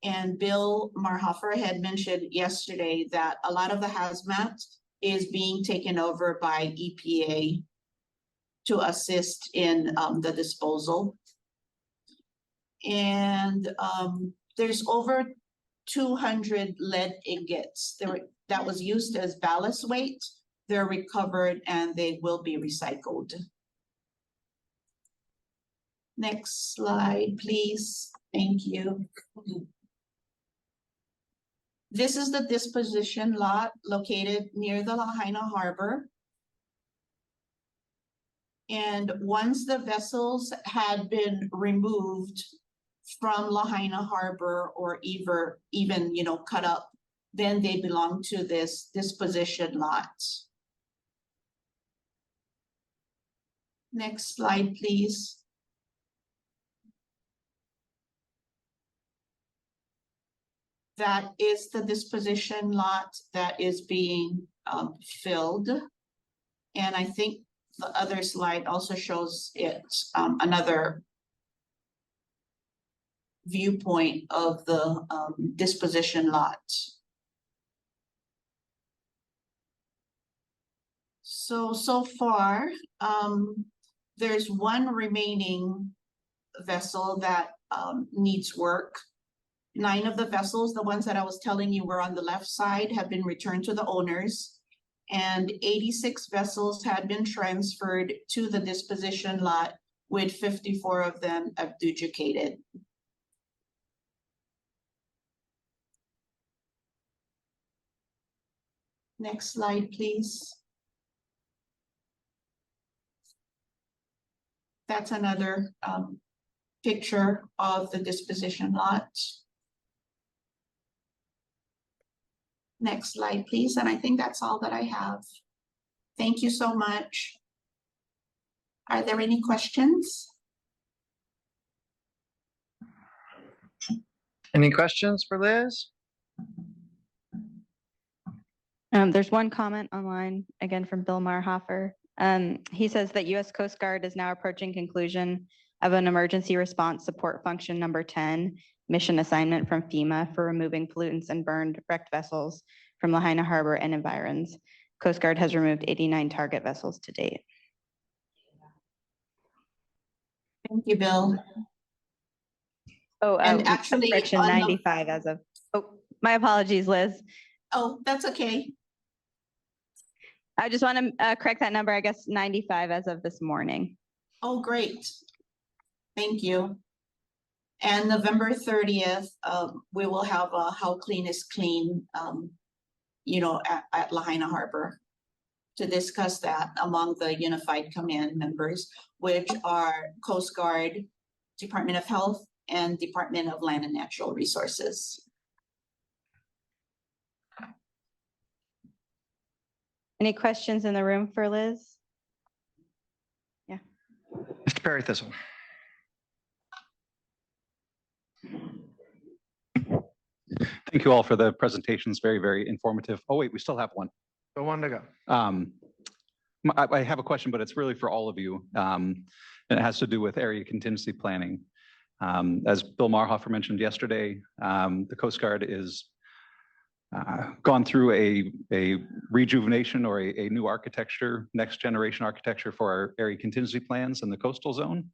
And Bill Marhofer had mentioned yesterday that a lot of the hazmat is being taken over by EPA to assist in the disposal. And there's over 200 lead ingots that was used as ballast weight. They're recovered and they will be recycled. Next slide, please. Thank you. This is the disposition lot located near the Lahaina Harbor. And once the vessels had been removed from Lahaina Harbor or even, you know, cut up, then they belong to this disposition lot. Next slide, please. That is the disposition lot that is being filled. And I think the other slide also shows it, another viewpoint of the disposition lot. So far, there's one remaining vessel that needs work. 9 of the vessels, the ones that I was telling you were on the left side, have been returned to the owners. And 86 vessels had been transferred to the disposition lot, with 54 of them adjudicated. Next slide, please. That's another picture of the disposition lot. Next slide, please. And I think that's all that I have. Thank you so much. Are there any questions? Any questions for Liz? There's one comment online, again from Bill Marhofer. He says that U.S. Coast Guard is now approaching conclusion of an emergency response support function number 10 mission assignment from FEMA for removing pollutants and burned wrecked vessels from Lahaina Harbor and environs. Coast Guard has removed 89 target vessels to date. Thank you, Bill. Oh, and actually, correction, 95 as of, oh, my apologies, Liz. Oh, that's okay. I just want to correct that number, I guess 95 as of this morning. Oh, great. Thank you. And November 30th, we will have a How Clean is Clean, you know, at Lahaina Harbor to discuss that among the Unified Command members, which are Coast Guard, Department of Health, and Department of Land and Natural Resources. Any questions in the room for Liz? Yeah. Mr. Perry Thistle. Thank you all for the presentations. Very, very informative. Oh, wait, we still have one. So one to go. I have a question, but it's really for all of you. And it has to do with area contingency planning. As Bill Marhofer mentioned yesterday, the Coast Guard is gone through a rejuvenation or a new architecture, next generation architecture for our area contingency plans in the coastal zone.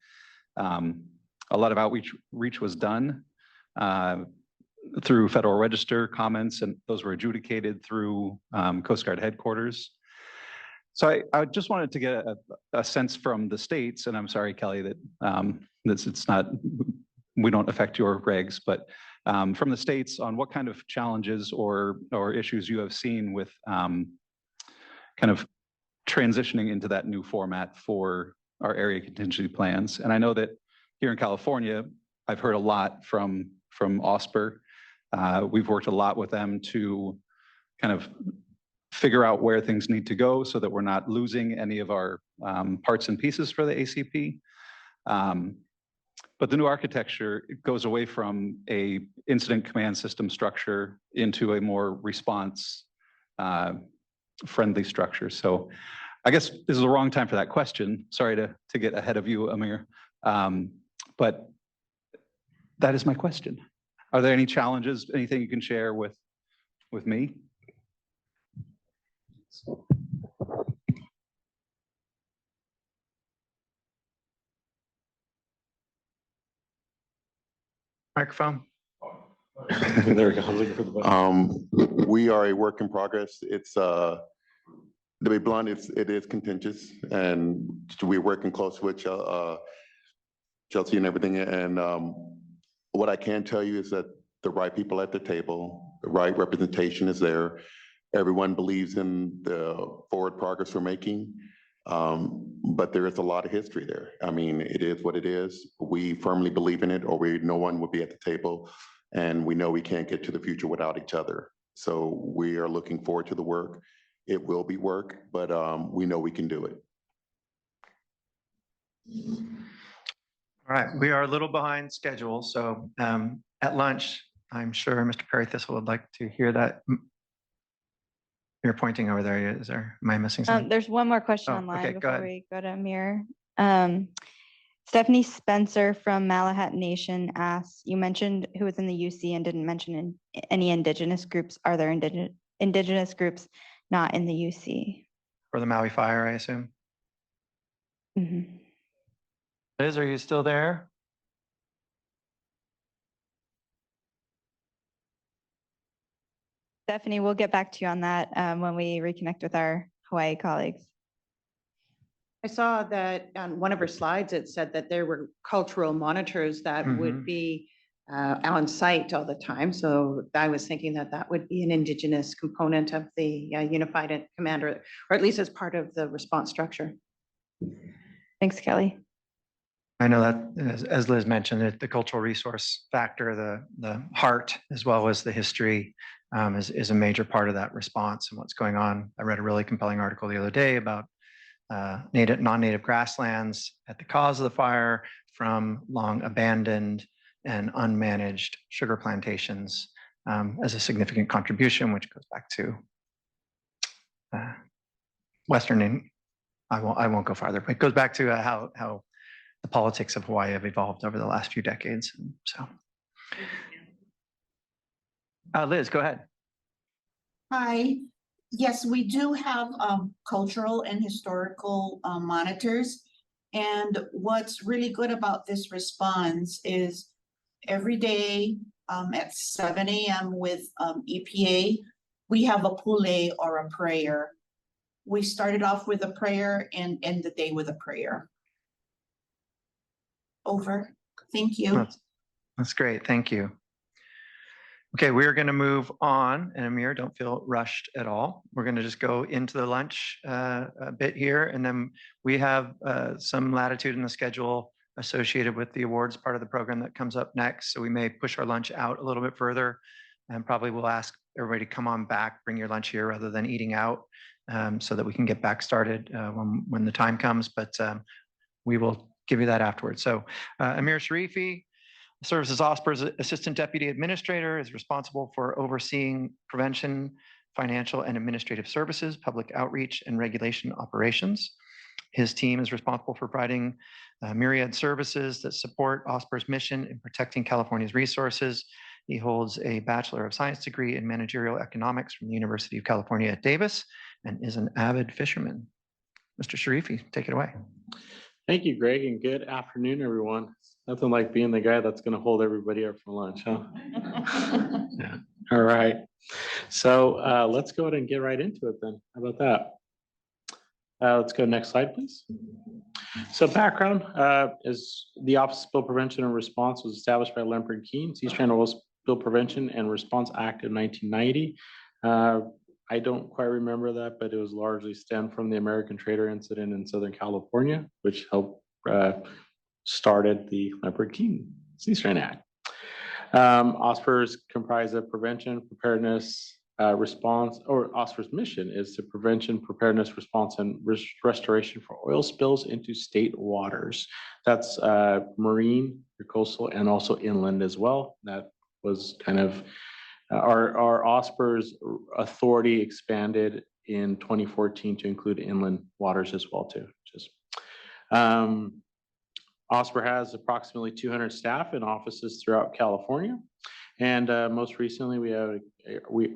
A lot of outreach was done through Federal Register comments, and those were adjudicated through Coast Guard headquarters. So I just wanted to get a sense from the states, and I'm sorry, Kelli, that it's not, we don't affect your regs, but from the states on what kind of challenges or issues you have seen with kind of transitioning into that new format for our area contingency plans. And I know that here in California, I've heard a lot from OSPR. We've worked a lot with them to kind of figure out where things need to go so that we're not losing any of our parts and pieces for the ACP. But the new architecture goes away from a incident command system structure into a more response friendly structure. So I guess this is the wrong time for that question. Sorry to get ahead of you, Amir. But that is my question. Are there any challenges, anything you can share with me? Microphone. There we go. I was looking for the button. We are a work in progress. It's to be blunt, it is contentious, and we're working close with Chelsea and everything. And what I can tell you is that the right people at the table, the right representation is there. Everyone believes in the forward progress we're making, but there is a lot of history there. I mean, it is what it is. We firmly believe in it, or no one would be at the table, and we know we can't get to the future without each other. So we are looking forward to the work. It will be work, but we know we can do it. All right, we are a little behind schedule, so at lunch, I'm sure Mr. Perry Thistle would like to hear that. You're pointing over there. Is there? Am I missing something? There's one more question Oh, online okay, go before ahead. we go to Amir. Stephanie Spencer from Malahat Nation asks, you mentioned who was in the UC and didn't mention any indigenous groups. Are there indigenous groups not in the UC? For the Maui fire, I assume. Mhm. Liz, are you still there? Stephanie, we'll get back to you on that when we reconnect with our Hawaii colleagues. I saw that on one of her slides, it said that there were cultural monitors that would be on site all the time. So I was thinking that that would be an indigenous component of the unified commander, or at least as part of the response structure. Thanks, Kelly. I know that, as Liz mentioned, the cultural resource factor, the heart, as well as the history, is a major part of that response and what's going on. I read a really compelling article the other day about non-native grasslands at the cause of the fire from long abandoned and unmanaged sugar plantations as a significant contribution, which goes back to Western. I won't go farther, but it goes back to how the politics of Hawaii have evolved over the last few decades. And so, Liz, go ahead. Hi. Yes, we do have cultural and historical monitors. And what's really good about this response is every day at 7 a.m. with EPA, we have a pule or a prayer. We started off with a prayer and end the day with a prayer. Over. Thank you. That's great. Thank you. Okay, we're going to move on, and Amir, don't feel rushed at all. We're going to just go into the lunch a bit here, and then we have some latitude in the schedule associated with the awards part of the program that comes up next. So we may push our lunch out a little bit further, and probably we'll ask everybody to come on back, bring your lunch here rather than eating out, so that we can get back started when the time comes. But we will give you that afterwards. So Amir Sharifi serves as OSPR's Assistant Deputy Administrator, is responsible for overseeing prevention, financial and administrative services, public outreach, and regulation operations. His team is responsible for providing myriad services that support OSPR's mission in protecting California's resources. He holds a Bachelor of Science degree in Managerial Economics from the University of California at Davis and is an avid fisherman. Mr. Sharifi, take it away. Thank you, Greg, and good afternoon, everyone. Nothing like being the guy that's going to hold everybody up for lunch, huh? Yeah. All right. So let's go ahead and get right into it then. How about that? Let's go next slide, please. So background is the Office of Spill Prevention and Response was established by Lemper & Keen, Eastern Oil Spill Prevention and Response Act of 1990. I don't quite remember that, but it was largely stemmed from the American Trader incident in Southern California, which helped started the Lemper & Keen Sea Strain Act. OSPR is comprised of prevention, preparedness, response, or OSPR's mission is to prevention, preparedness, response, and restoration for oil spills into state waters. That's marine, coastal, and also inland as well. That was kind of our OSPR's authority expanded in 2014 to include inland waters as well too. OSPR has approximately 200 staff in offices throughout California. And most recently,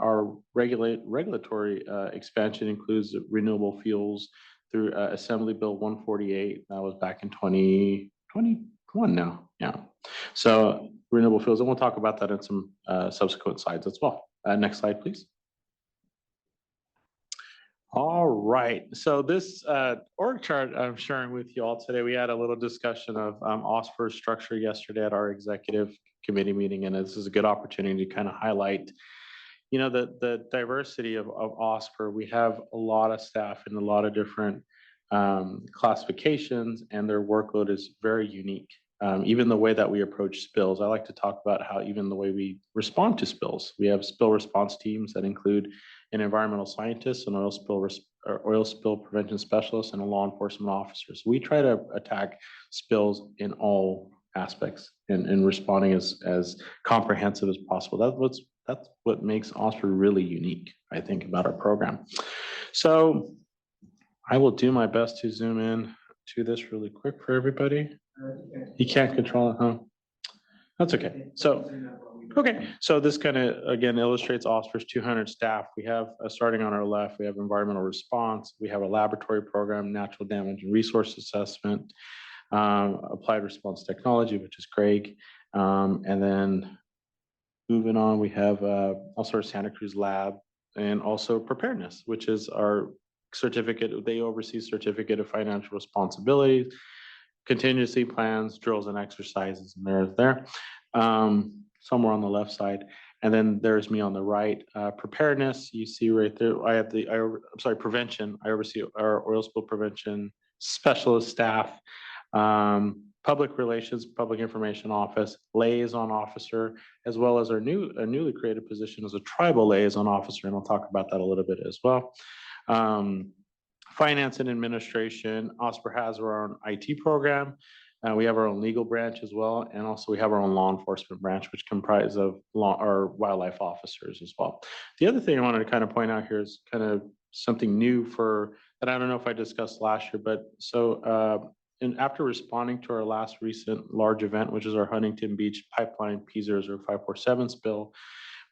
our regulatory expansion includes renewable fuels through Assembly Bill 148. That was back in 2021 now. Yeah. So renewable fuels, and we'll talk about that in some subsequent slides as well. Next slide, please. All right, so this org chart I'm sharing with you all today, we had a little discussion of OSPR's structure yesterday at our executive committee meeting, and this is a good opportunity to kind of highlight, you know, the diversity of OSPR. We have a lot of staff in a lot of different classifications, and their workload is very unique. Even the way that we approach spills, I like to talk about how even the way we respond to spills. We have spill response teams that include an environmental scientist, an oil spill oil spill prevention specialists and a law enforcement officer. So we try to attack spills in all aspects and responding as comprehensive as possible. That's what makes OSPR really unique, I think, about our program. So I will do my best to zoom in to this really quick for everybody. You can't control it, huh? That's okay. So, okay. So this kind of, again, illustrates OSPR's 200 staff. We have, starting on our left, we have environmental response. We have a laboratory program, natural damage and resource assessment, applied response technology, which is Greg. And then moving on, we have also our Santa Cruz lab and also preparedness, which is our certificate. They oversee certificate of financial responsibility, contingency plans, drills and exercises, and there's there. Somewhere on the left side. And then there's me on the right. Preparedness, you see right there, I have prevention. I oversee our oil spill prevention specialist staff, public relations, public information office, liaison officer, as well as our newly created position as a tribal liaison officer. And I'll talk about that a little bit as well. Finance and administration, OSPR has our own IT program. We have our own legal branch as well. And also we have our own law enforcement branch, which comprises of our wildlife officers as well. The other thing I wanted to kind of point out here is kind of something new that I don't know if I discussed last year, but so, and after responding to our last recent large event, which is our Huntington Beach pipeline P00547 spill,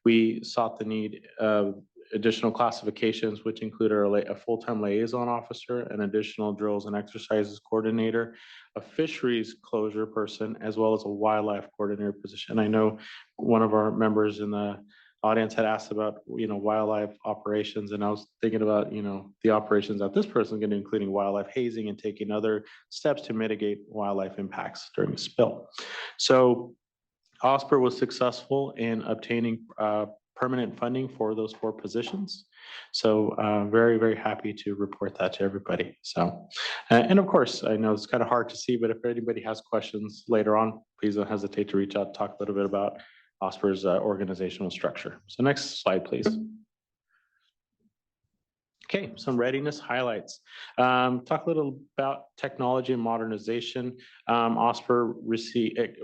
we sought the need of additional classifications, which include a full-time liaison officer, an additional drills and exercises coordinator, a fisheries closure person, as well as a wildlife coordinator position. I know one of our members in the audience had asked about, wildlife operations, and I was thinking about, the operations that this person is going to, including wildlife hazing and taking other steps to mitigate wildlife impacts during the spill. So OSPR was successful in obtaining permanent funding for those 4 positions. So very, very happy to report that to everybody. So, and of course, I know it's kind of hard to see, but if anybody has questions later on, please don't hesitate to reach out, talk a little bit about OSPR's organizational structure. So next slide, please. Okay, some readiness highlights. Talk a little about technology and modernization. OSPR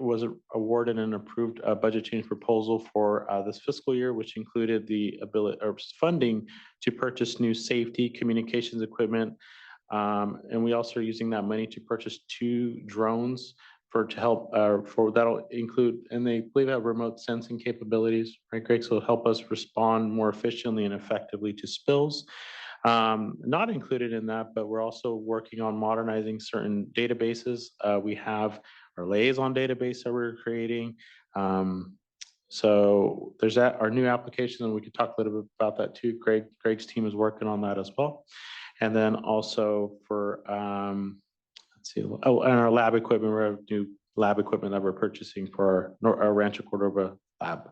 was awarded and approved a budget change proposal for this fiscal year, which included the ability or funding to purchase new safety communications equipment. And we also are using that money to purchase 2 drones to help that'll include, and they believe have remote sensing capabilities, right, Greg? So it'll help us respond more efficiently and effectively to spills. Not included in that, but we're also working on modernizing certain databases. We have our liaison database that we're creating. So there's our new application, and we could talk a little bit about that too. Greg's team is working on that as well. And then also for, let's see, and our lab equipment, we have new lab equipment that we're purchasing for our Rancho Cordova lab.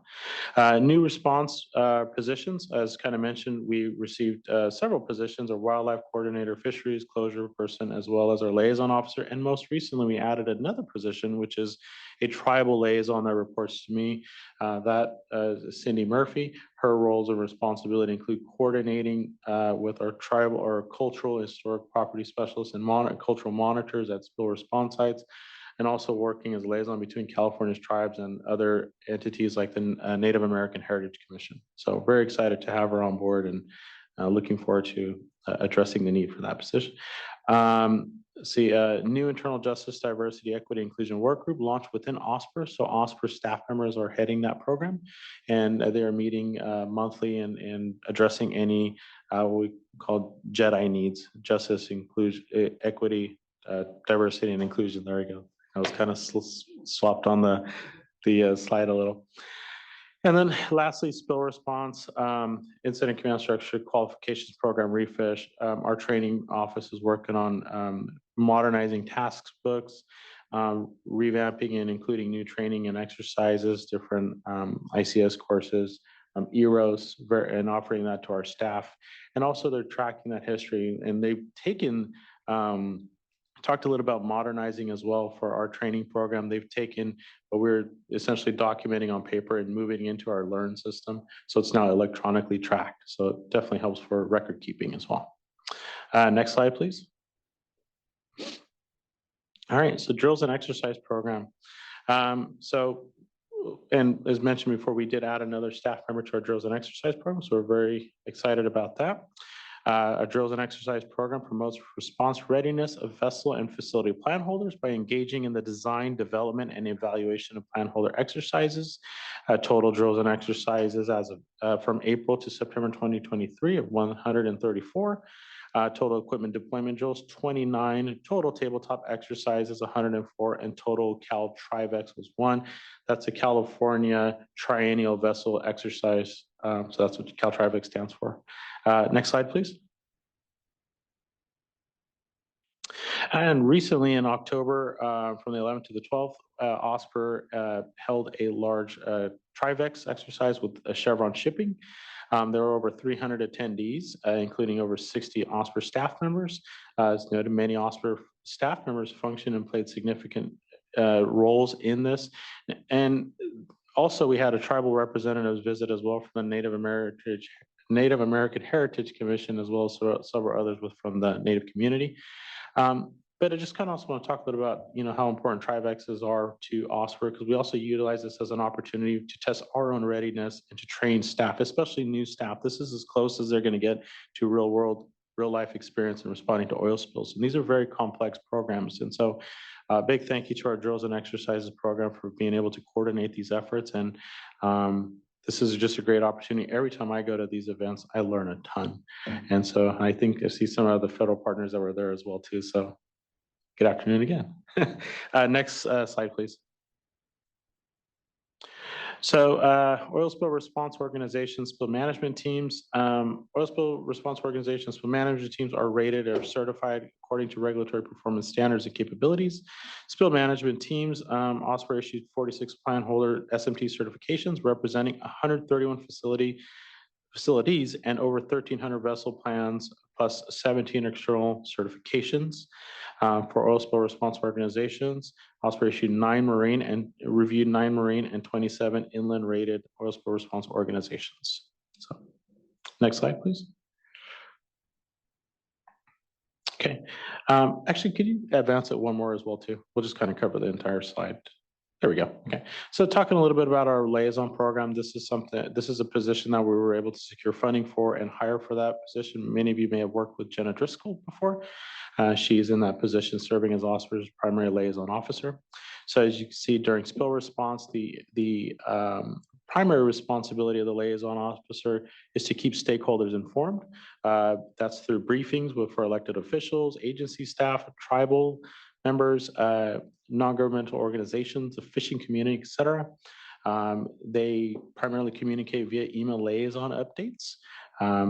New response positions, as kind of mentioned, we received several positions: a wildlife coordinator, fisheries closure person, as well as our liaison officer. And most recently, we added another position, which is a tribal liaison that reports to me. That is Cindy Murphy. Her roles and responsibility include coordinating with our tribal or cultural historic property specialists and cultural monitors at spill response sites, and also working as liaison between California's tribes and other entities like the Native American Heritage Commission. So very excited to have her on board, and looking forward to addressing the need for that position. New internal justice, diversity, equity, inclusion work group launched within OSPR. So OSPR staff members are heading that program, and they are meeting monthly and addressing any what we call JEDI needs: justice, inclusion, equity, diversity, and inclusion. There we go. I was kind of swapped on the slide a little. And then lastly, spill response, incident command structure, qualifications program refresh. Our training office is working on modernizing task books, revamping and including new training and exercises, different ICS courses, EROS, and offering that to our staff. And also they're tracking that history, and they've taken, talked a little about modernizing as well for our training program. They've taken what we're essentially documenting on paper and moving into our Learn system. So it's now electronically tracked. So it definitely helps for record keeping as well. Next slide, please. All right, so drills and exercise program. And as mentioned before, we did add another staff member to our drills and exercise program, so we're very excited about that. Our drills and exercise program promotes response readiness of vessel and facility plan holders by engaging in the design, development, and evaluation of plan holder exercises. Total drills and exercises as of from April to September 2023 of 134. Total equipment deployment drills, 29, total tabletop exercises, 104, and total Cal Trivex was 1. That's a California Triennial Vessel Exercise. So that's what Cal Trivex stands for. Next slide, please. And recently in October, from the 11th to the 12th, OSPR held a large Trivex exercise with Chevron Shipping. There were over 300 attendees, including over 60 OSPR staff members. As noted, many OSPR staff members functioned and played significant roles in this. And also we had a tribal representatives visit as well from the Native American Heritage Commission, as well as several others from the Native community. But I just kind of also want to talk a little about, how important Trivexes are to OSPR, because we also utilize this as an opportunity to test our own readiness and to train staff, especially new staff. This is as close as they're going to get to real life experience in responding to oil spills. And these are very complex programs. And so big thank you to our drills and exercises program for being able to coordinate these efforts. And this is just a great opportunity. Every time I go to these events, I learn a ton. And so I think I see some of the federal partners that were there as well too. So good afternoon again. Next slide, please. So oil spill response organizations, spill management teams, oil spill response organizations, spill management teams are rated or certified according to regulatory performance standards and capabilities. Spill management teams, OSPR issued 46 plan holder SMT certifications representing 131 facilities and over 1,300 vessel plans plus 17 external certifications. For oil spill response organizations, OSPR issued reviewed 9 marine and 27 inland rated oil spill response organizations. So next slide, please. Okay, actually, could you advance it one more as well too? We'll just kind of cover the entire slide. There we go. Okay. So talking a little bit about our liaison program, this is a position that we were able to secure funding for and hire for that position. Many of you may have worked with Jenna Driscoll before. She's in that position serving as OSPR's primary liaison officer. So as you can see during spill response, the primary responsibility of the liaison officer is to keep stakeholders informed. That's through briefings for elected officials, agency staff, tribal members, non-governmental organizations, the fishing community, et cetera. They primarily communicate via email liaison updates.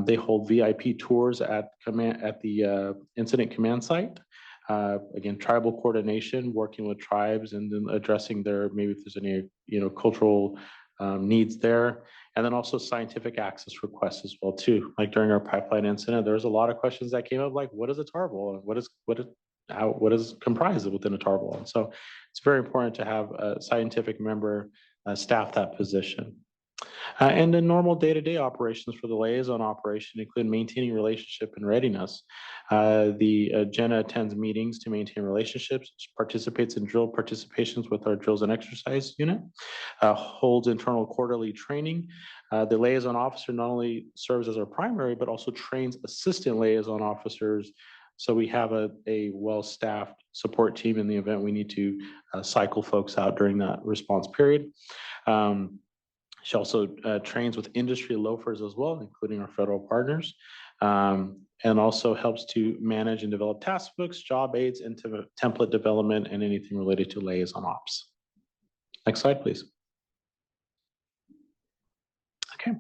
They hold VIP tours at the incident command site. Again, tribal coordination, working with tribes and then addressing maybe if there's any cultural needs there. And then also scientific access requests as well too. Like during our pipeline incident, there was a lot of questions that came up, like what is a tar ball? What is comprised within a tar ball? And so it's very important to have a scientific member staff that position. And the normal day-to-day operations for the liaison operation include maintaining relationship and readiness. Jenna attends meetings to maintain relationships, participates in drill participations with our drills and exercise unit, holds internal quarterly training. The liaison officer not only serves as our primary, but also trains assistant liaison officers. So we have a well-staffed support team in the event we need to cycle folks out during that response period. She also trains with industry loafers as well, including our federal partners, and also helps to manage and develop task books, job aids, and template development, and anything related to liaison ops. Next slide, please. Okay,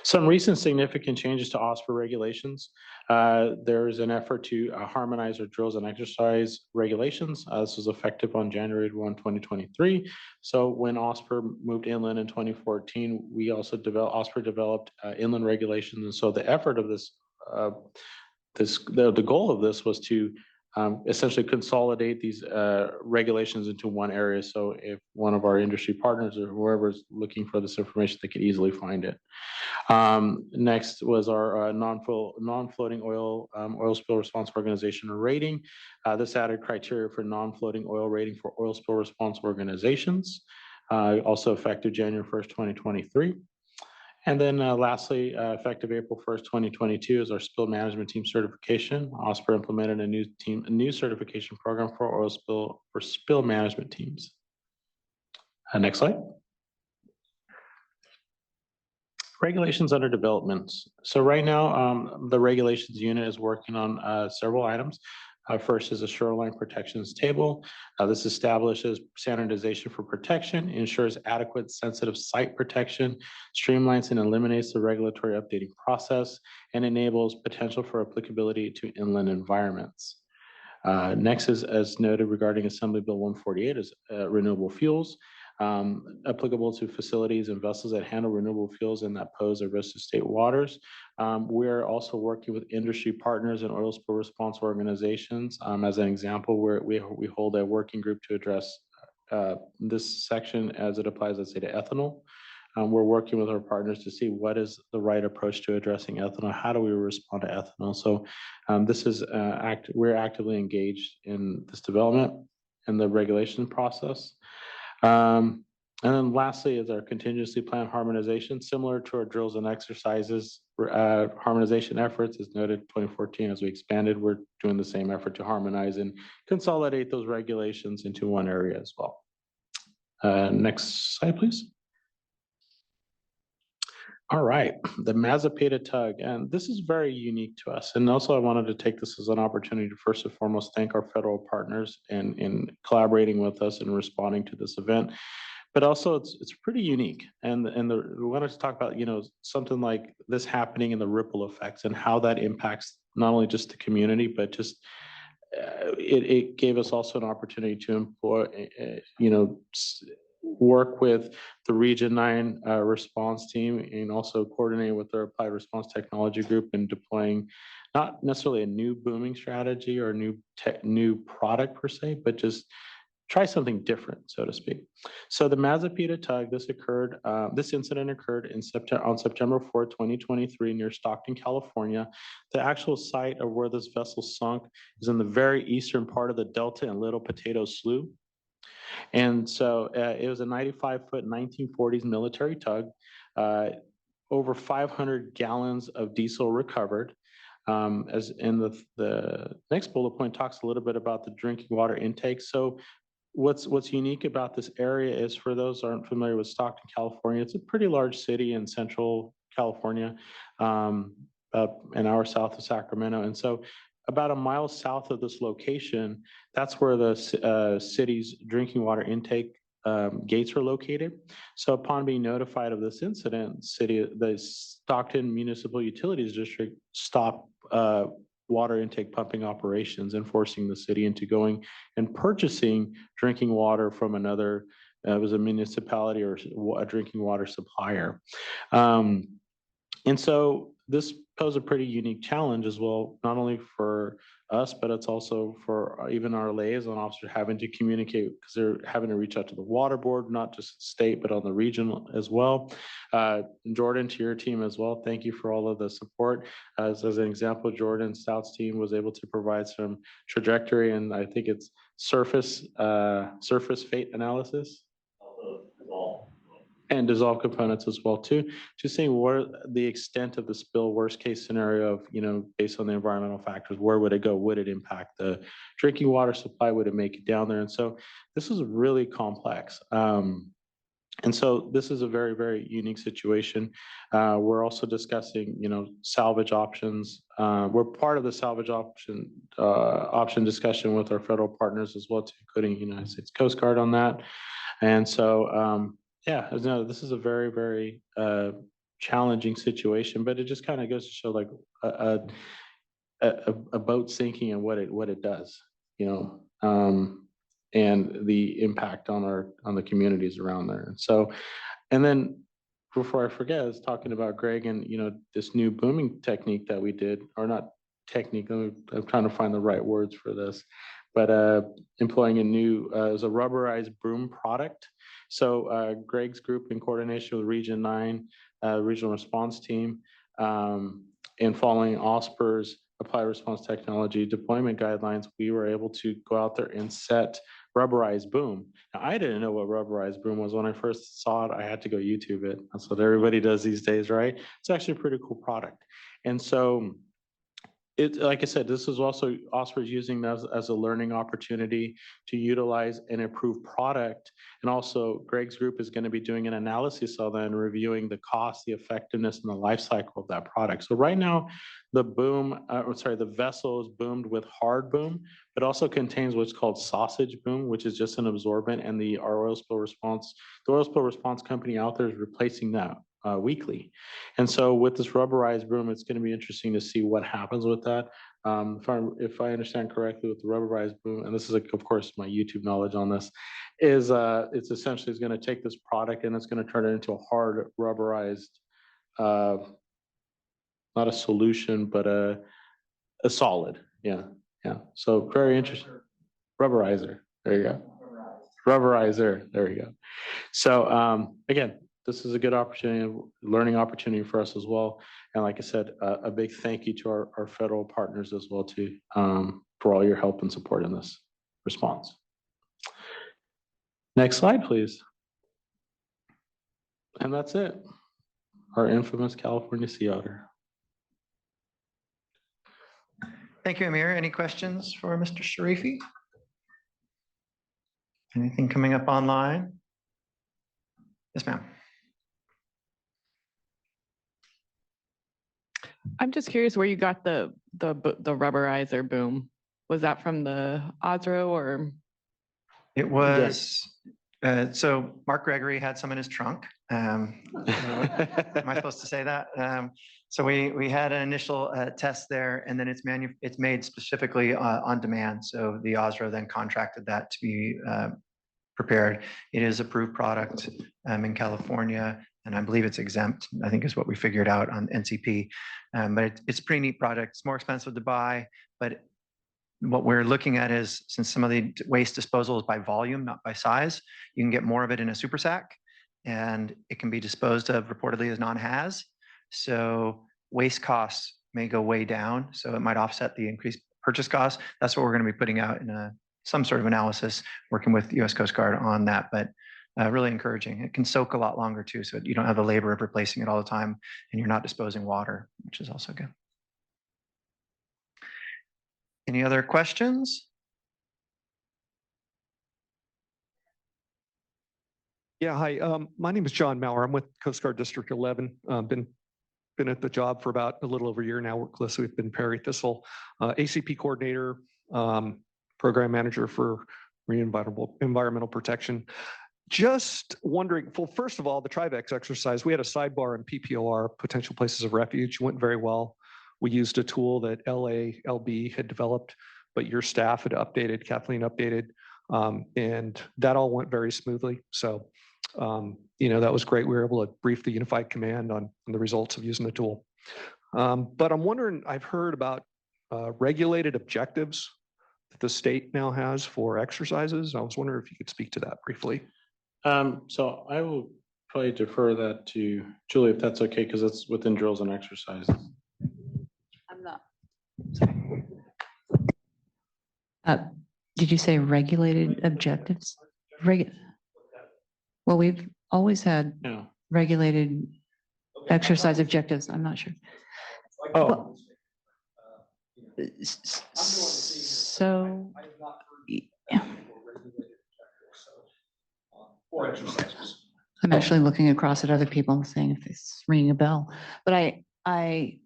some recent significant changes to OSPR regulations. There is an effort to harmonize our drills and exercise regulations. This was effective on January 1, 2023. So when OSPR moved inland in 2014, we also OSPR developed inland regulations. And so the effort of this, the goal of this was to essentially consolidate these regulations into one area. So if one of our industry partners or whoever is looking for this information, they could easily find it. Next was our non-floating oil spill response organization rating. This added criteria for non-floating oil rating for oil spill response organizations, also effective January 1st, 2023. And then lastly, effective April 1st, 2022 is our spill management team certification. OSPR implemented a new certification program for spill management teams. Next slide. Regulations under development. So right now, the regulations unit is working on several items. First is a shoreline protections table. This establishes standardization for protection, ensures adequate sensitive site protection, streamlines and eliminates the regulatory updating process, and enables potential for applicability to inland environments. Next is, as noted regarding Assembly Bill 148, is renewable fuels. Applicable to facilities and vessels that handle renewable fuels and that pose a risk to state waters. We're also working with industry partners and oil spill response organizations. As an example, we hold a working group to address this section as it applies, let's say, to ethanol. We're working with our partners to see what is the right approach to addressing ethanol. How do we respond to ethanol? So we're actively engaged in this development and the regulation process. And then lastly is our contingency plan harmonization, similar to our drills and exercises. Harmonization efforts is noted 2014 as we expanded. We're doing the same effort to harmonize and consolidate those regulations into one area as well. Next slide, please. All right, the Mazepeda tug, and this is very unique to us. And also I wanted to take this as an opportunity to first and foremost thank our federal partners in collaborating with us and responding to this event. But also it's pretty unique. And we wanted to talk about, something like this happening and the ripple effects and how that impacts not only just the community, but just it gave us also an opportunity to employ, work with the Region 9 response team and also coordinate with our applied response technology group in deploying not necessarily a new booming strategy or new product per se, but just try something different, so to speak. So the Mazepeda tug, this incident occurred on September 4, 2023 near Stockton, California. The actual site of where this vessel sunk is in the very eastern part of the Delta and Little Potato Slough. And so it was a 95-foot 1940s military tug. Over 500 gallons of diesel recovered. As in the next bullet point talks a little bit about the drinking water intake. So what's unique about this area is, for those who aren't familiar with Stockton, California, it's a pretty large city in central California, about an hour south of Sacramento. And so about a mile south of this location, that's where the city's drinking water intake gates are located. So upon being notified of this incident, the Stockton Municipal Utilities District stopped water intake pumping operations and forcing the city into going and purchasing drinking water from another, it was a municipality or a drinking water supplier. And so this posed a pretty unique challenge as well, not only for us, but it's also for even our liaison officer having to communicate, because they're having to reach out to the water board, not just state, but on the region as well. Jordan, to your team as well, thank you for all of the support. As an example, Jordan Stout's team was able to provide some trajectory, and I think it's surface fate analysis. And dissolve components as well too, to see what the extent of the spill, worst case scenario of, based on the environmental factors, where would it go? Would it impact the drinking water supply? Would it make it down there? And so this is really complex. And so this is a very, very unique situation. We're also discussing, salvage options. We're part of the salvage option discussion with our federal partners as well too, including United States Coast Guard on that. And so, yeah, no, this is a very, very challenging situation, but it just kind of goes to show like a boat sinking and what it does, and the impact on the communities around there. And so, and then before I forget, I was talking about Greg and this new booming technique that we did, or not technique. I'm trying to find the right words for this, but employing a new, it was a rubberized broom product. So Greg's group in coordination with Region 9, Regional Response Team, and following OSPR's Applied Response Technology deployment guidelines, we were able to go out there and set rubberized boom. Now, I didn't know what rubberized boom was. When I first saw it, I had to go YouTube it. That's what everybody does these days, right? It's actually a pretty cool product. And so like I said, this is also OSPR's using this as a learning opportunity to utilize an improved product. And also Greg's group is going to be doing an analysis of that and reviewing the cost, the effectiveness, and the life cycle of that product. So right now, the the vessel is boomed with hard boom, but also contains what's called sausage boom, which is just an absorbent. And the oil spill response company out there is replacing that weekly. And so with this rubberized broom, it's going to be interesting to see what happens with that. If I understand correctly with the rubberized broom, and this is of course my YouTube knowledge on this, is it's essentially is going to take this product and it's going to turn it into a hard rubberized, not a solution, but a solid. Yeah. So very interesting. Rubberizer. There you go. Rubberizer. There you go. So again, this is a good opportunity, learning opportunity for us as well. And like I said, a big thank you to our federal partners as well too, for all your help and support in this response. Next slide, please. And that's it. Our infamous California sea otter. Thank you, Amir. Any questions for Mr. Sharifi? Anything coming up online? Yes, ma'am. I'm just curious where you got the rubberizer boom. Was that from the Osro or? It was, so Mark Gregory had some in his trunk. Am I supposed to say that? So we had an initial test there, and then it's made specifically on demand. So the Osro then contracted that to be prepared. It is approved product in California, and I believe it's exempt, I think is what we figured out on NCP. But it's a pretty neat product. It's more expensive to buy, but what we're looking at is, since some of the waste disposal is by volume, not by size, you can get more of it in a super sack, and it can be disposed of reportedly as non-haz. So waste costs may go way down, so it might offset the increased purchase costs. That's what we're going to be putting out in some sort of analysis, working with U.S. Coast Guard on that, but really encouraging. It can soak a lot longer too, so you don't have the labor of replacing it all the time, and you're not disposing water, which is also good. Any other questions? Yeah, hi. My name is John Maurer. I'm with Coast Guard District 11. Been at the job for about a little over a year now. Worked closely with Ben Perry Thistle, ACP coordinator, program manager for marine environmental protection. Just wondering, well, first of all, the TRIVEX exercise, we had a sidebar in PPOR, potential places of refuge, went very well. We used a tool that LB had developed, but your staff had updated, Kathleen updated, and that all went very smoothly. So, that was great. We were able to brief the unified command on the results of using the tool. But I'm wondering, I've heard about regulated objectives that the state now has for exercises. I was wondering if you could speak to that briefly. So I will probably defer that to Julie, if that's okay, because it's within drills and exercises. I'm not. Did you say regulated objectives? Well, we've always had regulated exercise objectives. I'm not sure. Oh. So. I'm actually looking across at other people and saying if it's ringing a bell, but I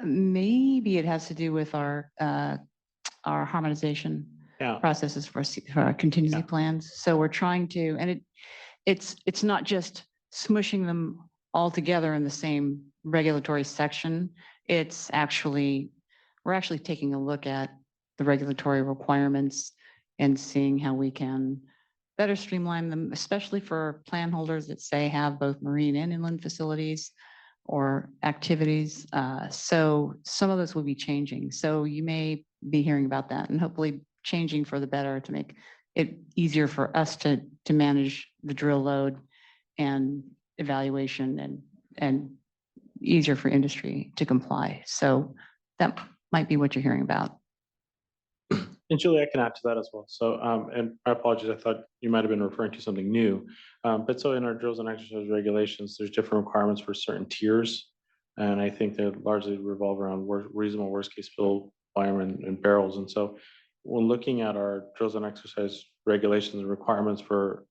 maybe it has to do with our harmonization processes for our contingency plans. So we're trying to, and it's not just smushing them all together in the same regulatory section. We're actually taking a look at the regulatory requirements and seeing how we can better streamline them, especially for plan holders that say have both marine and inland facilities. or activities. So some of those will be changing. So you may be hearing about that and hopefully changing for the better to make it easier for us to manage the drill load and evaluation and easier for industry to comply. So that might be what you're hearing about. And Julie, I can add to that as well. So, and my apologies, I thought you might have been referring to something new. But so in our drills and exercise regulations, there's different requirements for certain tiers. And I think they largely revolve around reasonable worst case spill volume and barrels. And so when looking at our drills and exercise regulations and requirements for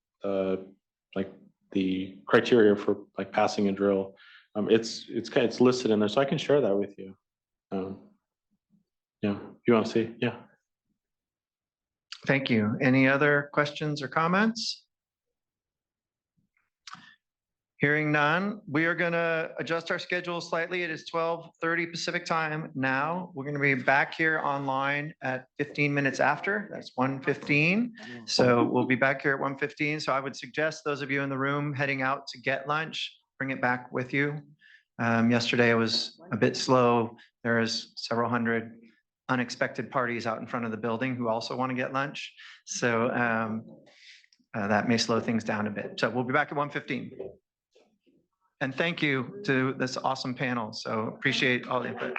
like the criteria for like passing a drill, it's listed in there. So I can share that with you. Yeah, if you want to see, yeah. Thank you. Any other questions or comments? Hearing none, we are going to adjust our schedule slightly. It is 12:30 Pacific time now. We're going to be back here online at 15 minutes after. That's 1:15. So we'll be back here at 1:15. So I would suggest those of you in the room heading out to get lunch, bring it back with you. Yesterday it was a bit slow. There is several hundred unexpected parties out in front of the building who also want to get lunch. So that may slow things down a bit. So we'll be back at 1:15. And thank you to this awesome panel. So appreciate all the input.